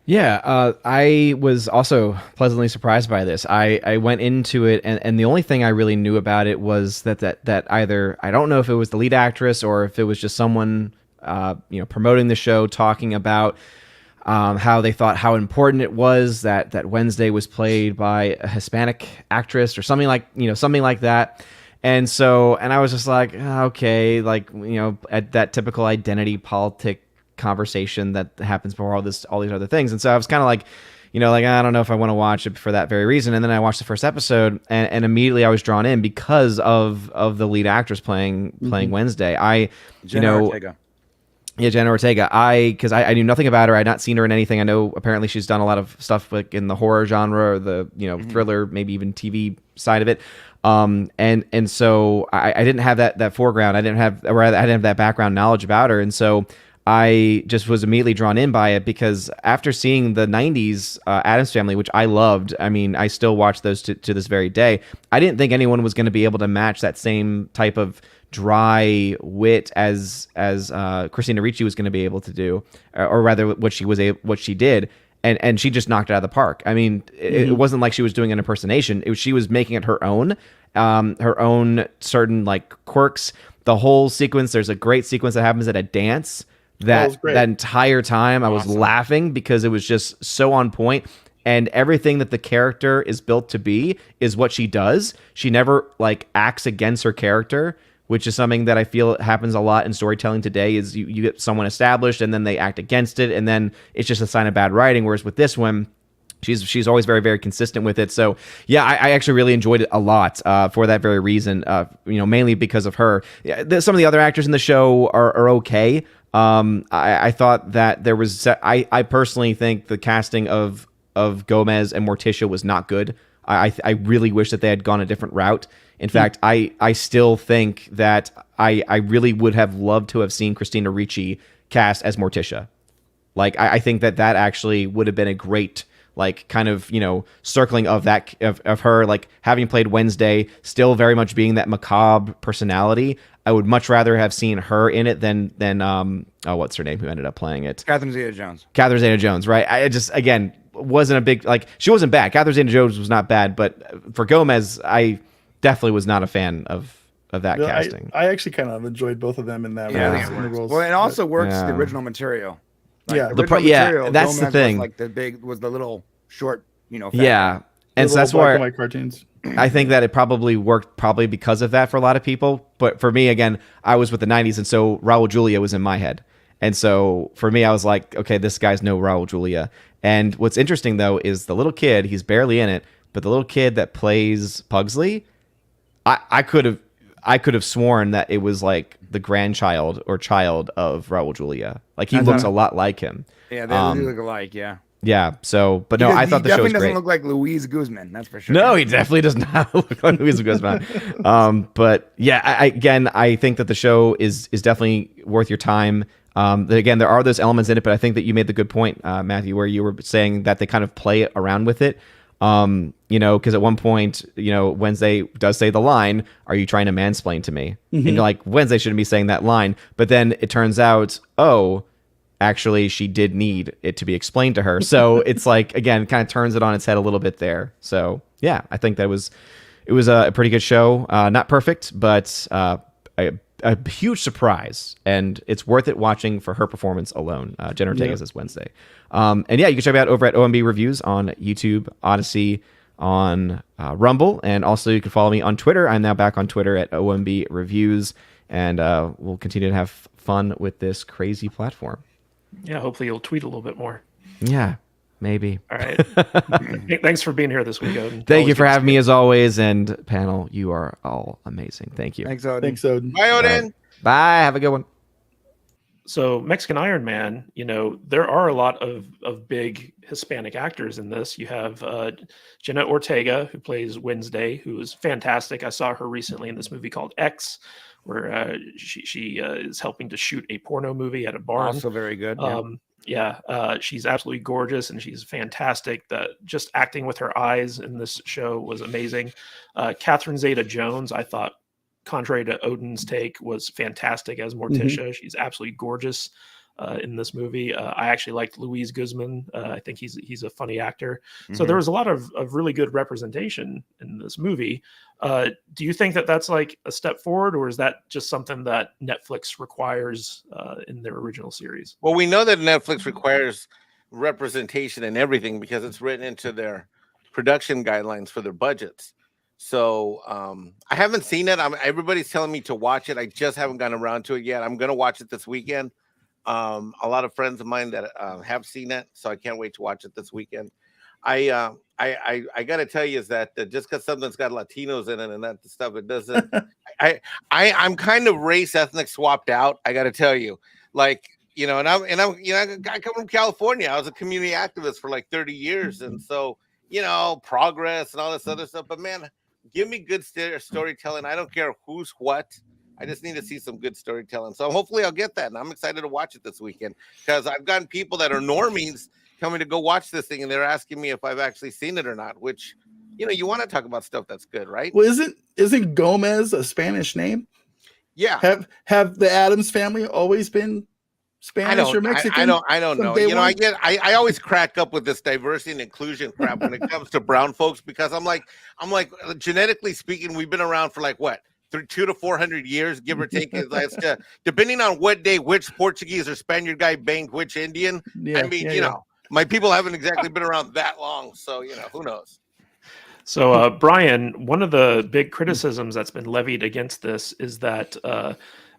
Yeah, I was also pleasantly surprised by this. I went into it, and the only thing I really knew about it was that either, I don't know if it was the lead actress or if it was just someone promoting the show, talking about how they thought how important it was that Wednesday was played by a Hispanic actress or something like that. And I was just like, okay, at that typical identity politic conversation that happens before all these other things. And so I was kind of like, I don't know if I want to watch it for that very reason. And then I watched the first episode, and immediately I was drawn in because of the lead actress playing Wednesday. Jenna Ortega. Yeah, Jenna Ortega. Because I knew nothing about her. I had not seen her in anything. I know apparently she's done a lot of stuff like in the horror genre or the thriller, maybe even TV side of it. And so I didn't have that foreground. I didn't have that background knowledge about her. And so I just was immediately drawn in by it because after seeing the 90s Addams Family, which I loved, I mean, I still watch those to this very day. I didn't think anyone was going to be able to match that same type of dry wit as Christina Ricci was going to be able to do, or rather what she did. And she just knocked it out of the park. I mean, it wasn't like she was doing an impersonation. She was making it her own certain like quirks. The whole sequence, there's a great sequence that happens at a dance that entire time I was laughing because it was just so on point. And everything that the character is built to be is what she does. She never like acts against her character, which is something that I feel happens a lot in storytelling today. Is you get someone established and then they act against it, and then it's just a sign of bad writing. Whereas with this one, she's always very, very consistent with it. So yeah, I actually really enjoyed it a lot for that very reason. Mainly because of her. Yeah, some of the other actors in the show are okay. I thought that there was. I personally think the casting of Gomez and Morticia was not good. I really wish that they had gone a different route. In fact, I still think that I really would have loved to have seen Christina Ricci cast as Morticia. Like I think that actually would have been a great like kind of circling of that of her, like having played Wednesday, still very much being that macabre personality. I would much rather have seen her in it than what's her name who ended up playing it? Catherine Zeta-Jones. Catherine Zeta-Jones, right? I just again wasn't a big like she wasn't bad. Catherine Zeta-Jones was not bad, but for Gomez, I definitely was not a fan of that casting. I actually kind of enjoyed both of them in that. Yeah, roles. Well, it also works the original material. Like, Yeah. the original material, that's the Gomez thing. Was the little short, fat Yeah, and so that's black and why white cartoons. I think that it probably worked because of that for a lot of people. But for me, again, I was with the 90s, and so Raul Julia was in my head. And so for me, I was like, okay, this guy's no Raul Julia. And what's interesting, though, is the little kid, he's barely in it, but the little kid that plays Pugsley, I could have sworn that it was like the grandchild or child of Raul Julia. Like he looks a lot like him. Yeah, they look alike, yeah. Yeah. So, but no, Because I thought the he show was definitely doesn't great. look like Louise Guzman. That's for sure. No, he definitely does not look like Luis Guzman. But yeah, again, I think that the show is definitely worth your time. Again, there are those elements in it, but I think that you made the good point, Matthew, where you were saying that they kind of play around with it. Because at one point, Wednesday does say the line, "Are you trying to mansplain to me?" And you're like, Wednesday shouldn't be saying that line. But then it turns out, actually, she did need it to be explained to her. So it's like, again, kind of turns it on its head a little bit there. So yeah, I think it was a pretty good show. Not perfect, but a huge surprise, and it's worth it watching for her performance alone. Jen Ortega's this Wednesday. And yeah, you can check me out over at OMB Reviews on YouTube, Odyssey, on Rumble, and also you can follow me on Twitter. I'm now back on Twitter at OMB Reviews, and we'll continue to have fun with this crazy platform. Yeah, hopefully you'll tweet a little bit more. Yeah, maybe. All right. Thanks for being here this week, Odin. Thank you for having me as always, and panel, you are all amazing. Thank you. Thanks, Odin. Thanks, Odin. Bye, Odin. Bye. Have a good one. So Mexican Iron Man, there are a lot of big Hispanic actors in this. You have Jenna Ortega, who plays Wednesday, who is fantastic. I saw her recently in this movie called X, where she is helping to shoot a porno movie at a barn. Also very good. She's absolutely gorgeous and she's fantastic. Just acting with her eyes in this show was amazing. Catherine Zeta-Jones, I thought, contrary to Odin's take, was fantastic as Morticia. She's absolutely gorgeous in this movie. I actually liked Luis Guzman. I think he's a funny actor. So there was a lot of really good representation in this movie. Do you think that that's like a step forward, or is that just something that Netflix requires in their original series? Well, we know that Netflix requires representation in everything because it's written into their production guidelines for their budgets. So I haven't seen it. Everybody's telling me to watch it. I just haven't gotten around to it yet. I'm going to watch it this weekend. A lot of friends of mine that have seen it, so I can't wait to watch it this weekend. I got to tell you is that just because something's got Latinos in it and that stuff, it doesn't. I'm kind of race ethnic swapped out. I got to tell you, I come from California. I was a community activist for like 30 years, and so progress and all this other stuff. But man, give me good storytelling. I don't care who's what. I just need to see some good storytelling. So hopefully I'll get that. And I'm excited to watch it this weekend because I've gotten people that are normies coming to go watch this thing. And they're asking me if I've actually seen it or not, which, you want to talk about stuff that's good, right? Well, isn't Gomez a Spanish name? Yeah. Have the Addams family always been Spanish or Mexican? I don't know. I always crack up with this diversity and inclusion crap when it comes to brown folks because I'm like, genetically speaking, we've been around for like what? 200 to 400 years, give or take. Depending on what day, which Portuguese or Spaniard guy banged which Indian. My people haven't exactly been around that long, so who knows. So Brian, one of the big criticisms that's been levied against this is that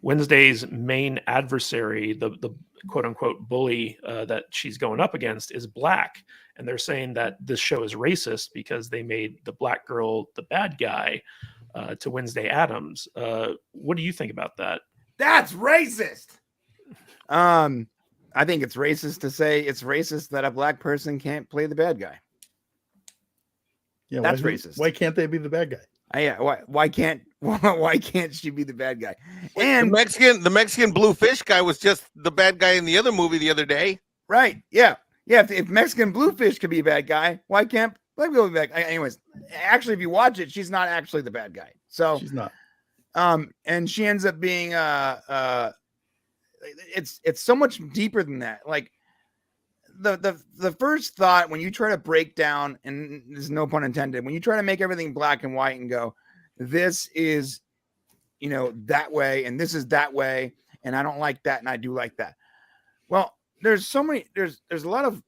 Wednesday's main adversary, the quote unquote bully that she's going up against, is black. And they're saying that this show is racist because they made the black girl the bad guy to Wednesday Addams. What do you think about that? That's racist. I think it's racist to say it's racist that a black person can't play the bad guy. Yeah, that's racist. Why can't they be the bad guy? Yeah, why can't she be the bad guy? And the Mexican blue fish guy was just the bad guy in the other movie the other day. Right. Yeah. If Mexican bluefish could be a bad guy, why can't black people be bad guy? Anyways, actually, if you watch it, she's not actually the bad guy. So she's not. And she ends up being it's so much deeper than that. Like the first thought when you try to break down, and there's no pun intended, when you try to make everything black and white and go, this is that way and this is that way, and I don't like that and I do like that. Well, there's a lot of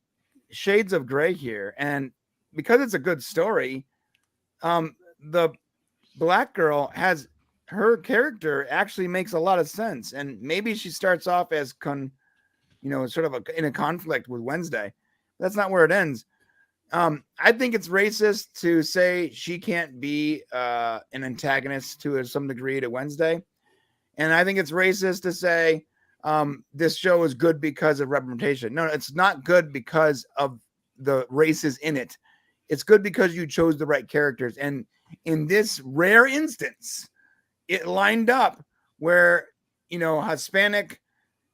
shades of gray here, and because it's a good story, the black girl has her character actually makes a lot of sense, and maybe she starts off as sort of in a conflict with Wednesday. That's not where it ends. I think it's racist to say she can't be an antagonist to some degree to Wednesday, and I think it's racist to say this show is good because of representation. No, it's not good because of the races in it. It's good because you chose the right characters. And in this rare instance, it lined up where, Hispanic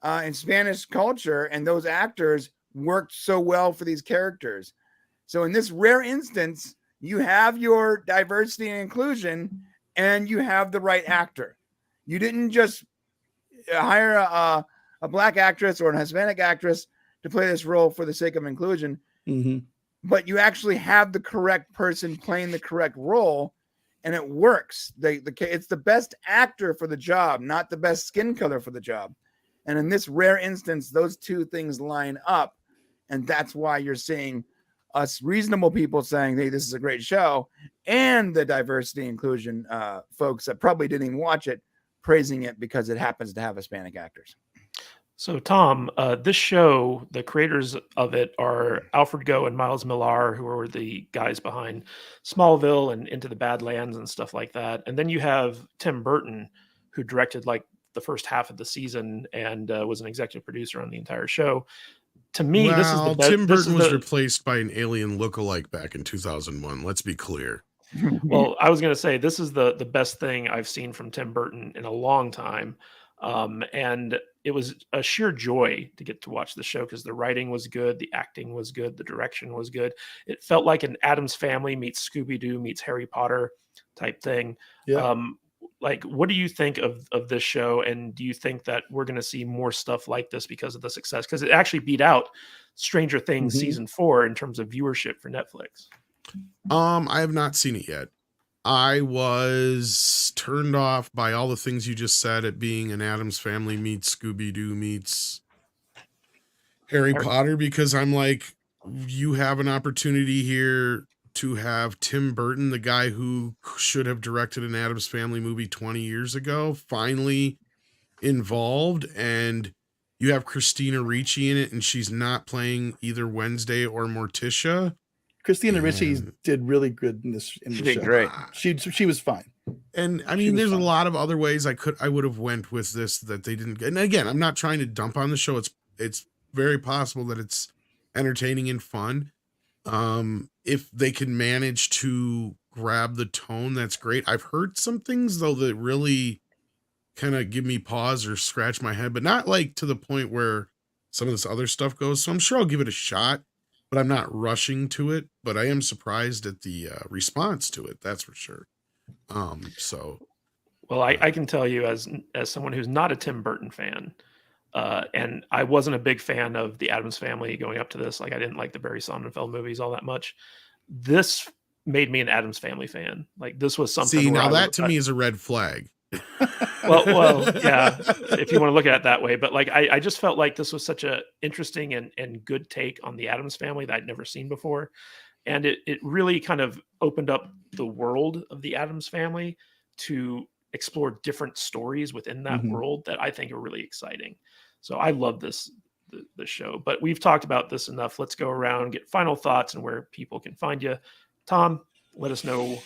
and Spanish culture and those actors worked so well for these characters. So in this rare instance, you have your diversity and inclusion and you have the right actor. You didn't just hire a black actress or an Hispanic actress to play this role for the sake of inclusion, but you actually have the correct person playing the correct role, and it works. It's the best actor for the job, not the best skin color for the job. And in this rare instance, those two things line up, and that's why you're seeing us reasonable people saying, hey, this is a great show, and the diversity inclusion folks that probably didn't even watch it praising it because it happens to have Hispanic actors. So, Tom, this show, the creators of it are Alfred Goh and Miles Millar, who are the guys behind Smallville and Into the Badlands and stuff like that. And then you have Tim Burton, who directed like the first half of the season and was an executive producer on the entire show. To me, this is the best. Tim Burton was replaced by an alien lookalike back in 2001. Let's be clear. Well, I was going to say this is the best thing I've seen from Tim Burton in a long time. And it was a sheer joy to get to watch the show because the writing was good, the acting was good, the direction was good. It felt like an Addams Family meets Scooby-Doo meets Harry Potter type thing. Yeah. Like, what do you think of this show? And do you think that we're going to see more stuff like this because of the success? Because it actually beat out Stranger Things season 4 in terms of viewership for Netflix. I have not seen it yet. I was turned off by all the things you just said, it being an Addams Family meets Scooby-Doo meets Harry Potter, because I'm like, you have an opportunity here to have Tim Burton, the guy who should have directed an Addams Family movie 20 years ago, finally involved, and you have Christina Ricci in it, and she's not playing either Wednesday or Morticia. Christina Ricci did really good in this. She did great. She was fine. And I mean, there's a lot of other ways I would have went with this that they didn't. And again, I'm not trying to dump on the show. It's very possible that it's entertaining and fun. If they can manage to grab the tone, that's great. I've heard some things though that really kind of give me pause or scratch my head, but not like to the point where some of this other stuff goes. So I'm sure I'll give it a shot, but I'm not rushing to it. But I am surprised at the response to it. That's for sure. Well, I can tell you as someone who's not a Tim Burton fan, and I wasn't a big fan of the Addams Family going up to this. Like, I didn't like the Barry Sonnenfeld movies all that much. This made me an Addams Family fan. Like, this was something. See, now that to me is a red flag. well, yeah, if you want to look at it that way. But like, I just felt like this was such a interesting and good take on the Addams Family that I'd never seen before. And it really kind of opened up the world of the Addams Family to explore different stories within that world that I think are really exciting. So I love this show. But we've talked about this enough. Let's go around, get final thoughts and where people can find you. Tom, let us know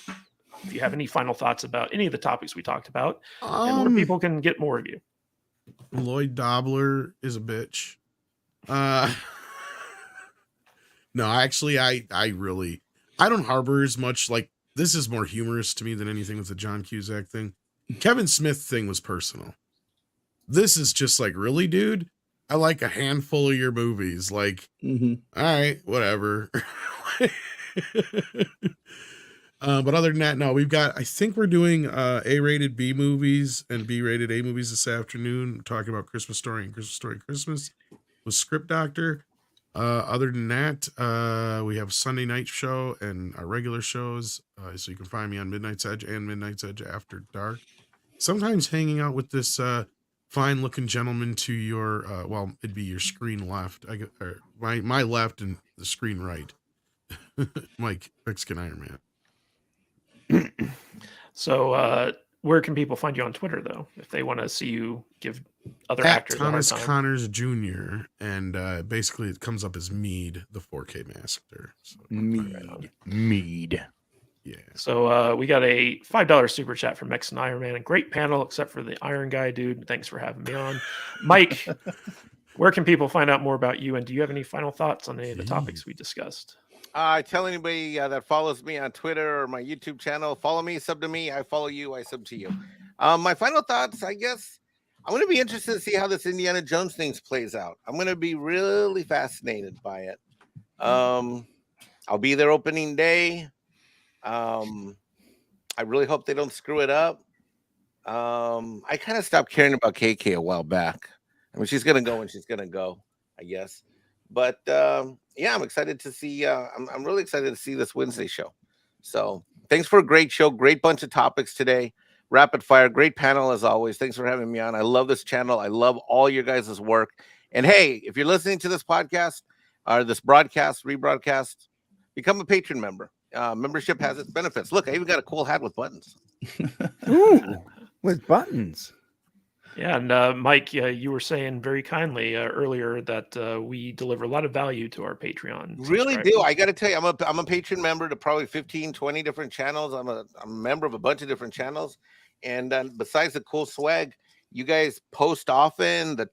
if you have any final thoughts about any of the topics we talked about and where people can get more of you. Lloyd Dobler is a bitch. No, actually, I don't harbor as much. Like, this is more humorous to me than anything with the John Cusack thing. Kevin Smith thing was personal. This is just like, really, dude? I like a handful of your movies. Like, all right, whatever. But other than that, no, I think we're doing A-rated B movies and B-rated A movies this afternoon. We're talking about Christmas Story and Christmas Story Christmas with Script Doctor. Other than that, we have Sunday night show and our regular shows. So you can find me on Midnight's Edge and Midnight's Edge After Dark. Sometimes hanging out with this fine looking gentleman to your, well, it'd be your screen left. My left and the screen right. Mike, Mexican Iron Man. So, where can people find you on Twitter, though, if they want to see you give other At actors Thomas a hard time? Connors Jr. And basically it comes up as Mead, the 4K Massacre. So, Mead. yeah. So we got a $5 super chat from Mexican Iron Man. A great panel, except for the Iron Guy, dude. Thanks for having me on. Mike, Where can people find out more about you? And do you have any final thoughts on any of the topics we discussed? I tell anybody that follows me on Twitter or my YouTube channel, follow me, sub to me. I follow you, I sub to you. My final thoughts, I guess, I'm going to be interested to see how this Indiana Jones thing plays out. I'm going to be really fascinated by it. I'll be there opening day. I really hope they don't screw it up. I kind of stopped caring about KK a while back. I mean, she's gonna go when she's gonna go, I guess. But yeah, I'm excited to see. I'm really excited to see this Wednesday show. So thanks for a great show, great bunch of topics today. Rapid fire, great panel as always. Thanks for having me on. I love this channel. I love all your guys' work. And hey, if you're listening to this podcast or this broadcast, rebroadcast, become a patron member. Membership has its benefits. Look, I even got a cool hat with buttons. Ooh, with buttons. Yeah, and Mike, you were saying very kindly earlier that we deliver a lot of value to our Patreon. Really do. I got to tell you, I'm a patron member to probably 15, 20 different channels. I'm a member of a bunch of different channels. And besides the cool swag, you guys post often, the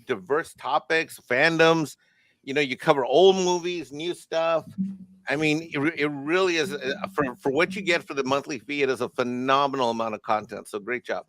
diverse topics, fandoms. You know, you cover old movies, new stuff. I mean, it really is for what you get for the monthly fee. It is a phenomenal amount of content. So great job.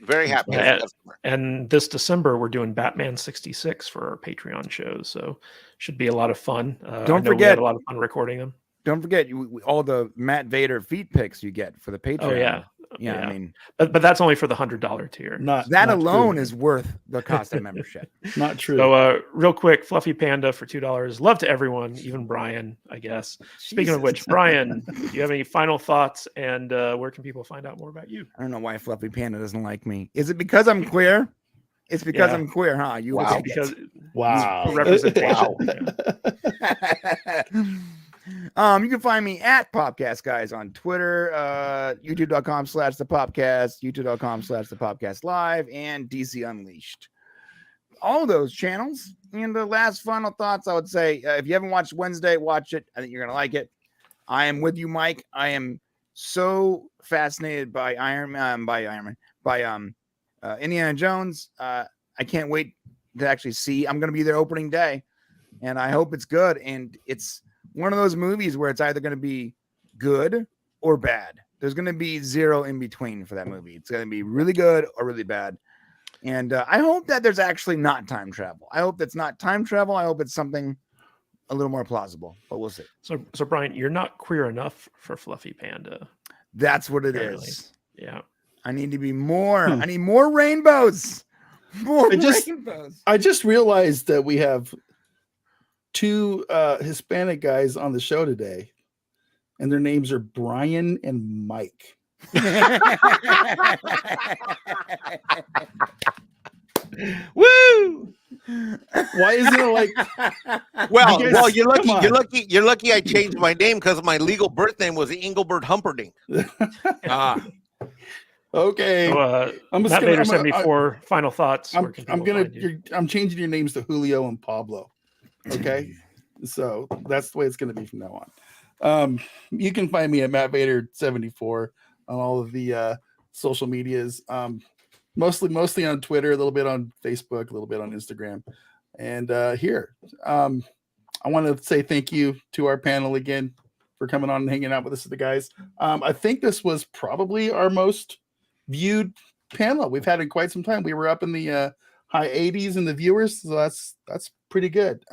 Very happy as a customer. And this December, we're doing Batman 66 for our Patreon shows. So should be a lot of fun. Don't forget, we had a lot of fun recording them. Don't forget all the Matt Vader feet pics you get for the Patreon. Oh, yeah. Yeah, I mean, but that's only for the $100 tier. Not alone true. Is worth the cost of membership. Not true. So, real quick, Fluffy Panda for $2. Love to everyone, even Brian, I guess. Jesus. Speaking of which, Brian, do you have any final thoughts? And where can people find out more about you? I don't know why Fluffy Panda doesn't like me. Is it because I'm queer? It's because I'm queer, huh? You wow. Because representation. You can find me at Popcast Guys on Twitter, youtube.com/thepopcast, youtube.com/thepopcast live, and DC Unleashed. All those channels. And the last final thoughts, I would say, if you haven't watched Wednesday, watch it. I think you're gonna like it. I am with you, Mike. I am so fascinated by Indiana Jones. I can't wait to actually see. I'm gonna be there opening day, and I hope it's good. And it's one of those movies where it's either going to be good or bad. There's going to be zero in between for that movie. It's going to be really good or really bad. And I hope that there's actually not time travel. I hope that's not time travel. I hope it's something a little more plausible, but we'll see. So Brian, you're not queer enough for Fluffy Panda. That's what it is. Yeah. I need to be more. I need more rainbows. More rainbows. I just realized that we have two Hispanic guys on the show today, and their names are Brian and Mike. Woo! Why isn't it like? Well, you're lucky. You're lucky. I changed my name because my legal birth name was Engelbert Humperdinck. Okay. So, I'm Matt Vader 74. Final thoughts. I'm changing your names to Julio and Pablo. Okay, so that's the way it's going to be from now on. You can find me at Matt Vader 74 on all of the social medias. Mostly on Twitter, a little bit on Facebook, a little bit on Instagram, and here. I want to say thank you to our panel again for coming on and hanging out with us, the guys. I think this was probably our most viewed panel we've had in quite some time. We were up in the high 80s in the viewers, so that's pretty good.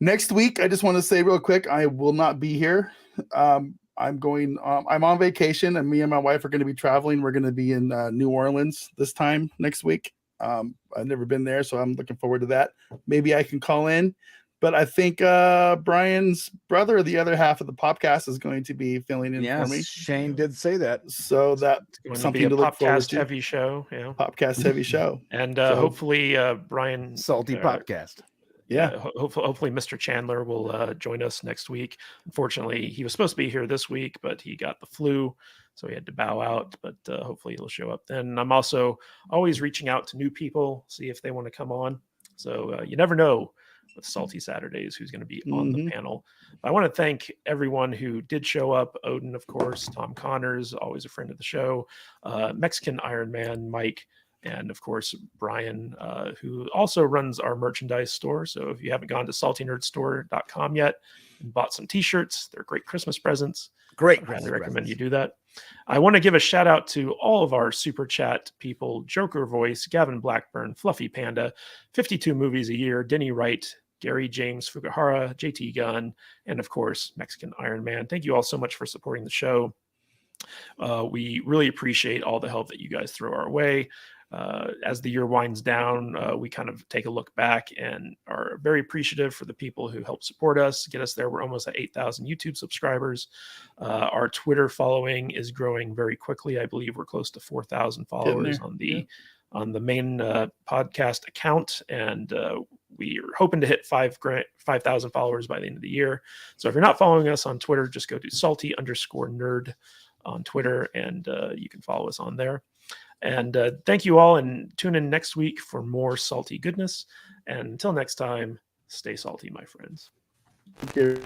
Next week, I just want to say real quick, I will not be here. I'm on vacation, and me and my wife are going to be traveling. We're going to be in New Orleans this time next week. I've never been there, so I'm looking forward to that. Maybe I can call in, but I think Brian's brother, the other half of the podcast, is going to be filling in for me. Shane did say that. So that's something to look forward to. Heavy show, yeah. Podcast heavy show, and hopefully Brian salty podcast. Yeah, hopefully Mr. Chandler will join us next week. Unfortunately, he was supposed to be here this week, but he got the flu, so he had to bow out. But hopefully he'll show up then. I'm also always reaching out to new people, see if they want to come on. So you never know with Salty Saturdays who's going to be on the panel. I want to thank everyone who did show up. Odin, of course, Tom Connors, always a friend of the show, Mexican Iron Man, Mike, and of course Brian, who also runs our merchandise store. So if you haven't gone to saltynerdstore.com yet and bought some t-shirts, they're great Christmas presents. Great. I highly recommend you do that. I want to give a shout out to all of our super chat people: Joker Voice, Gavin Blackburn, Fluffy Panda, 52 Movies a Year, Denny Wright, Gary James Fukuhara, JT Gunn, and of course, Mexican Iron Man. Thank you all so much for supporting the show. We really appreciate all the help that you guys throw our way. As the year winds down, we kind of take a look back and are very appreciative for the people who help support us, get us there. We're almost at 8,000 YouTube subscribers. Our Twitter following is growing very quickly. I believe we're close to 4,000 followers on the main podcast account, and we are hoping to hit 5,000 followers by the end of the year. So if you're not following us on Twitter, just go to salty_nerd on Twitter, and you can follow us on there. And thank you all, and tune in next week for more salty goodness. And until next time, stay salty, my friends. Thank you.